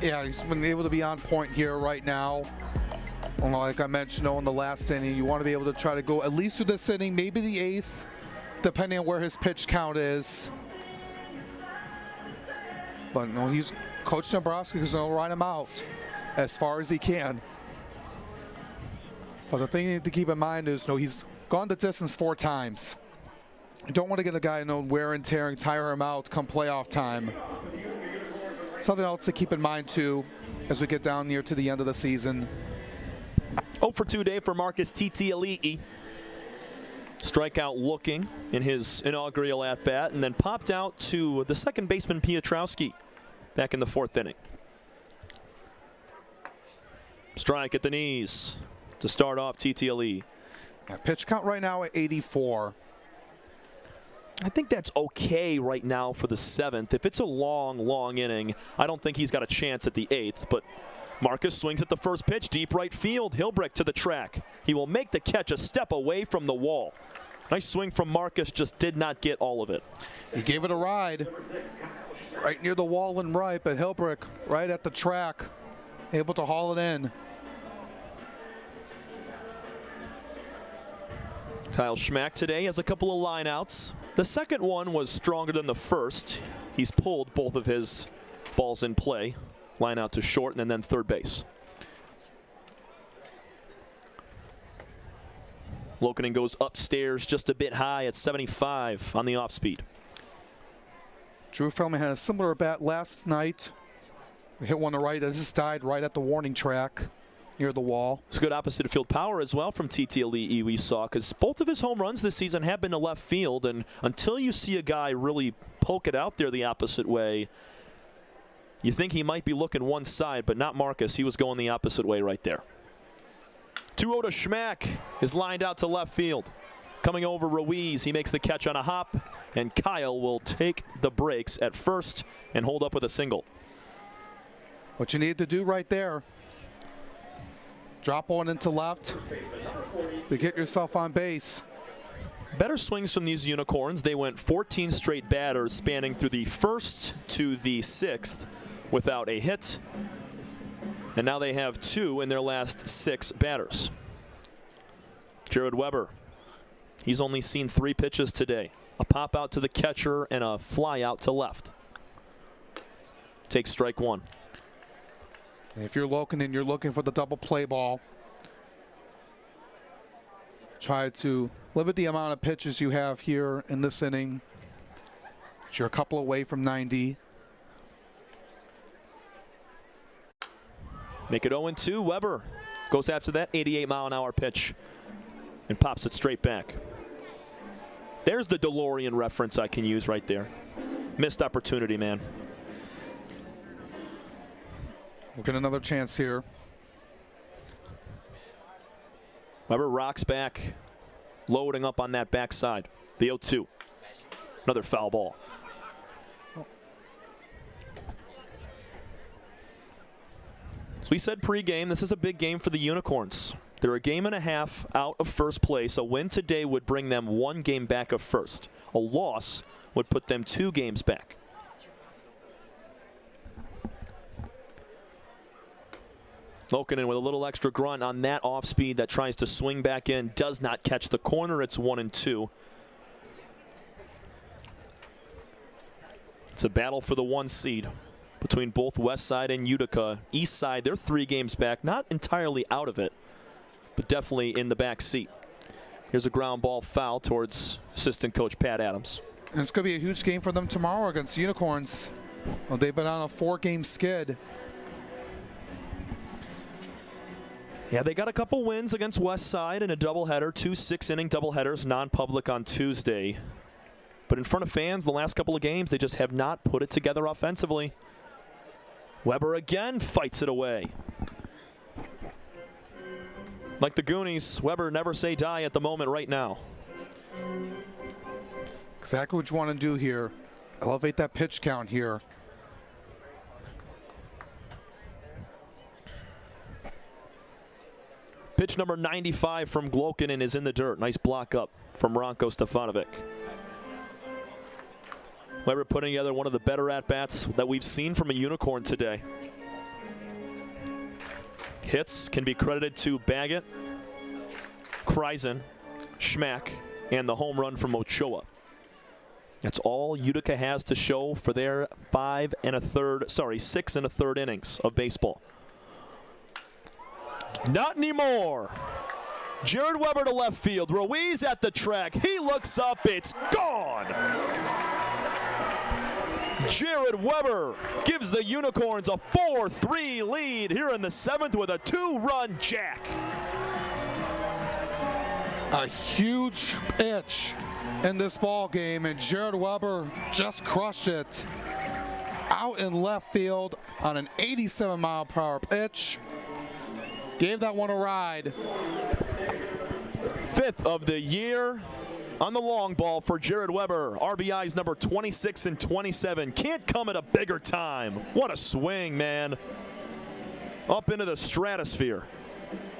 Yeah, he's been able to be on point here right now. Like I mentioned in the last inning, you want to be able to try to go at least through this inning, maybe the 8th, depending on where his pitch count is. But no, he's Coach Dombrowski is going to ride him out as far as he can. But the thing you need to keep in mind is, he's gone the distance 4 times. You don't want to get a guy wear and tear and tire him out come playoff time. Something else to keep in mind too, as we get down near to the end of the season. 0 for 2 day for Marcus Titiali'i. Strikeout looking in his inaugural at-bat, and then popped out to the second baseman Piotrowski back in the 4th inning. Strike at the knees to start off Titiali'i. Pitch count right now at 84. I think that's okay right now for the 7th. If it's a long inning, I don't think he's got a chance at the 8th, but Marcus swings at the first pitch, deep right field. Hilbrick to the track. He will make the catch a step away from the wall. Nice swing from Marcus, just did not get all of it. He gave it a ride. Right near the wall and right, but Hilbrick right at the track, able to haul it in. Kyle Schmack today has a couple of lineouts. The second one was stronger than the first. He's pulled both of his balls in play. Line out to short and then third base. Lokenen goes upstairs just a bit high at 75 on the off speed. Drew Feldman had a similar bat last night. We hit one to right that just died right at the warning track near the wall. It's good opposite field power as well from Titiali'i we saw, because both of his home runs this season have been to left field, and until you see a guy really poke it out there the opposite way, you think he might be looking one side, but not Marcus. He was going the opposite way right there. 2-0 to Schmack is lined out to left field. Coming over Ruiz, he makes the catch on a hop, and Kyle will take the breaks at first and hold up with a single. What you need to do right there, drop one into left to get yourself on base. Better swings from these Unicorns. They went 14 straight batters spanning through the 1st to the 6th without a hit. And now they have 2 in their last 6 batters. Jared Weber, he's only seen 3 pitches today. A pop out to the catcher and a fly out to left. Takes strike 1. And if you're Lokenen, you're looking for the double play ball. Try to limit the amount of pitches you have here in this inning. You're a couple away from 90. Make it 0-2. Weber goes after that 88-mile-an-hour pitch and pops it straight back. There's the DeLorean reference I can use right there. Missed opportunity, man. We'll get another chance here. Weber rocks back, loading up on that backside. The 0-2. Another foul ball. As we said pregame, this is a big game for the Unicorns. They're a game and a half out of first place. A win today would bring them 1 game back of first. A loss would put them 2 games back. Lokenen with a little extra grunt on that off speed that tries to swing back in. Does not catch the corner. It's 1-2. It's a battle for the 1 seed between both West Side and Utica. East Side, they're 3 games back. Not entirely out of it, but definitely in the back seat. Here's a ground ball foul towards assistant coach Pat Adams. And it's going to be a huge game for them tomorrow against the Unicorns. Well, they've been on a 4-game skid. Yeah, they got a couple wins against West Side in a doubleheader, 2 6-inning doubleheaders, non-public on Tuesday. But in front of fans, the last couple of games, they just have not put it together offensively. Weber again fights it away. Like the Goonies, Weber never say die at the moment right now. Exactly what you want to do here. Elevate that pitch count here. Pitch number 95 from Glokinen is in the dirt. Nice block up from Ranko Stefanovic. Weber putting together one of the better at-bats that we've seen from a Unicorn today. Hits can be credited to Baggett, Kreisen, Schmack, and the home run from Ochoa. That's all Utica has to show for their 6 1/3 innings of baseball. Not anymore. Jared Weber to left field. Ruiz at the track. He looks up. It's gone. Jared Weber gives the Unicorns a 4-3 lead here in the 7th with a 2-run jack. A huge pitch in this ball game, and Jared Weber just crushed it out in left field on an 87-mile-per-hour pitch. Gave that one a ride. 5th of the year on the long ball for Jared Weber. RBIs number 26 and 27. Can't come at a bigger time. What a swing, man. Up into the stratosphere.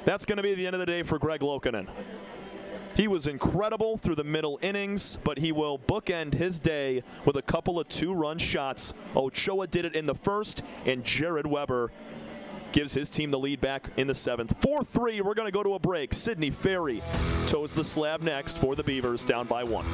That's going to be the end of the day for Greg Lokinen. He was incredible through the middle innings, but he will bookend his day with a couple of 2-run shots. Ochoa did it in the 1st, and Jared Weber gives his team the lead back in the 7th. 4-3, we're going to go to a break. Sidney Ferry toes the slab next for the Beavers, down by 1.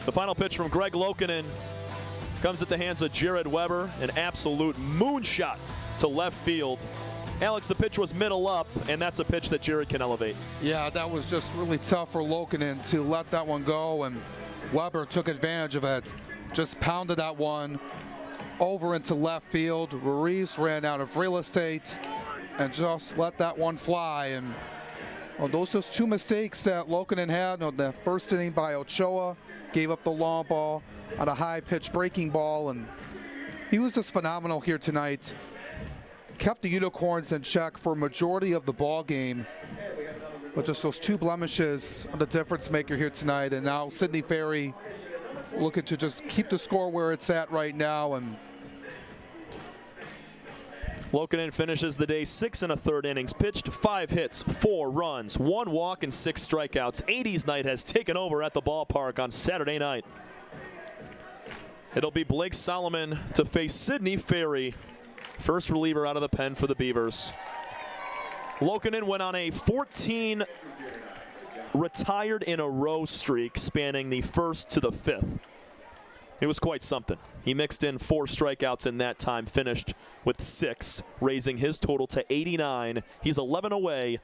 The final pitch from Greg Lokinen comes at the hands of Jared Weber. An absolute moonshot to left field. Alex, the pitch was middle up, and that's a pitch that Jared can elevate. Yeah, that was just really tough for Lokinen to let that one go, and Weber took advantage of it. Just pounded that one over into left field. Ruiz ran out of real estate and just let that one fly. And well, those are 2 mistakes that Lokinen had. The first inning by Ochoa, gave up the long ball on a high pitch breaking ball, and he was just phenomenal here tonight. Kept the Unicorns in check for a majority of the ball game, but just those 2 blemishes are the difference maker here tonight. And now Sidney Ferry looking to just keep the score where it's at right now. And Lokinen finishes the day 6 1/3 innings, pitched 5 hits, 4 runs, 1 walk, and 6 strikeouts. 80s night has taken over at the ballpark on Saturday night. It'll be Blake Solomon to face Sidney Ferry, first reliever out of the pen for the Beavers. Lokinen went on a 14 retired in a row streak spanning the 1st to the 5th. It was quite something. He mixed in 4 strikeouts in that time, finished with 6, raising his total to 89. He's 11 away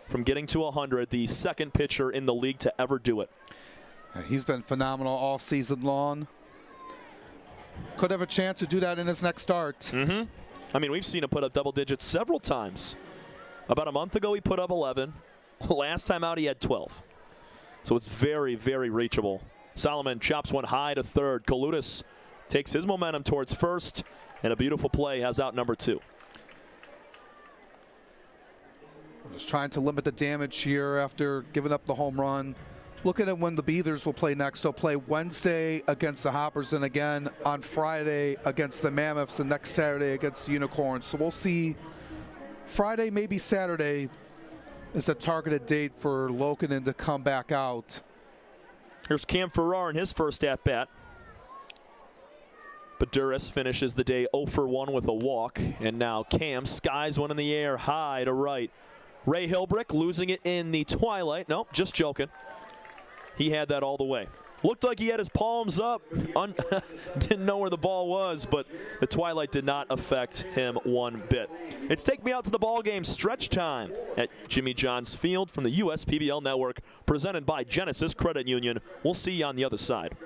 from getting to 100, the 2nd pitcher in the league to ever do it. He's been phenomenal all season long. Could have a chance to do that in his next start. I mean, we've seen him put up double digits several times. About a month ago, he put up 11. Last time out, he had 12. So it's very, very reachable. Solomon chops one high to 3rd. Kalutis takes his momentum towards 1st, and a beautiful play has out number 2. Just trying to limit the damage here after giving up the home run. Looking at when the Beavers will play next. They'll play Wednesday against the Hoppers, and again on Friday against the Mammoths, and next Saturday against the Unicorns. So we'll see. Friday, maybe Saturday, is a targeted date for Lokinen to come back out. Here's Cam Farrar in his first at-bat. Baduris finishes the day 0 for 1 with a walk, and now Cam skies one in the air high to right. Ray Hilbrick losing it in the twilight. Nope, just joking. He had that all the way. Looked like he had his palms up. Didn't know where the ball was, but the twilight did not affect him one bit. It's Take Me Out to the Ball Game stretch time at Jimmy John's Field from the USPBL Network, presented by Genesis Credit Union. We'll see you on the other side.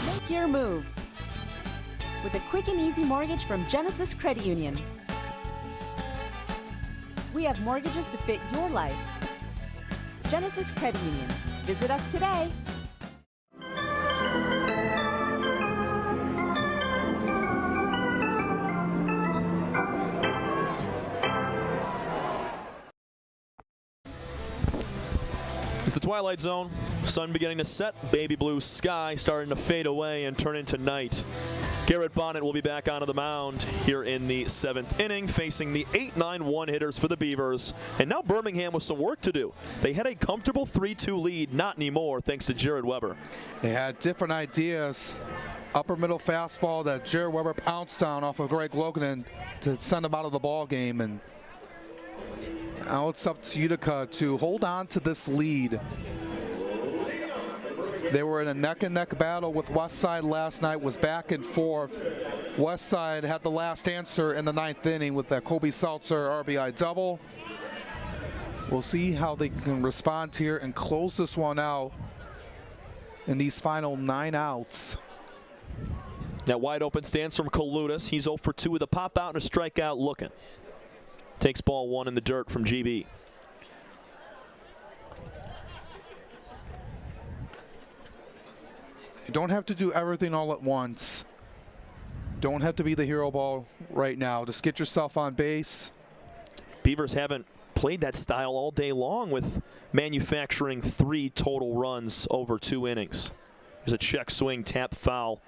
Make your move with a quick and easy mortgage from Genesis Credit Union. We have mortgages to fit your life. Genesis Credit Union. Visit us today. It's the twilight zone. Sun beginning to set. Baby blue sky starting to fade away and turn into night. Garrett Bonnet will be back onto the mound here in the 7th inning, facing the 8-9-1 hitters for the Beavers. And now Birmingham with some work to do. They had a comfortable 3-2 lead, not anymore, thanks to Jared Weber. They had different ideas. Upper middle fastball that Jared Weber pounced down off of Greg Logan to send him out of the ball game. And now it's up to Utica to hold on to this lead. They were in a neck-and-neck battle with Westside last night, was back and forth. Westside had the last answer in the 9th inning with that Kobe Seltzer RBI double. We'll see how they can respond here and close this one out in these final 9 outs. That wide open stance from Kaludis. He's 0 for 2 with a pop out and a strikeout looking. Takes ball 1 in the dirt from GB. You don't have to do everything all at once. Don't have to be the hero ball right now. Just get yourself on base. Beavers haven't played that style all day long with manufacturing 3 total runs over 2 innings. There's a check swing, tap foul.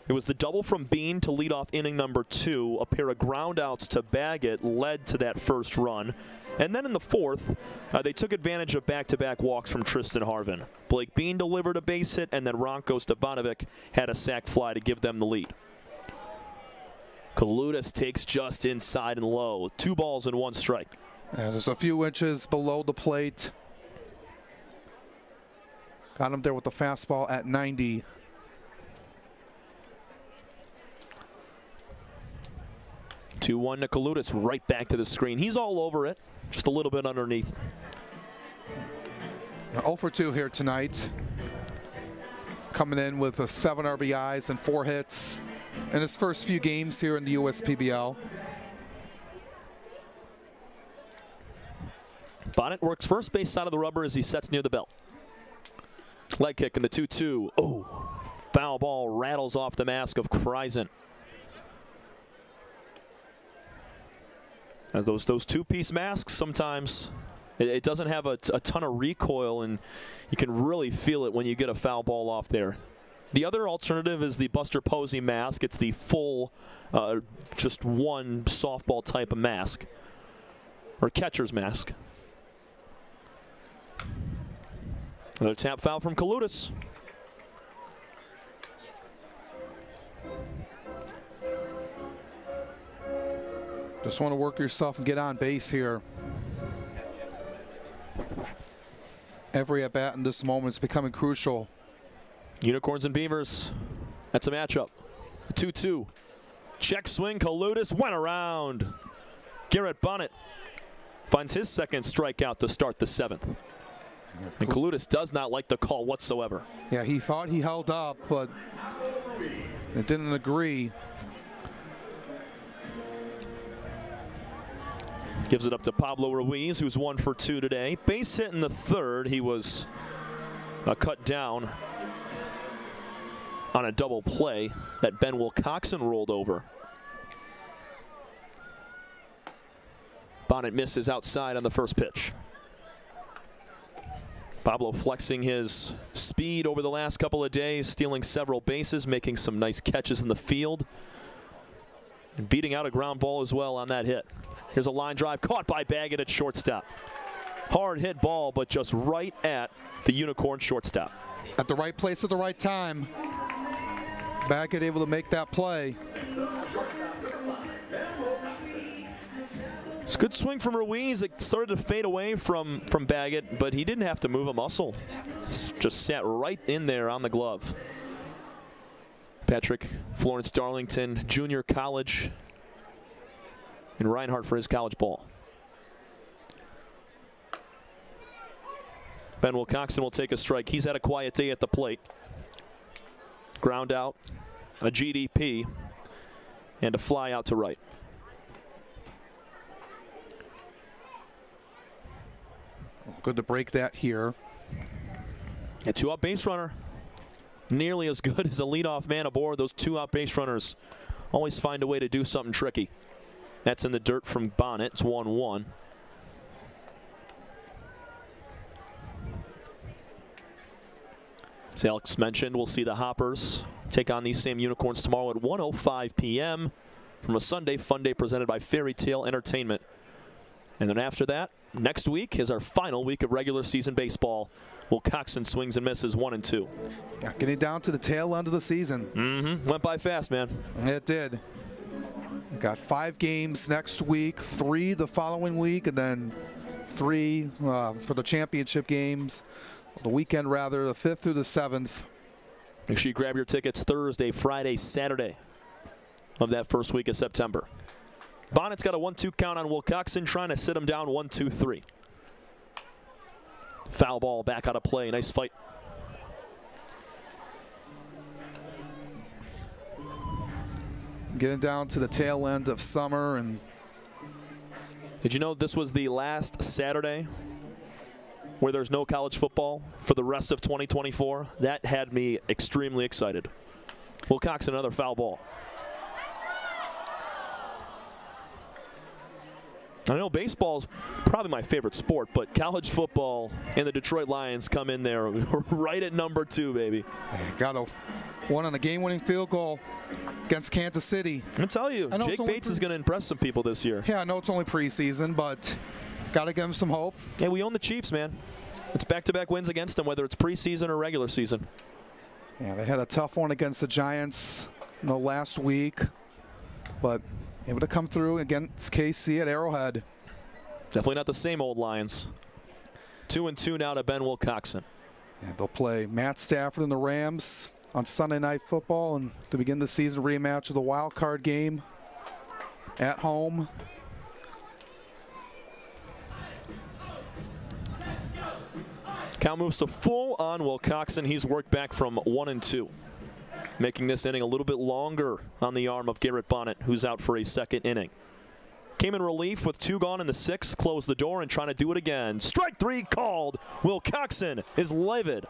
It was the double from Bean to lead off inning number 2. A pair of ground outs to Baggett led to that first run. And then in the 4th, they took advantage of back-to-back walks from Tristan Harvin. Blake Bean delivered a base hit, and then Ronko Stevanovic had a sac fly to give them the lead. Kaludis takes just inside and low. 2 balls and 1 strike. Yeah, there's a few inches below the plate. Got him there with the fastball at 90. Two-1 to Kaludis, right back to the screen. He's all over it, just a little bit underneath. 0 for 2 here tonight. Coming in with 7 RBIs and 4 hits in his first few games here in the USPBL. Bonnet works first base side of the rubber as he sets near the belt. Leg kick in the 2-2. Oh, foul ball rattles off the mask of Kreisen. Those two-piece masks, sometimes it doesn't have a ton of recoil, and you can really feel it when you get a foul ball off there. The other alternative is the Buster Posey mask. It's the full, just one softball type of mask, or catcher's mask. Another tap foul from Kaludis. Just want to work yourself and get on base here. Every at-bat in this moment is becoming crucial. Unicorns and Beavers. That's a matchup. 2-2. Check swing. Kaludis went around. Garrett Bonnet finds his second strikeout to start the 7th. And Kaludis does not like the call whatsoever. Yeah, he thought he held up, but it didn't agree. Gives it up to Pablo Ruiz, who's 1 for 2 today. Base hit in the 3rd. He was cut down on a double play that Ben Wilcoxon rolled over. Bonnet misses outside on the first pitch. Pablo flexing his speed over the last couple of days, stealing several bases, making some nice catches in the field, and beating out a ground ball as well on that hit. Here's a line drive caught by Baggett at shortstop. Hard hit ball, but just right at the Unicorn shortstop. At the right place at the right time. Baggett able to make that play. It's a good swing from Ruiz. It started to fade away from Baggett, but he didn't have to move a muscle. Just sat right in there on the glove. Patrick Florence Darlington, junior college in Reinhardt for his college ball. Ben Wilcoxon will take a strike. He's had a quiet day at the plate. Ground out, a GDP, and a fly out to right. Good to break that here. A two-out base runner. Nearly as good as a leadoff man aboard. Those two-out base runners always find a way to do something tricky. That's in the dirt from Bonnet. It's 1-1. As Alex mentioned, we'll see the Hoppers take on these same Unicorns tomorrow at 1:05 p.m. from a Sunday Fun Day presented by Fairy Tale Entertainment. And then after that, next week is our final week of regular season baseball. Wilcoxon swings and misses 1-2. Yeah, getting down to the tail end of the season. Went by fast, man. It did. Got 5 games next week, 3 the following week, and then 3 for the championship games. The weekend, rather, the 5th through the 7th. Make sure you grab your tickets Thursday, Friday, Saturday of that first week of September. Bonnet's got a 1-2 count on Wilcoxon, trying to sit him down 1-2-3. Foul ball back out of play. Nice fight. Getting down to the tail end of summer. And did you know this was the last Saturday where there's no college football for the rest of 2024? That had me extremely excited. Wilcoxon, another foul ball. I know baseball's probably my favorite sport, but college football and the Detroit Lions come in there right at number 2, baby. Got a one on the game-winning field goal against Kansas City. I tell you, Jake Bates is going to impress some people this year. Yeah, I know it's only preseason, but got to give him some hope. Yeah, we own the Chiefs, man. It's back-to-back wins against them, whether it's preseason or regular season. Yeah, they had a tough one against the Giants last week, but able to come through against KC at Arrowhead. Definitely not the same old Lions. 2-2 now to Ben Wilcoxon. And they'll play Matt Stafford and the Rams on Sunday Night Football, and to begin the season rematch of the wild card game at home. Count moves to full on Wilcoxon. He's worked back from 1-2. Making this inning a little bit longer on the arm of Garrett Bonnet, who's out for a second inning. Came in relief with 2 gone in the 6th, closed the door and trying to do it again. Strike 3 called. Wilcoxon is livid.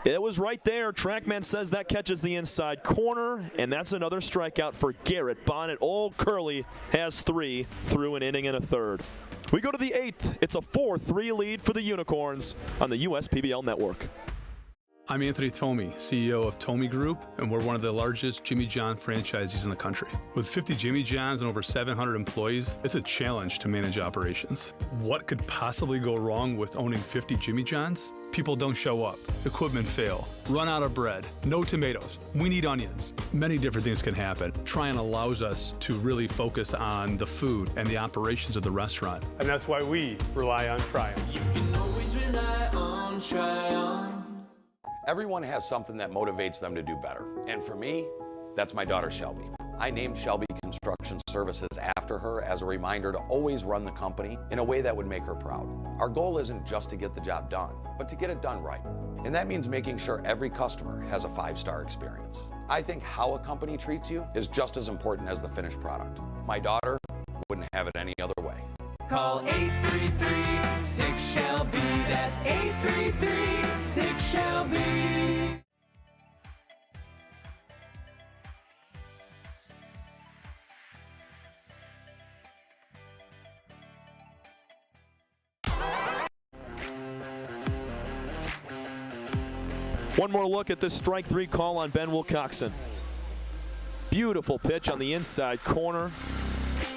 It was right there. Trackman says that catches the inside corner, and that's another strikeout for Garrett Bonnet. Old Curly has 3 through an inning and a third. We go to the 8th. It's a 4-3 lead for the Unicorns on the USPBL network. I'm Anthony Tomey, CEO of Tomey Group, and we're one of the largest Jimmy John franchisees in the country. With 50 Jimmy Johns and over 700 employees, it's a challenge to manage operations. What could possibly go wrong with owning 50 Jimmy Johns? People don't show up, equipment fail, run out of bread, no tomatoes, we need onions. Many different things can happen. Tryon allows us to really focus on the food and the operations of the restaurant. And that's why we rely on Tryon. You can always rely on Tryon. Everyone has something that motivates them to do better. And for me, that's my daughter Shelby. I named Shelby Construction Services after her as a reminder to always run the company in a way that would make her proud. Our goal isn't just to get the job done, but to get it done right. And that means making sure every customer has a 5-star experience. I think how a company treats you is just as important as the finished product. My daughter wouldn't have it any other way. Call 833-6-SHELBY. That's 833-6-SHELBY. One more look at this strike 3 call on Ben Wilcoxon. Beautiful pitch on the inside corner.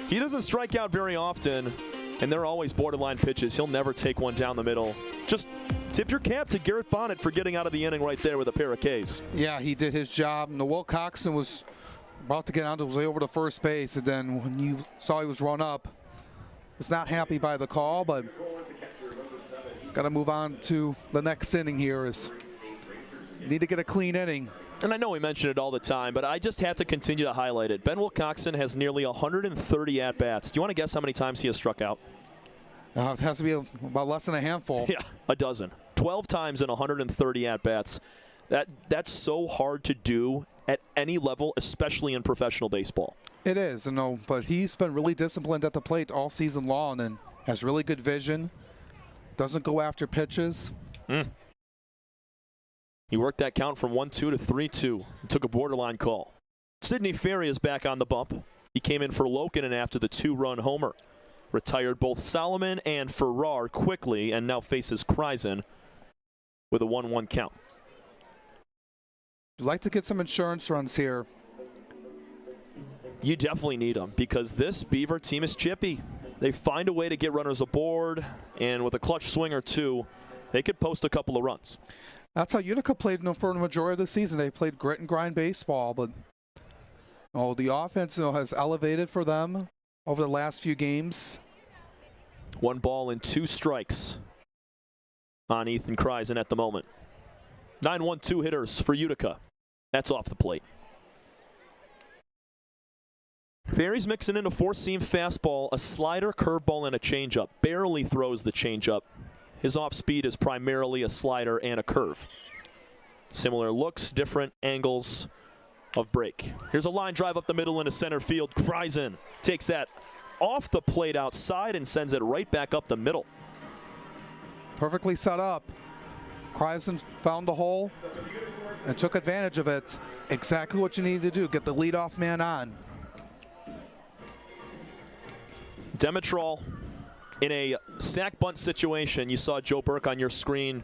He doesn't strike out very often, and they're always borderline pitches. He'll never take one down the middle. Just tip your cap to Garrett Bonnet for getting out of the inning right there with a pair of Ks. Yeah, he did his job. And the Wilcoxon was about to get onto his way over to first base, and then when you saw he was run up, was not happy by the call, but got to move on to the next inning here. Is need to get a clean inning. And I know we mention it all the time, but I just have to continue to highlight it. Ben Wilcoxon has nearly 130 at-bats. Do you want to guess how many times he has struck out? It has to be about less than a handful. Yeah, a dozen. 12 times in 130 at-bats. That's so hard to do at any level, especially in professional baseball. It is, but he's been really disciplined at the plate all season long and has really good vision. Doesn't go after pitches. He worked that count from 1-2 to 3-2. Took a borderline call. Sidney Ferry is back on the bump. He came in for Lokinen after the 2-run homer. Retired both Solomon and Farrar quickly and now faces Kreisen with a 1-1 count. You'd like to get some insurance runs here. You definitely need them because this Beaver team is chippy. They find a way to get runners aboard, and with a clutch swing or two, they could post a couple of runs. That's how Utica played for the majority of the season. They played grit and grind baseball, but the offense has elevated for them over the last few games. 1 ball and 2 strikes on Ethan Kreisen at the moment. 9-1-2 hitters for Utica. That's off the plate. Ferry's mixing in a 4-seam fastball, a slider, curveball, and a changeup. Barely throws the changeup. His off-speed is primarily a slider and a curve. Similar looks, different angles of break. Here's a line drive up the middle into center field. Kreisen takes that off the plate outside and sends it right back up the middle. Perfectly set up. Kreisen found the hole and took advantage of it. Exactly what you need to do, get the leadoff man on. Demetrol in a sack bunt situation. You saw Joe Burke on your screen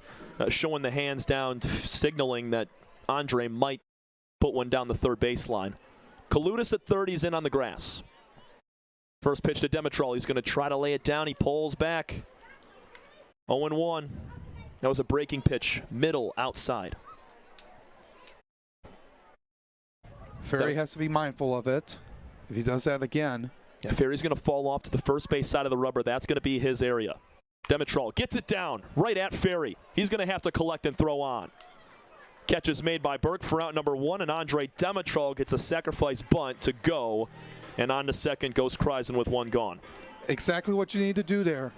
showing the hands down, signaling that Andre might put one down the third baseline. Kalutis at third, he's in on the grass. First pitch to Demetrol. He's going to try to lay it down. He pulls back. 0-1. That was a breaking pitch, middle, outside. Ferry has to be mindful of it. If he does that again. Yeah, Ferry's going to fall off to the first base side of the rubber. That's going to be his area. Demetrol gets it down right at Ferry. He's going to have to collect and throw on. Catch is made by Burke for out number 1, and Andre Demetrol gets a sacrifice bunt to go. And on to second goes Kreisen with 1 gone. Exactly what you need to do there.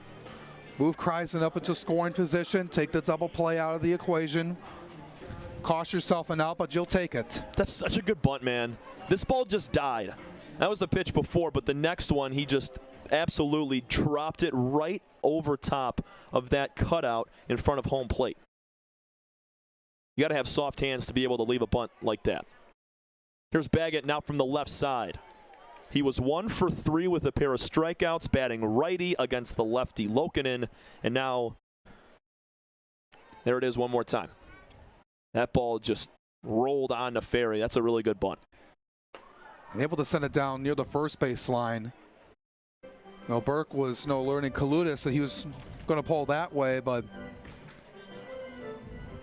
Move Kreisen up into scoring position. Take the double play out of the equation. Cost yourself an out, but you'll take it. That's such a good bunt, man. This ball just died. That was the pitch before, but the next one, he just absolutely dropped it right over top of that cutout in front of home plate. You got to have soft hands to be able to leave a bunt like that. Here's Baggett now from the left side. He was 1 for 3 with a pair of strikeouts, batting righty against the lefty Lokinen, and now there it is one more time. That ball just rolled on to Ferry. That's a really good bunt. Able to send it down near the first base line. Burke was learning Kalutis that he was going to pull that way, but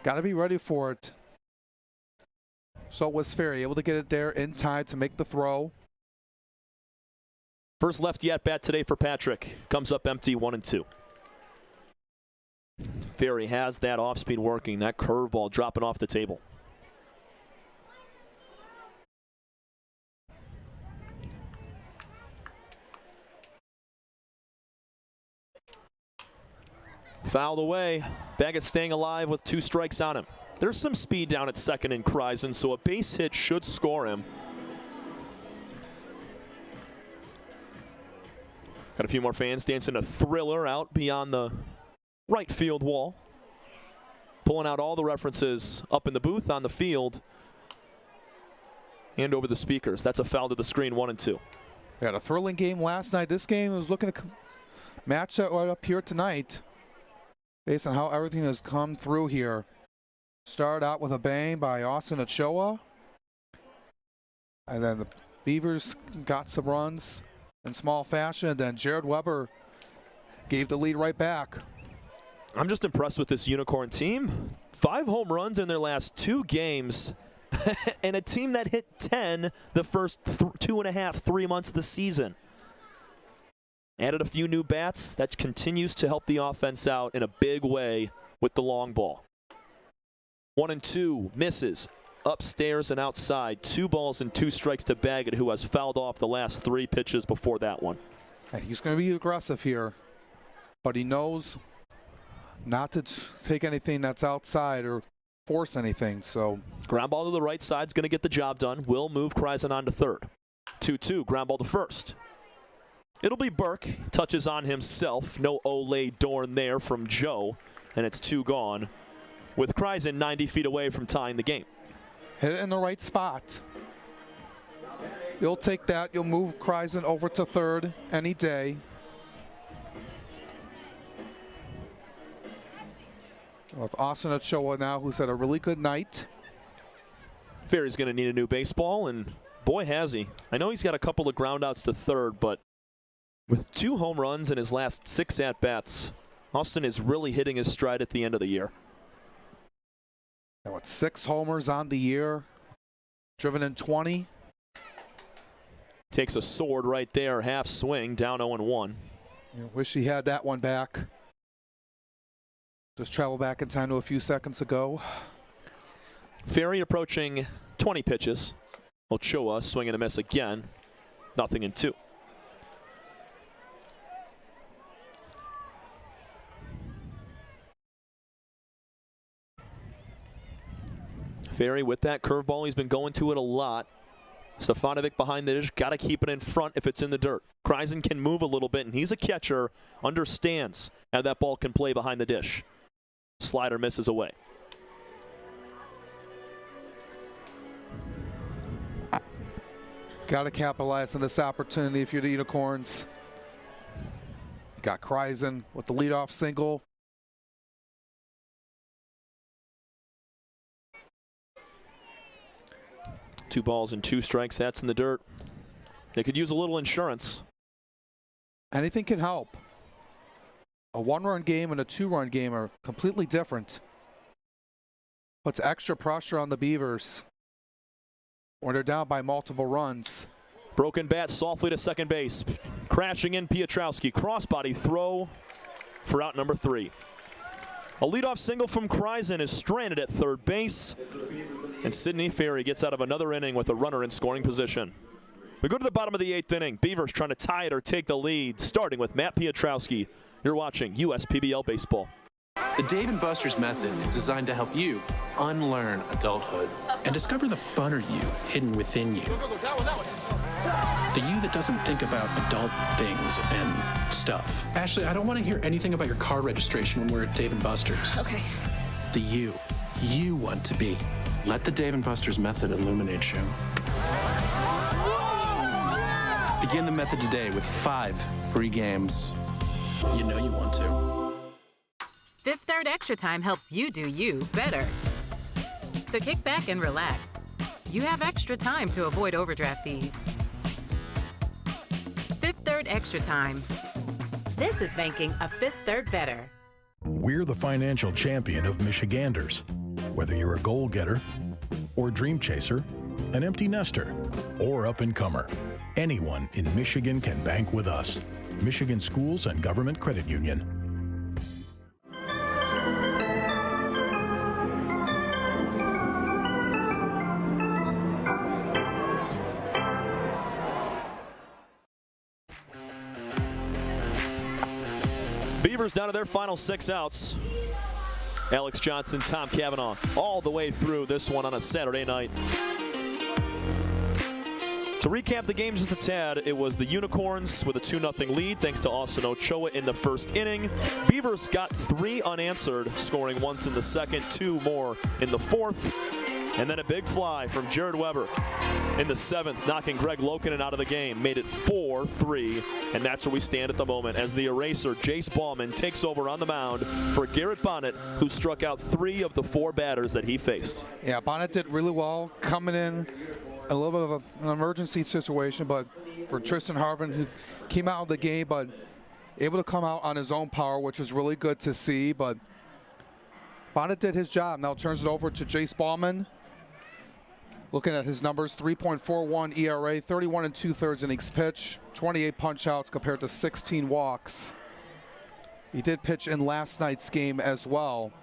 got to be ready for it. So was Ferry able to get it there in time to make the throw. First lefty at bat today for Patrick. Comes up empty, 1-2. Ferry has that off speed working, that curveball dropping off the table. Fouled away. Baggett staying alive with 2 strikes on him. There's some speed down at second in Kreisen, so a base hit should score him. Got a few more fans dancing a Thriller out beyond the right field wall. Pulling out all the references up in the booth, on the field, and over the speakers. That's a foul to the screen, 1-2. We had a thrilling game last night. This game was looking to match that right up here tonight based on how everything has come through here. Started out with a bang by Austin Ochoa. And then the Beavers got some runs in small fashion. And then Jared Weber gave the lead right back. I'm just impressed with this Unicorn team. 5 home runs in their last 2 games. And a team that hit 10 the first 2.5, 3 months of the season. Added a few new bats. That continues to help the offense out in a big way with the long ball. 1-2, misses. Upstairs and outside. 2 balls and 2 strikes to Baggett, who has fouled off the last 3 pitches before that one. He's going to be aggressive here. but he knows not to take anything that's outside or force anything. So ground ball to the right side is going to get the job done. Will move Kreisen on to third. 2-2, ground ball to first. It'll be Burke, touches on himself. No Olay Dorn there from Joe, and it's 2 gone, with Kreisen 90 feet away from tying the game. Hit it in the right spot. You'll take that. You'll move Kreisen over to third any day. With Austin Ochoa now, who's had a really good night. Ferry's going to need a new baseball, and boy has he. I know he's got a couple of groundouts to third, but with 2 home runs in his last 6 at-bats, Austin is really hitting his stride at the end of the year. Now with 6 homers on the year, driven in 20. Takes a sword right there, half swing, down 0-1. Wish he had that one back. Just travel back in time to a few seconds ago. Ferry approaching 20 pitches. Ochoa swinging a miss again. Nothing in 2. Ferry with that curveball. He's been going to it a lot. Stefanovic behind the dish. Got to keep it in front if it's in the dirt. Kreisen can move a little bit, and he's a catcher. Understands how that ball can play behind the dish. Slider misses away. Got to capitalize on this opportunity if you're the Unicorns. You got Kreisen with the leadoff single. 2 balls and 2 strikes. That's in the dirt. They could use a little insurance. Anything can help. A 1-run game and a 2-run game are completely different. Puts extra pressure on the Beavers when they're down by multiple runs. Broken bat softly to second base. Crashing in Piotrowski. Crossbody throw for out number 3. A leadoff single from Kreisen is stranded at third base. And Sidney Ferry gets out of another inning with a runner in scoring position. We go to the bottom of the 8th inning. Beavers trying to tie it or take the lead, starting with Matt Piotrowski. You're watching USPBL Baseball. The Dave & Buster's method is designed to help you unlearn adulthood and discover the funner you hidden within you. The you that doesn't think about adult things and stuff. Ashley, I don't want to hear anything about your car registration when we're at Dave & Buster's. Okay. The you want to be. Let the Dave & Buster's method illuminate you. Begin the method today with 5 free games. You know you want to. Fifth Third Extra Time helps you do you better. So kick back and relax. You have extra time to avoid overdraft fees. Fifth Third Extra Time. This is banking a Fifth Third better. We're the financial champion of Michiganders. Whether you're a goal getter or dream chaser, an empty nester or up-and-comer, anyone in Michigan can bank with us. Michigan Schools and Government Credit Union. Beavers down to their final 6 outs. Alex Johnson, Tom Cavanaugh, all the way through this one on a Saturday night. To recap the games with the Tad, it was the Unicorns with a 2-0 lead thanks to Austin Ochoa in the first inning. Beavers got 3 unanswered, scoring once in the second, 2 more in the fourth. And then a big fly from Jared Weber in the 7th, knocking Greg Lokinen out of the game, made it 4-3, and that's where we stand at the moment as the eraser, Jace Bauman, takes over on the mound for Garrett Bonnet, who struck out 3 of the 4 batters that he faced. Yeah, Bonnet did really well coming in a little bit of an emergency situation, but for Tristan Harvin, who came out of the game, but able to come out on his own power, which is really good to see. But Bonnet did his job. Now turns it over to Jace Bauman. Looking at his numbers, 3.41 ERA, 31 2/3 innings pitch, 28 punch outs compared to 16 walks. He did pitch in last night's game as well.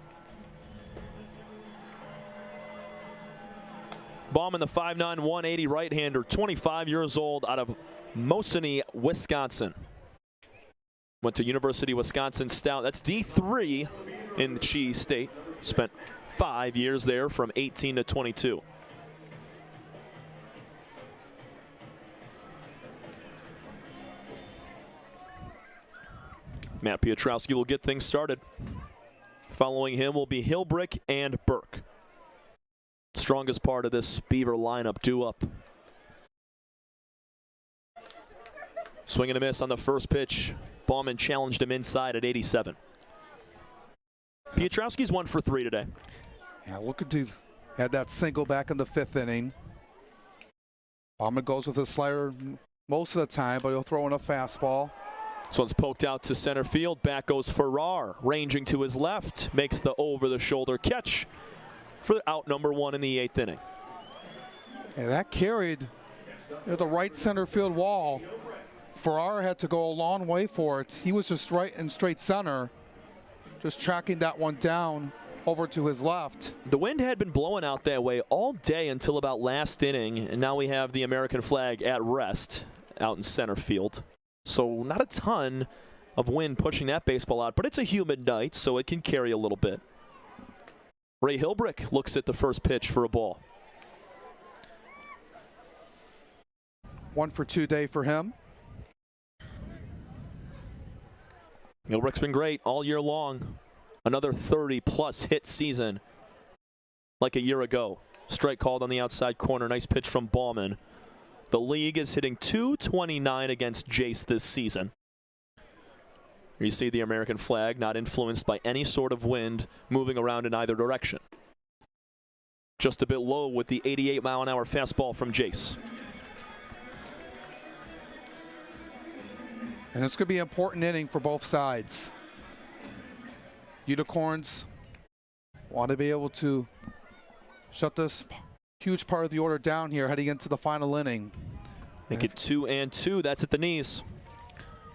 Bauman, the 5'9", 180 right-hander, 25 years old, out of Mosinee, Wisconsin. Went to University of Wisconsin Stout. That's D3 in the Cheese State. Spent 5 years there from 18 to 22. Matt Piotrowski will get things started. Following him will be Hilbrick and Burke. Strongest part of this Beaver lineup due up. Swing and a miss on the first pitch. Bauman challenged him inside at 87. Piotrowski's 1 for 3 today. Yeah, looking to had that single back in the 5th inning. Bauman goes with a slider most of the time, but he'll throw in a fastball. This one's poked out to center field. Back goes Farrar, ranging to his left. Makes the over-the-shoulder catch for out number 1 in the 8th inning. And that carried the right center field wall. Farrar had to go a long way for it. He was just right in straight center, just tracking that one down over to his left. The wind had been blowing out that way all day until about last inning, and now we have the American flag at rest out in center field. So not a ton of wind pushing that baseball out, but it's a humid night, so it can carry a little bit. Ray Hilbrick looks at the first pitch for a ball. 1 for 2 day for him. Hilbrick's been great all year long. Another 30-plus hit season like a year ago. Strike called on the outside corner. Nice pitch from Bauman. The league is hitting .229 against Jace this season. Here you see the American flag not influenced by any sort of wind moving around in either direction. Just a bit low with the 88-mile-an-hour fastball from Jace. And it's going to be an important inning for both sides. Unicorns want to be able to shut this huge part of the order down here heading into the final inning. Make it 2-2. That's at the knees.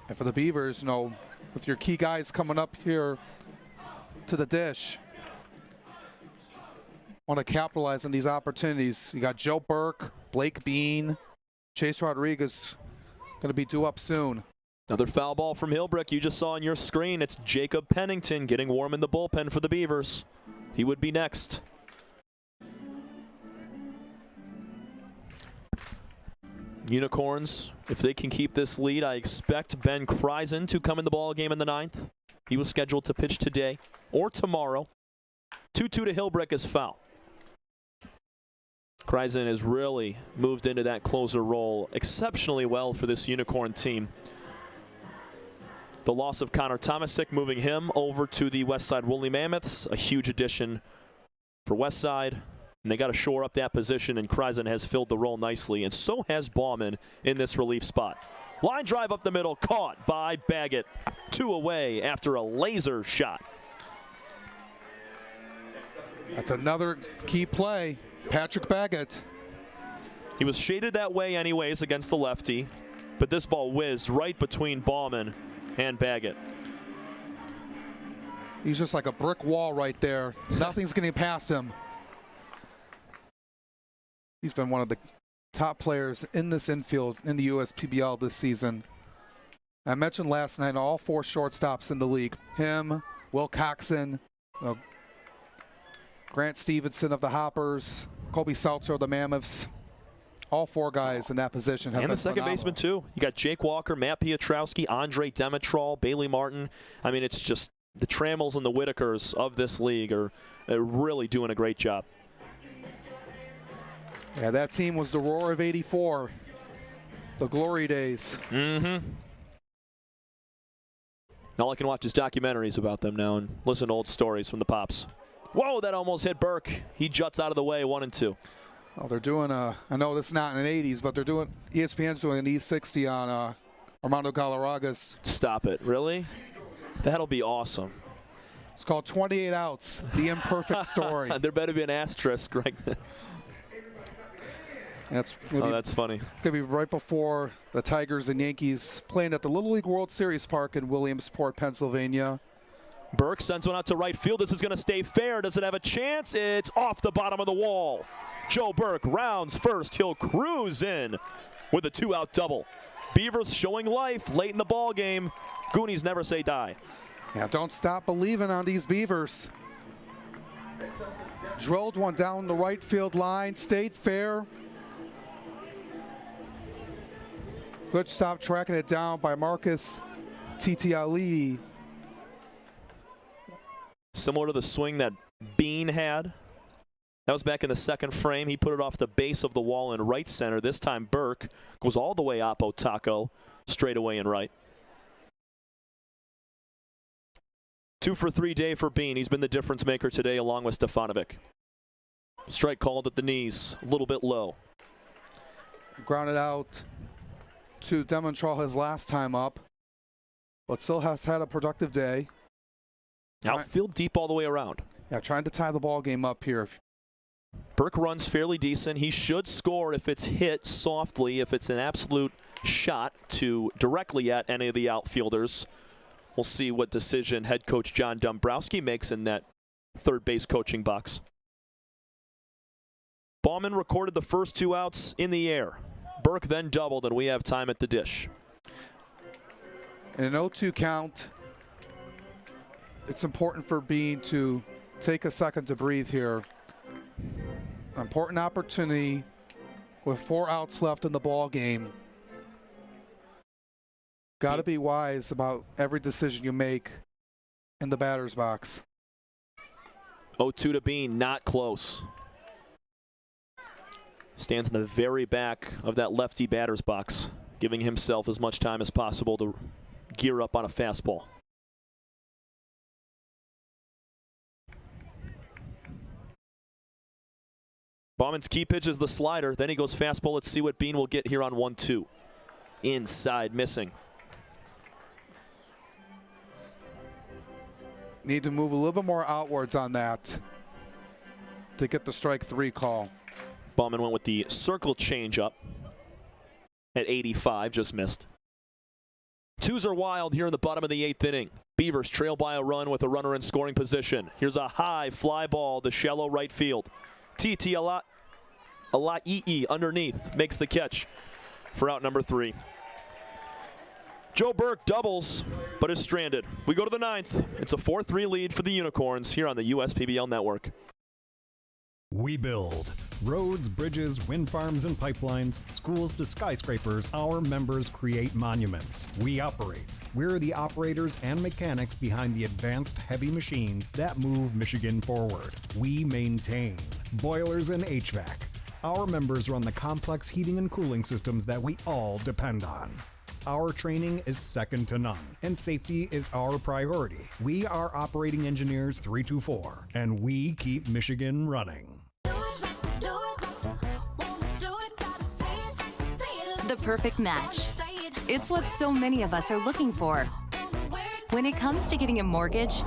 And for the Beavers, you know, with your key guys coming up here to the dish, want to capitalize on these opportunities. You got Joe Burke, Blake Bean, Chase Rodriguez going to be due up soon. Another foul ball from Hilbrick. You just saw on your screen. It's Jacob Pennington getting warm in the bullpen for the Beavers. He would be next. Unicorns, if they can keep this lead, I expect Ben Kreisen to come in the ball game in the 9th. He was scheduled to pitch today or tomorrow. 2-2 to Hilbrick is foul. Kreisen has really moved into that closer role exceptionally well for this Unicorn team. The loss of Connor Tomasic, moving him over to the Westside Woolly Mammoths, a huge addition for Westside. And they got to shore up that position, and Kreisen has filled the role nicely, and so has Bauman in this relief spot. Line drive up the middle, caught by Baggett. 2 away after a laser shot. That's another key play. Patrick Baggett. He was shaded that way anyways against the lefty, but this ball whizzed right between Bauman and Baggett. He's just like a brick wall right there. Nothing's getting past him. He's been one of the top players in this infield in the USPBL this season. I mentioned last night all 4 shortstops in the league. Him, Will Coxon, Grant Stevenson of the Hoppers, Colby Seltzer of the Mammoths. All 4 guys in that position have been and the second phenomenal. baseman too. You got Jake Walker, Matt Piotrowski, Andre Demetrol, Bailey Martin. I mean, it's just the Trammels and the Whitakers of this league are really doing a great job. Yeah, that team was the roar of '84, the glory days. All I can watch is documentaries about them now and listen to old stories from the Pops. Whoa, that almost hit Burke. He juts out of the way, 1-2. Oh, they're doing I know this is not in the 80s, but they're doing, ESPN's doing an E60 on Armando Galarraga's. Stop it, really? That'll be awesome. It's called 28 Outs, The Imperfect Story. There better be an asterisk right there. That's funny. Gonna be right before the Tigers and Yankees playing at the Little League World Series Park in Williamsport, Pennsylvania. Burke sends one out to right field. This is going to stay fair. Does it have a chance? It's off the bottom of the wall. Joe Burke rounds first. He'll cruise in with a 2-out double. Beavers showing life late in the ball game. Goonies never say die. Yeah, don't stop believing on these Beavers. Drilled one down the right field line, stayed fair. Good stop tracking it down by Marcus Titiali. Similar to the swing that Bean had. That was back in the second frame. He put it off the base of the wall in right center. This time Burke goes all the way oppo taco, straight away and right. 2 for 3 day for Bean. He's been the difference maker today along with Stefanovic. Strike called at the knees, a little bit low. Grounded out to Demontrol his last time up, but still has had a productive day. Outfield deep all the way around. Yeah, trying to tie the ball game up here. Burke runs fairly decent. He should score if it's hit softly, if it's an absolute shot to directly at any of the outfielders. We'll see what decision head coach John Dombrowski makes in that third base coaching box. Bauman recorded the first 2 outs in the air. Burke then doubled, and we have time at the dish. In an 0-2 count, it's important for Bean to take a second to breathe here. An important opportunity with 4 outs left in the ball game. Got to be wise about every decision you make in the batter's box. 0-2 to Bean, not close. Stands in the very back of that lefty batter's box, giving himself as much time as possible to gear up on a fastball. Bauman's key pitch is the slider. Then he goes fastball. Let's see what Bean will get here on 1-2. Inside, missing. Need to move a little bit more outwards on that to get the strike 3 call. Bauman went with the circle changeup at 85, just missed. 2s are wild here in the bottom of the 8th inning. Beavers trail by a run with a runner in scoring position. Here's a high fly ball to shallow right field. TT Alai'i underneath makes the catch for out number 3. Joe Burke doubles, but is stranded. We go to the 9th. It's a 4-3 lead for the Unicorns here on the USPBL Network. We build roads, bridges, wind farms and pipelines, schools to skyscrapers. Our members create monuments. We operate. We're the operators and mechanics behind the advanced heavy machines that move Michigan forward. We maintain boilers and HVAC. Our members run the complex heating and cooling systems that we all depend on. Our training is second to none, and safety is our priority. We are Operating Engineers 324, and we keep Michigan running. The perfect match. It's what so many of us are looking for. When it comes to getting a mortgage,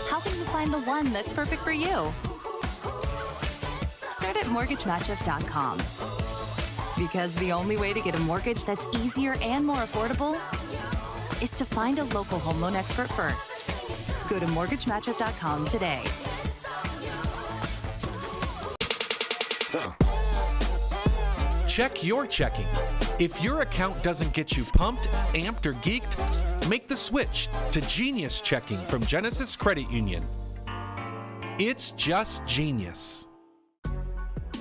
how can you find the one that's perfect for you? Start at mortgagematchup.com. Because the only way to get a mortgage that's easier and more affordable is to find a local home loan expert first. Go to mortgagematchup.com today. Check your checking. If your account doesn't get you pumped, amped, or geeked, make the switch to Genius Checking from Genesis Credit Union. It's just genius.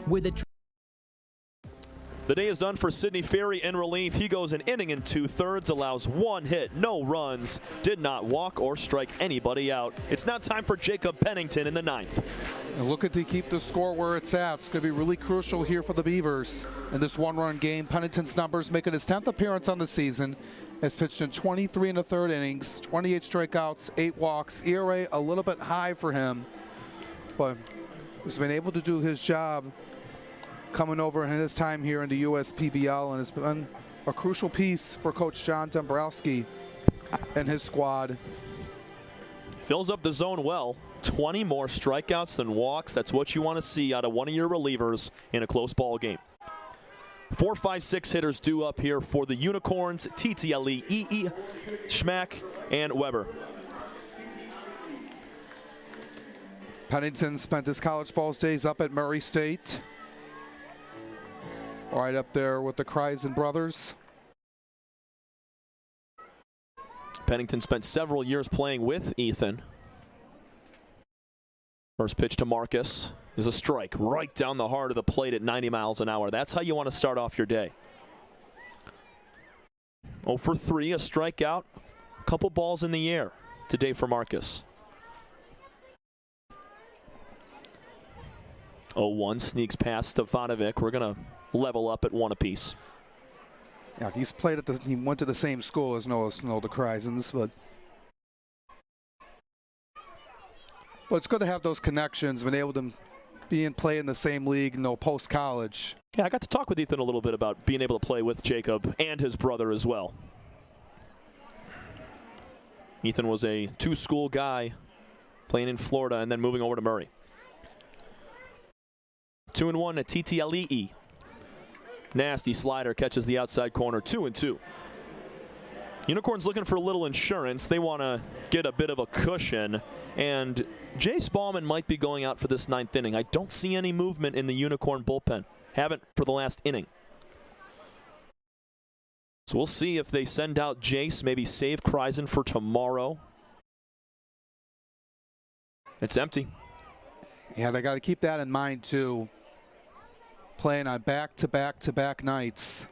With a The day is done for Sidney Ferry in relief. He goes an inning and 2/3, allows 1 hit, no runs, did not walk or strike anybody out. It's now time for Jacob Pennington in the 9th. And looking to keep the score where it's at. It's going to be really crucial here for the Beavers in this 1-run game. Pennington's numbers making his 10th appearance on the season. Has pitched in 23 1/3 innings, 28 strikeouts, 8 walks. ERA a little bit high for him, but he's been able to do his job coming over in his time here in the USPBL, and has been a crucial piece for Coach John Dombrowski and his squad. Fills up the zone well. 20 more strikeouts than walks. That's what you want to see out of one of your relievers in a close ball game. 4, 5, 6 hitters due up here for the Unicorns. Titiali, Schmack, and Weber. Pennington spent his college ball days up at Murray State. Right up there with the Kreisen brothers. Pennington spent several years playing with Ethan. First pitch to Marcus is a strike right down the heart of the plate at 90 miles an hour. That's how you want to start off your day. 0 for 3, a strikeout, a couple balls in the air today for Marcus. 0-1 sneaks past Stefanovic. We're going to level up at 1 apiece. Yeah, he went to the same school as Noah the Kreisens, but it's good to have those connections, been able to play in the same league, post-college. Yeah, I got to talk with Ethan a little bit about being able to play with Jacob and his brother as well. Ethan was a two-school guy playing in Florida and then moving over to Murray. 2-1 at TTLEE. Nasty slider catches the outside corner, 2-2. Unicorns looking for a little insurance. They want to get a bit of a cushion, and Jay Spallman might be going out for this 9th inning. I don't see any movement in the Unicorn bullpen. Haven't for the last inning. So we'll see if they send out Jace, maybe save Kreisen for tomorrow. It's empty. Yeah, they got to keep that in mind too. Playing on back-to-back-to-back nights.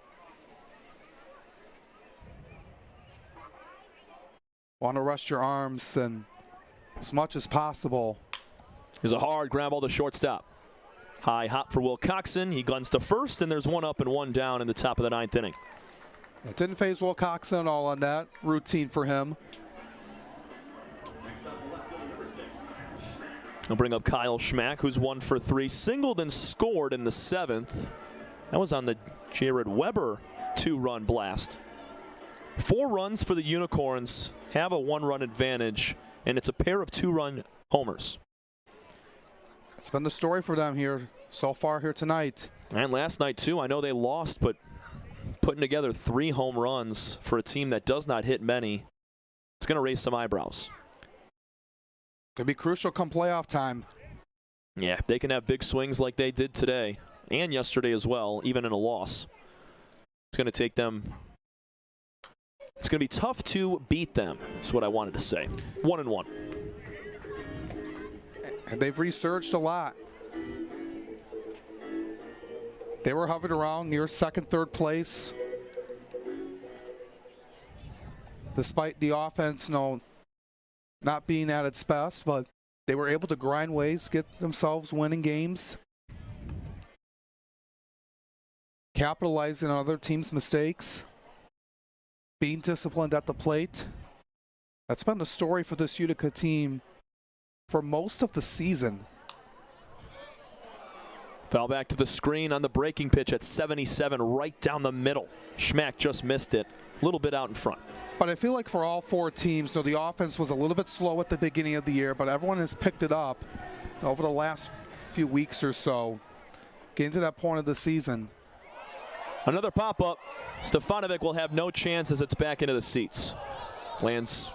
Want to rest your arms and as much as possible. Here's a hard grab ball to shortstop. High hop for Will Coxon. He guns to first, and there's 1 up and 1 down in the top of the 9th inning. It didn't phase Will Coxon at all on that. Routine for him. I'll bring up Kyle Schmack, who's 1 for 3, singled and scored in the 7th. That was on the Jared Weber 2-run blast. 4 runs for the Unicorns, have a 1-run advantage, and it's a pair of 2-run homers. It's been the story for them here so far here tonight. And last night too. I know they lost, but putting together 3 home runs for a team that does not hit many, it's going to raise some eyebrows. Could be crucial come playoff time. Yeah, they can have big swings like they did today and yesterday as well, even in a loss. It's going to take them. It's going to be tough to beat them, is what I wanted to say. 1-1. And they've resurged a lot. They were hovering around near 2nd, 3rd place. Despite the offense, not being at its best, but they were able to grind ways, get themselves winning games, capitalizing on other teams' mistakes, being disciplined at the plate. That's been the story for this Utica team for most of the season. Foul back to the screen on the breaking pitch at 77, right down the middle. Schmack just missed it, a little bit out in front. But I feel like for all 4 teams, the offense was a little bit slow at the beginning of the year, but everyone has picked it up over the last few weeks or so, getting to that point of the season. Another pop-up. Stefanovic will have no chance as it's back into the seats. Lands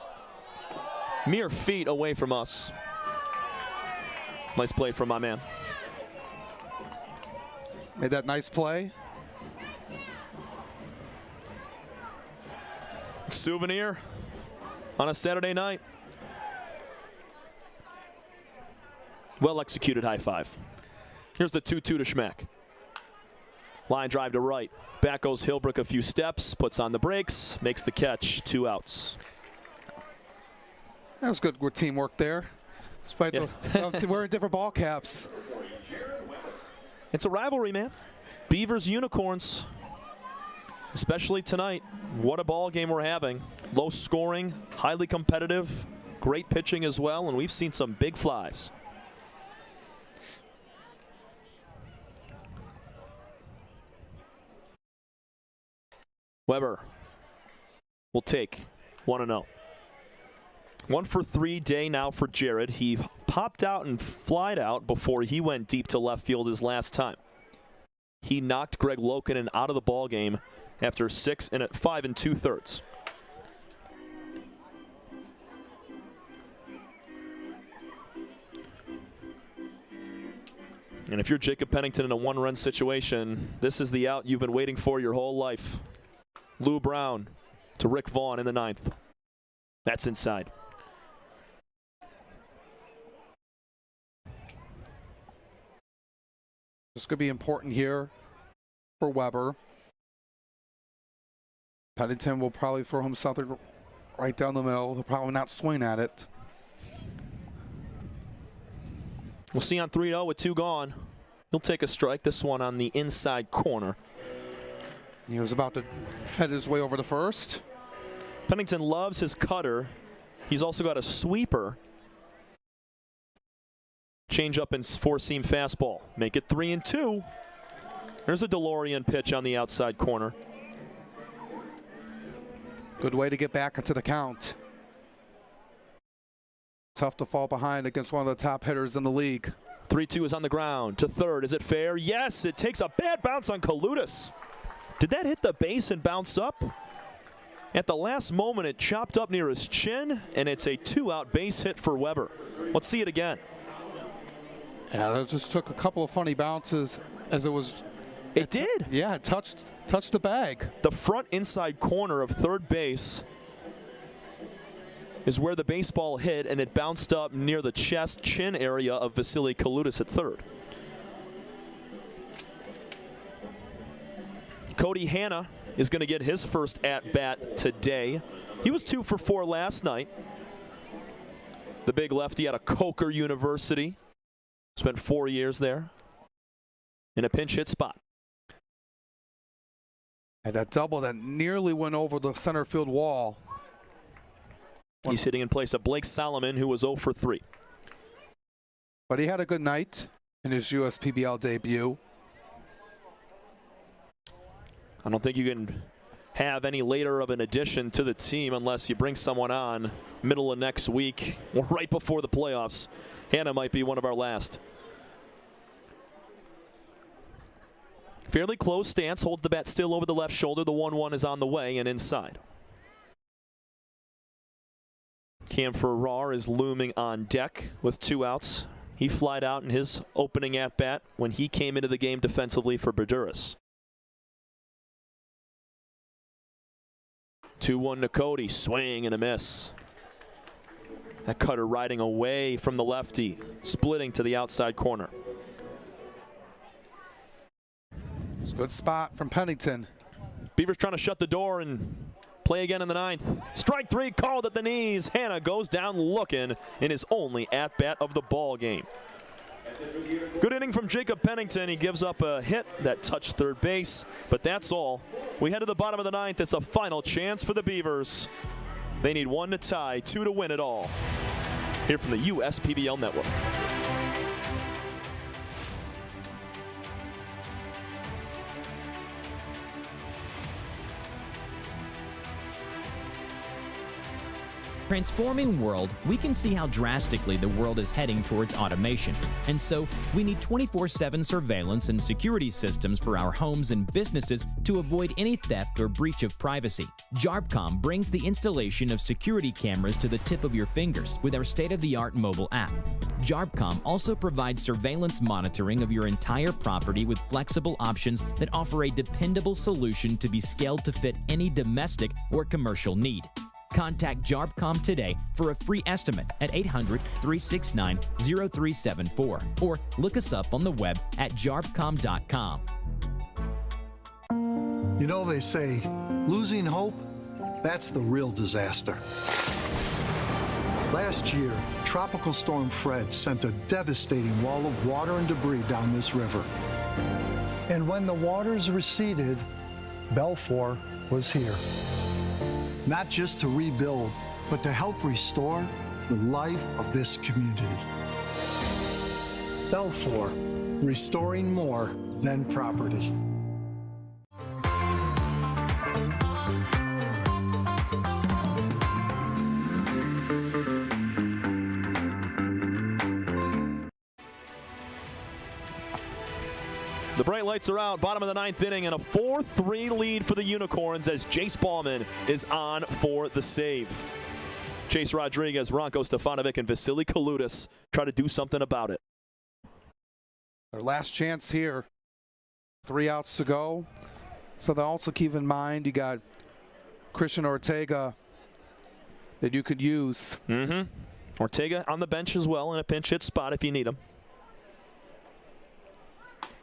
mere feet away from us. Nice play from my man. Made that nice play. Souvenir on a Saturday night. Well executed high five. Here's the 2-2 to Schmack. Line drive to right. Back goes Hilbrook a few steps, puts on the brakes, makes the catch, 2 outs. That was good teamwork there. Despite wearing different ball caps. It's a rivalry, man. Beavers, Unicorns. Especially tonight. What a ball game we're having. Low scoring, highly competitive, great pitching as well, and we've seen some big flies. Weber will take 1-0. 1 for 3 day now for Jared. He popped out and flied out before he went deep to left field his last time. He knocked Greg Lokinen out of the ball game after 5 2/3. And if you're Jacob Pennington in a 1-run situation, this is the out you've been waiting for your whole life. Lou Brown to Rick Vaughn in the 9th. That's inside. This could be important here for Weber. Pennington will probably throw him something right down the middle. He'll probably not swing at it. We'll see on 3-0 with 2 gone. He'll take a strike, this one on the inside corner. He was about to head his way over to first. Pennington loves his cutter. He's also got a sweeper. Change up and 4-seam fastball. Make it 3-2. There's a DeLorean pitch on the outside corner. Good way to get back into the count. Tough to fall behind against one of the top hitters in the league. 3-2 is on the ground to third. Is it fair? Yes, it takes a bad bounce on Kalutis. Did that hit the base and bounce up? At the last moment, it chopped up near his chin, and it's a 2-out base hit for Weber. Let's see it again. Yeah, that just took a couple of funny bounces as it was. It did. Yeah, it touched the bag. The front inside corner of third base is where the baseball hit, and it bounced up near the chest chin area of Vasily Kalutis at third. Cody Hanna is going to get his first at-bat today. He was 2 for 4 last night. The big lefty out of Coker University. Spent 4 years there in a pinch hit spot. And that double that nearly went over the center field wall. He's hitting in place of Blake Solomon, who was 0 for 3. But he had a good night in his USPBL debut. I don't think you can have any later of an addition to the team unless you bring someone on middle of next week or right before the playoffs. Hanna might be one of our last. Fairly close stance, holds the bat still over the left shoulder. The 1-1 is on the way and inside. Cam Farrar is looming on deck with 2 outs. He flied out in his opening at-bat when he came into the game defensively for Berduras. 2-1 to Cody, swing and a miss. That cutter riding away from the lefty, splitting to the outside corner. It's a good spot from Pennington. Beavers trying to shut the door and play again in the 9th. Strike 3 called at the knees. Hanna goes down looking in his only at-bat of the ball game. Good inning from Jacob Pennington. He gives up a hit that touched third base, but that's all. We head to the bottom of the 9th. It's a final chance for the Beavers. They need 1 to tie, 2 to win it all. Here from the USPBL Network. Transforming world, we can see how drastically the world is heading towards automation. And so, we need 24/7 surveillance and security systems for our homes and businesses to avoid any theft or breach of privacy. JARPCOM brings the installation of security cameras to the tip of your fingers with our state-of-the-art mobile app. JARPCOM also provides surveillance monitoring of your entire property with flexible options that offer a dependable solution to be scaled to fit any domestic or commercial need. Contact JARPCOM today for a free estimate at 800-369-0374 or look us up on the web at jarpcom.com. You know, they say, losing hope, that's the real disaster. Last year, Tropical Storm Fred sent a devastating wall of water and debris down this river. And when the waters receded, Belfour was here. Not just to rebuild, but to help restore the life of this community. Belfour, restoring more than property. The bright lights are out, bottom of the 9th inning, and a 4-3 lead for the Unicorns as Jace Ballman is on for the save. Chase Rodriguez, Ranko Stefanovic, and Vasily Kalutis try to do something about it. Their last chance here. 3 outs to go. So they also keep in mind you got Christian Ortega that you could use. Ortega on the bench as well in a pinch hit spot if you need him.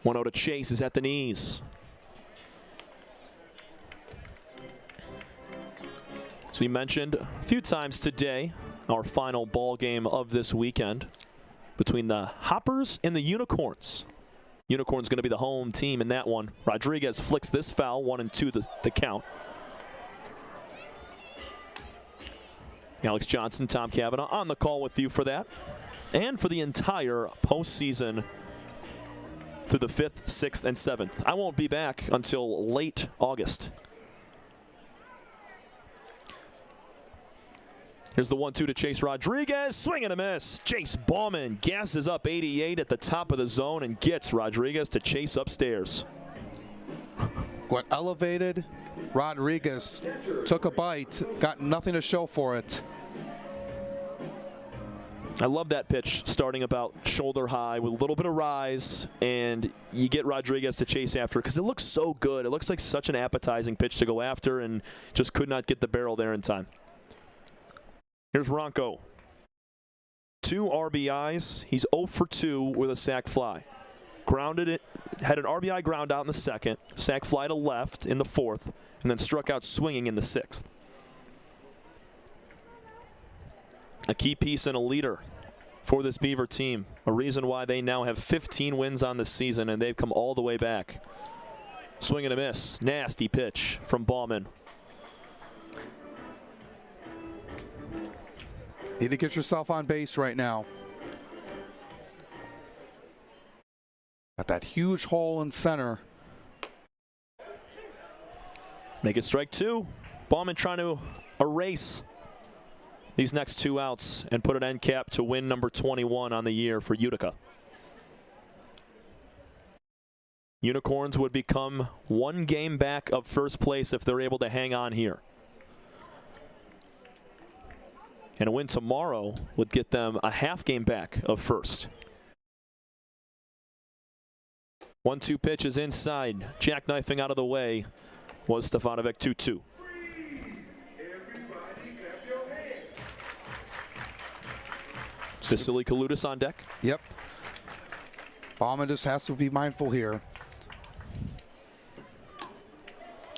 1-0 to Chase is at the knees. So we mentioned a few times today our final ball game of this weekend between the Hoppers and the Unicorns. Unicorns going to be the home team in that one. Rodriguez flicks this foul, 1-2 the count. Alex Johnson, Tom Cavanaugh on the call with you for that. And for the entire postseason through the 5th, 6th, and 7th. I won't be back until late August. Here's the 1-2 to Chase Rodriguez. Swing and a miss. Chase Bauman gasses up 88 at the top of the zone and gets Rodriguez to chase upstairs. Went elevated. Rodriguez took a bite. Got nothing to show for it. I love that pitch starting about shoulder high with a little bit of rise, and you get Rodriguez to chase after it because it looks so good. It looks like such an appetizing pitch to go after and just could not get the barrel there in time. Here's Ronco. 2 RBIs. He's 0 for 2 with a sac fly. Grounded it, had an RBI ground out in the 2nd, sac fly to left in the 4th, and then struck out swinging in the 6th. A key piece and a leader for this Beaver team. A reason why they now have 15 wins on the season, and they've come all the way back. Swing and a miss. Nasty pitch from Bauman. Need to get yourself on base right now. Got that huge hole in center. Make it strike 2. Bauman trying to erase these next 2 outs and put an end cap to win number 21 on the year for Utica. Unicorns would become 1 game back of first place if they're able to hang on here. And a win tomorrow would get them a half game back of first. 1-2 pitch is inside. Jackknifing out of the way was Stefanovic. 2-2. Vasily Kaludis on deck. Yep. Bauman just has to be mindful here.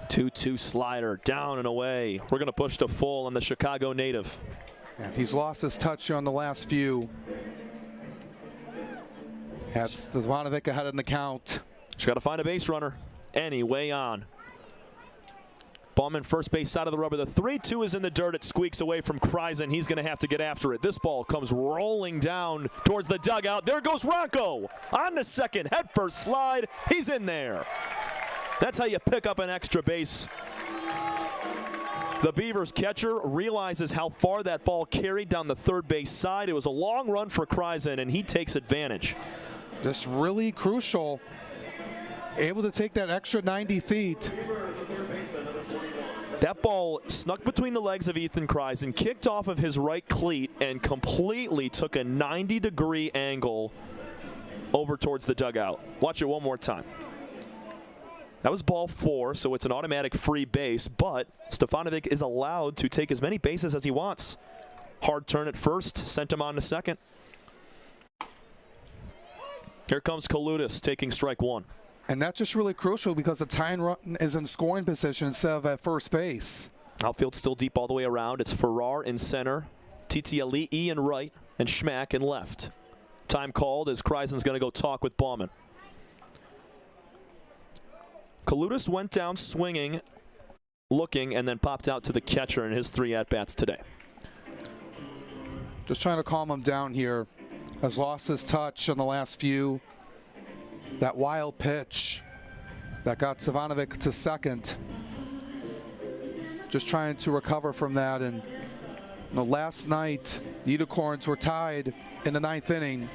2-2 slider down and away. We're going to push to full on the Chicago native. And he's lost his touch on the last few. That's Stefanovic ahead in the count. Just got to find a base runner. Anyway on. Bauman first base side of the rubber. The 3-2 is in the dirt. It squeaks away from Kreisen. He's going to have to get after it. This ball comes rolling down towards the dugout. There goes Ronco on the second. Head first slide. He's in there. That's how you pick up an extra base. The Beavers catcher realizes how far that ball carried down the third base side. It was a long run for Kreisen, and he takes advantage. Just really crucial. Able to take that extra 90 feet. That ball snuck between the legs of Ethan Kreisen, kicked off of his right cleat, and completely took a 90-degree angle over towards the dugout. Watch it one more time. That was ball 4, so it's an automatic free base, but Stefanovic is allowed to take as many bases as he wants. Hard turn at first, sent him on to second. Here comes Kaludis taking strike 1. And that's just really crucial because the tying run is in scoring position instead of at first base. Outfield still deep all the way around. It's Farrar in center, Titiali'i in right, and Schmack in left. Time called as Kreisen's going to go talk with Bauman. Kaludis went down swinging, looking, and then popped out to the catcher in his 3 at-bats today. Just trying to calm him down here. Has lost his touch on the last few. That wild pitch that got Stefanovic to second. Just trying to recover from that. And last night, the Unicorns were tied in the 9th inning.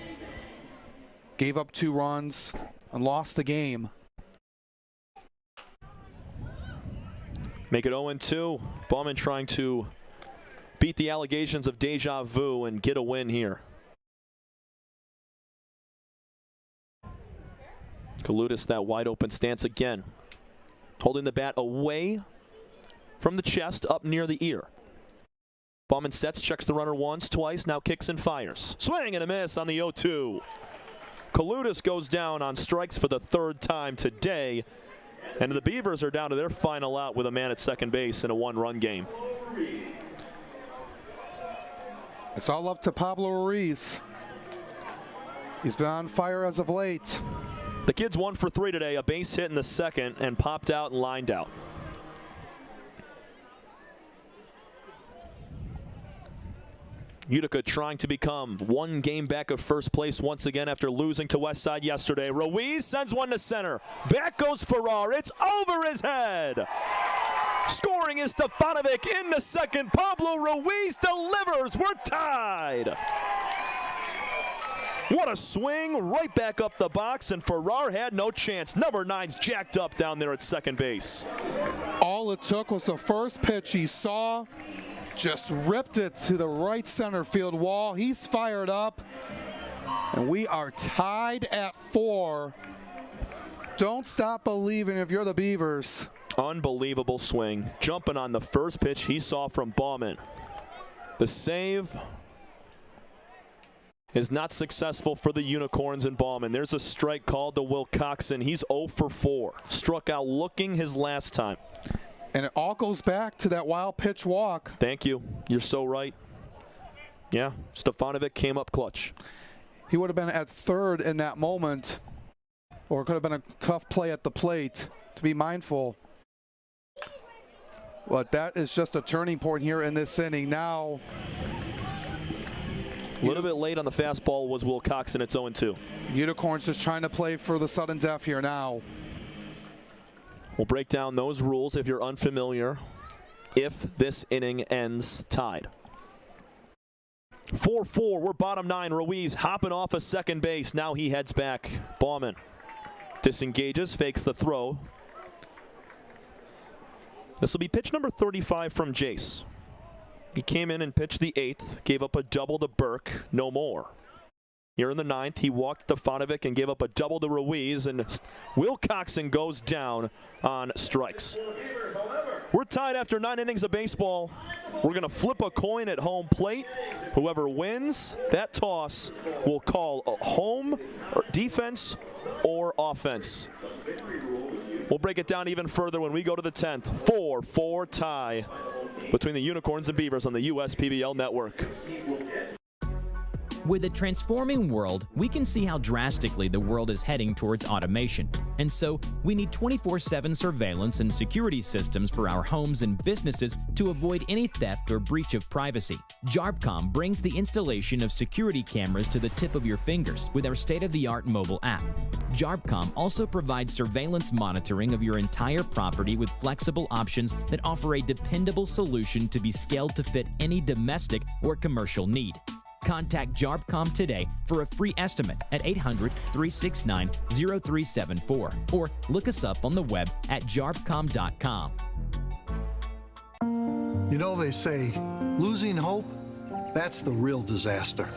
Gave up 2 runs and lost the game. Make it 0-2. Bauman trying to beat the allegations of deja vu and get a win here. Kaludis, that wide open stance again. Holding the bat away from the chest up near the ear. Bauman sets, checks the runner once, twice, now kicks and fires. Swing and a miss on the 0-2. Kaludis goes down on strikes for the third time today. And the Beavers are down to their final out with a man at second base in a one-run game. It's all up to Pablo Ruiz. He's been on fire as of late. The kid's 1 for 3 today, a base hit in the second, and popped out and lined out. Utica trying to become one game back of first place once again after losing to Westside yesterday. Ruiz sends one to center. Back goes Farrar. It's over his head. Scoring is Stefanovic in the second. Pablo Ruiz delivers. We're tied. What a swing right back up the box, and Farrar had no chance. Number 9's jacked up down there at second base. All it took was the first pitch he saw. Just ripped it to the right center field wall. He's fired up, and we are tied at 4. Don't stop believing if you're the Beavers. Unbelievable swing. Jumping on the first pitch he saw from Bauman. The save is not successful for the Unicorns and Bauman. There's a strike called to Will Coxon. He's 0 for 4. Struck out looking his last time. And it all goes back to that wild pitch walk. Thank you. You're so right. Yeah, Stefanovic came up clutch. He would have been at third in that moment, or it could have been a tough play at the plate to be mindful. But that is just a turning point here in this inning. Now, a little bit late on the fastball was Will Coxon. It's 0-2. Unicorns just trying to play for the sudden death here now. We'll break down those rules if you're unfamiliar, if this inning ends tied. 4-4, we're bottom 9. Ruiz hopping off of second base. Now he heads back. Bauman disengages, fakes the throw. This will be pitch number 35 from Jace. He came in and pitched the 8th, gave up a double to Burke, no more. Here in the 9th, he walked Stefanovic and gave up a double to Ruiz, and Will Coxon goes down on strikes. We're tied after 9 innings of baseball. We're going to flip a coin at home plate. Whoever wins that toss will call a home or defense or offense. We'll break it down even further when we go to the 10th. 4-4 tie between the Unicorns and Beavers on the USPBL network. With a transforming world, we can see how drastically the world is heading towards automation. And so, we need 24/7 surveillance and security systems for our homes and businesses to avoid any theft or breach of privacy. JARBCOM brings the installation of security cameras to the tip of your fingers with our state-of-the-art mobile app. JARBCOM also provides surveillance monitoring of your entire property with flexible options that offer a dependable solution to be scaled to fit any domestic or commercial need. Contact JARBCOM today for a free estimate at 800-369-0374 or look us up on the web at jarbcom.com. You know, they say, losing hope, that's the real disaster.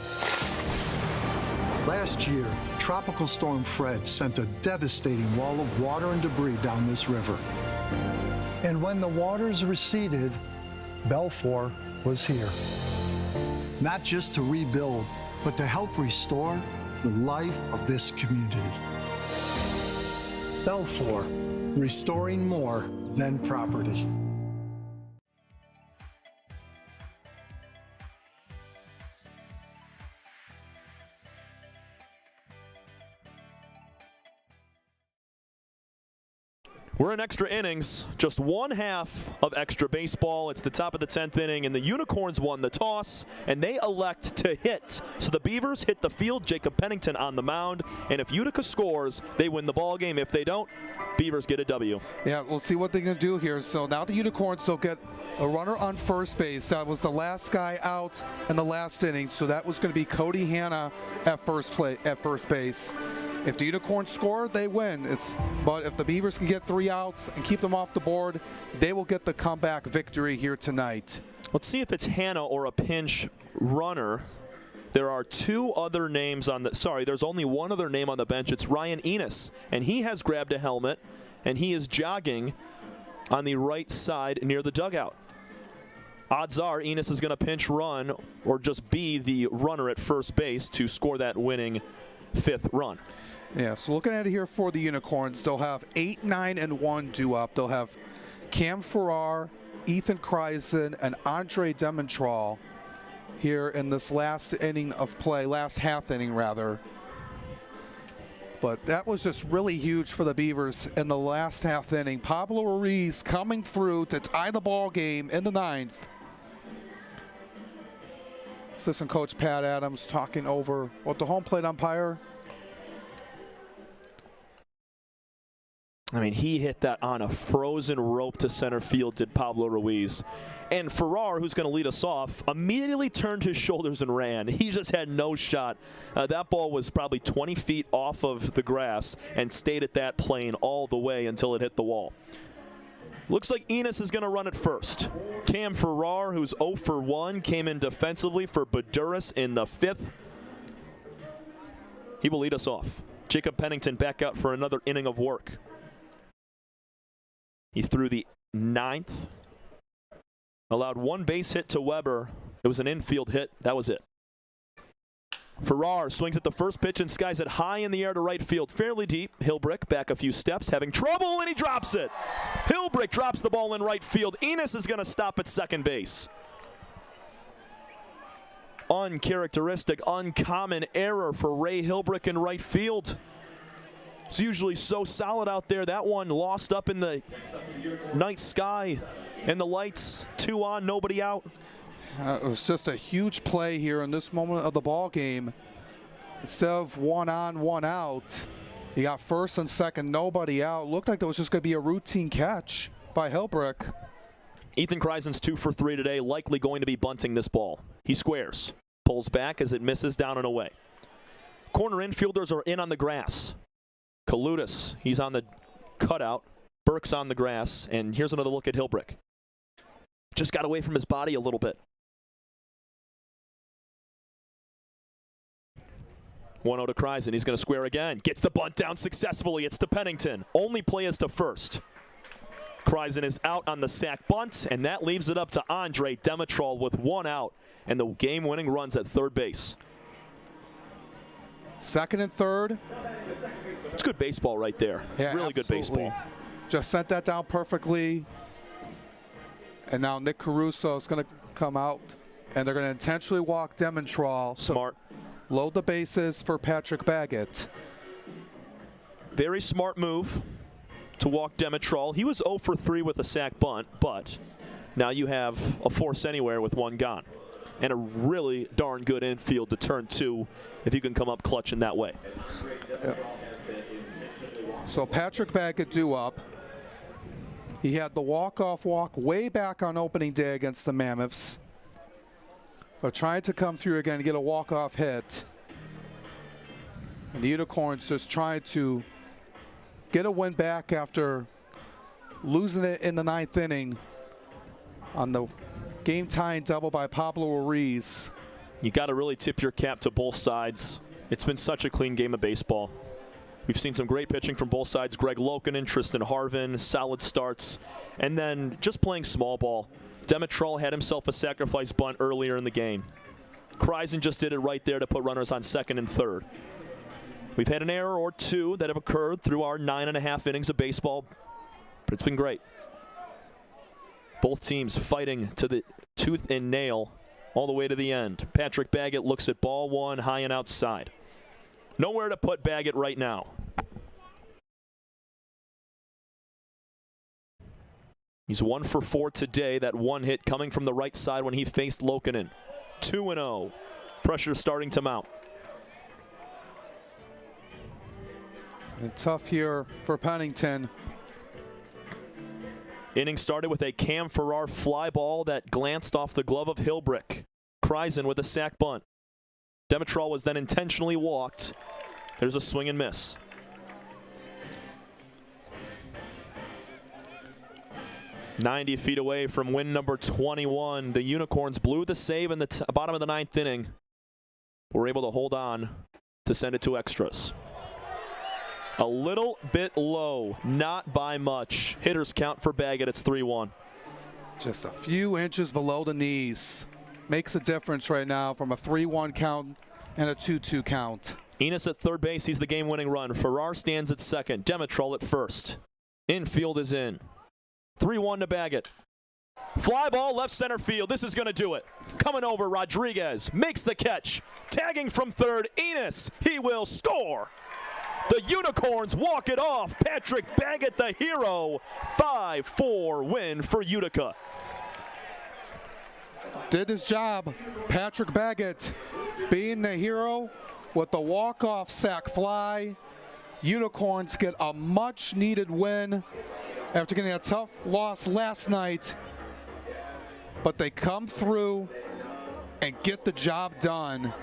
Last year, Tropical Storm Fred sent a devastating wall of water and debris down this river. And when the waters receded, Belfour was here. Not just to rebuild, but to help restore the life of this community. Belfour, restoring more than property. We're in extra innings, just one half of extra baseball. It's the top of the 10th inning, and the Unicorns won the toss, and they elect to hit. So the Beavers hit the field, Jacob Pennington on the mound, and if Utica scores, they win the ball game. If they don't, Beavers get a W. Yeah, we'll see what they're going to do here. So now the Unicorns will get a runner on first base. That was the last guy out in the last inning, so that was going to be Cody Hanna at first base. If the Unicorns score, they win. But if the Beavers can get 3 outs and keep them off the board, they will get the comeback victory here tonight. Let's see if it's Hanna or a pinch runner. There are 2 other names on the, there's only one other name on the bench. It's Ryan Enos, and he has grabbed a helmet, and he is jogging on the right side near the dugout. odds are Enos is going to pinch run or just be the runner at first base to score that winning 5th run. Yeah, so looking at it here for the Unicorns, they'll have 8, 9, and 1 due up. They'll have Cam Farrar, Ethan Kreisen, and Andre Demontrol here in this last inning of play, last half inning rather. But that was just really huge for the Beavers in the last half inning. Pablo Ruiz coming through to tie the ball game in the 9th. Assistant coach Pat Adams talking over what the home plate umpire. I mean, he hit that on a frozen rope to center field, did Pablo Ruiz. And Farrar, who's going to lead us off, immediately turned his shoulders and ran. He just had no shot. That ball was probably 20 feet off of the grass and stayed at that plane all the way until it hit the wall. Looks like Enos is going to run it first. Cam Farrar, who's 0 for 1, came in defensively for Baduras in the 5th. He will lead us off. Jacob Pennington back out for another inning of work. He threw the 9th. Allowed 1 base hit to Weber. It was an infield hit. That was it. Farrar swings at the first pitch and skies it high in the air to right field. Fairly deep. Hilbrick back a few steps, having trouble, and he drops it. Hilbrick drops the ball in right field. Enos is going to stop at second base. Uncharacteristic, uncommon error for Ray Hilbrick in right field. It's usually so solid out there. That one lost up in the night sky and the lights. 2 on, nobody out. It was just a huge play here in this moment of the ball game. Instead of 1 on, 1 out, you got first and second, nobody out. Looked like that was just going to be a routine catch by Hilbrick. Ethan Kreisen's 2 for 3 today, likely going to be bunting this ball. He squares, pulls back as it misses down and away. Corner infielders are in on the grass. Kalutis, he's on the cutout. Burke's on the grass, and here's another look at Hilbrick. Just got away from his body a little bit. 1-0 to Kreisen. He's going to square again. Gets the bunt down successfully. It's to Pennington. Only play is to first. Kreisen is out on the sac bunt, and that leaves it up to Andre Demontrol with 1 out, and the game-winning runs at third base. Second and third. It's good baseball right there. Yeah, really good baseball. Just sent that down perfectly. And now Nick Caruso is going to come out, and they're going to intentionally walk Demontrol. Smart. Load the bases for Patrick Baggett. Very smart move to walk Demontrol. He was 0 for 3 with a sac bunt, but now you have a force anywhere with 1 gone. And a really darn good infield to turn 2 if you can come up clutch in that way. Yep. So Patrick Baggett due up. He had the walk-off walk way back on opening day against the Mammoths. But trying to come through again and get a walk-off hit. And the Unicorns just trying to get a win back after losing it in the 9th inning on the game-tying double by Pablo Ruiz. You got to really tip your cap to both sides. It's been such a clean game of baseball. We've seen some great pitching from both sides. Greg Lokinen, Tristan Harvin, solid starts. And then just playing small ball. Demontrol had himself a sacrifice bunt earlier in the game. Kreisen just did it right there to put runners on second and third. We've had an error or 2 that have occurred through our 9.5 innings of baseball, but it's been great. Both teams fighting to the tooth and nail all the way to the end. Patrick Baggett looks at ball 1, high and outside. Nowhere to put Baggett right now. He's 1 for 4 today. That 1 hit coming from the right side when he faced Lokinen. 2-0. Pressure starting to mount. And tough here for Pennington. Inning started with a Cam Farrar fly ball that glanced off the glove of Hilbrick. Kreisen with a sac bunt. Demontrol was then intentionally walked. There's a swing and miss. "90 feet away from win number 21. The Unicorns blew the save in the bottom of the 9th inning. Were able to hold on to send it to extras. A little bit low, not by much. Hitters count for Baggett, it's 3-1. Just a few inches below the knees. Makes a difference right now from a 3-1 count and a 2-2 count. Enos at third base. He's the game-winning run. Farrar stands at second. Dimitrol at first. Infield is in. 3-1 to Baggett. Fly ball left center field. This is going to do it. Coming over, Rodriguez makes the catch. Tagging from third, Enos. He will score. The Unicorns walk it off. Patrick Baggett, the hero. 5-4 win for Utica. Did his job. Patrick Baggett being the hero with the walk-off sac fly. Unicorns get a much-needed win after getting a tough loss last night. But they come through and get the job done.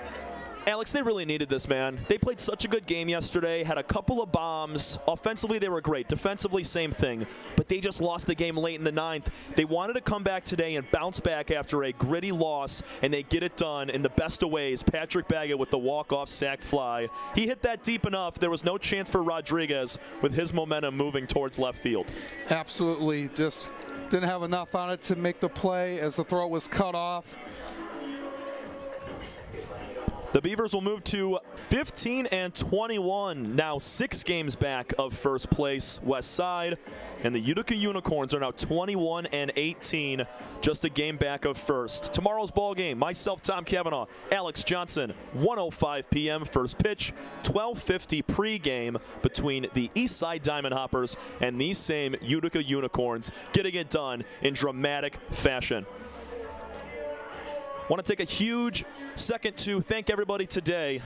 Alex, they really needed this, man. They played such a good game yesterday, had a couple of bombs. Offensively, they were great. Defensively, same thing. But they just lost the game late in the ninth. They wanted to come back today and bounce back after a gritty loss, and they get it done in the best of ways. Patrick Baggett with the walk-off sac fly. He hit that deep enough. There was no chance for Rodriguez with his momentum moving towards left field. Absolutely. Just didn't have enough on it to make the play as the throw was cut off. The Beavers will move to 15-21, now 6 games back of first place West Side. And the Utica Unicorns are now 21-18, just a game back of first. Tomorrow's ball game, myself, Tom Cavanaugh, Alex Johnson, 1:05 p.m. first pitch, 12:50 pregame between the Eastside Diamond Hoppers and these same Utica Unicorns, getting it done in dramatic fashion. Want to take a huge second to thank everybody today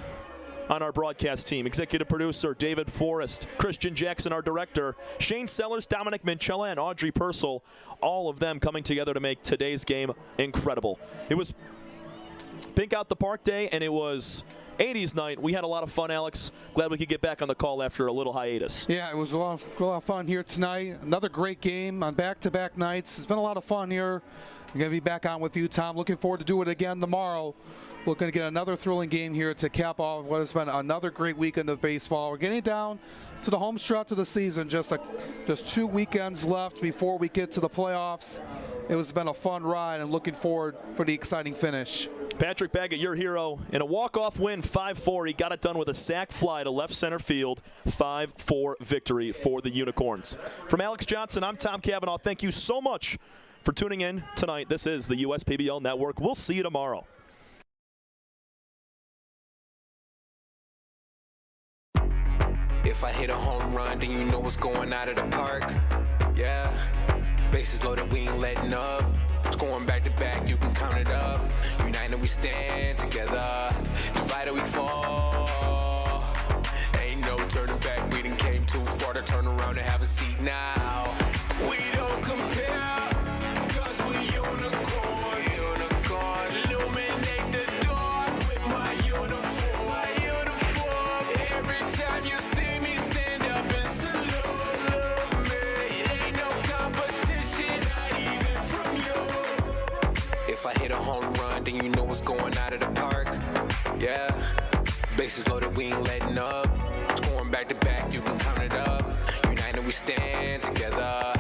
on our broadcast team. Executive producer David Forrest, Christian Jackson, our director, Shane Sellers, Dominic Minchella, and Audrey Purcell, all of them coming together to make today's game incredible. It was Pink Out the Park Day, and it was 80s night. We had a lot of fun, Alex. Glad we could get back on the call after a little hiatus. Yeah, it was a lot of fun here tonight. Another great game on back-to-back nights. It's been a lot of fun here. I'm going to be back on with you, Tom. Looking forward to do it again tomorrow. We're going to get another thrilling game here to cap off what has been another great weekend of baseball. We're getting down to the home stretch of the season. Just 2 weekends left before we get to the playoffs. It has been a fun ride, and looking forward for the exciting finish. Patrick Baggett, your hero, in a walk-off win, 5-4. He got it done with a sac fly to left center field. 5-4 victory for the Unicorns. From Alex Johnson, I'm Tom Cavanaugh. Thank you so much for tuning in tonight. This is the USPBL Network. We'll see you tomorrow. If I hit a home run, then you know what's going out of the park. Yeah, bases loaded, we ain't letting up. Scoring back to back, you can count it up. United we stand together, divided we fall. Ain't no turning back, we done came too far to turn around and have a seat now. We don't compare. If I hit a home run, then you know what's going out of the park. Yeah, bases loaded, we ain't letting up. Scoring back to back, you can count it up. United we stand together.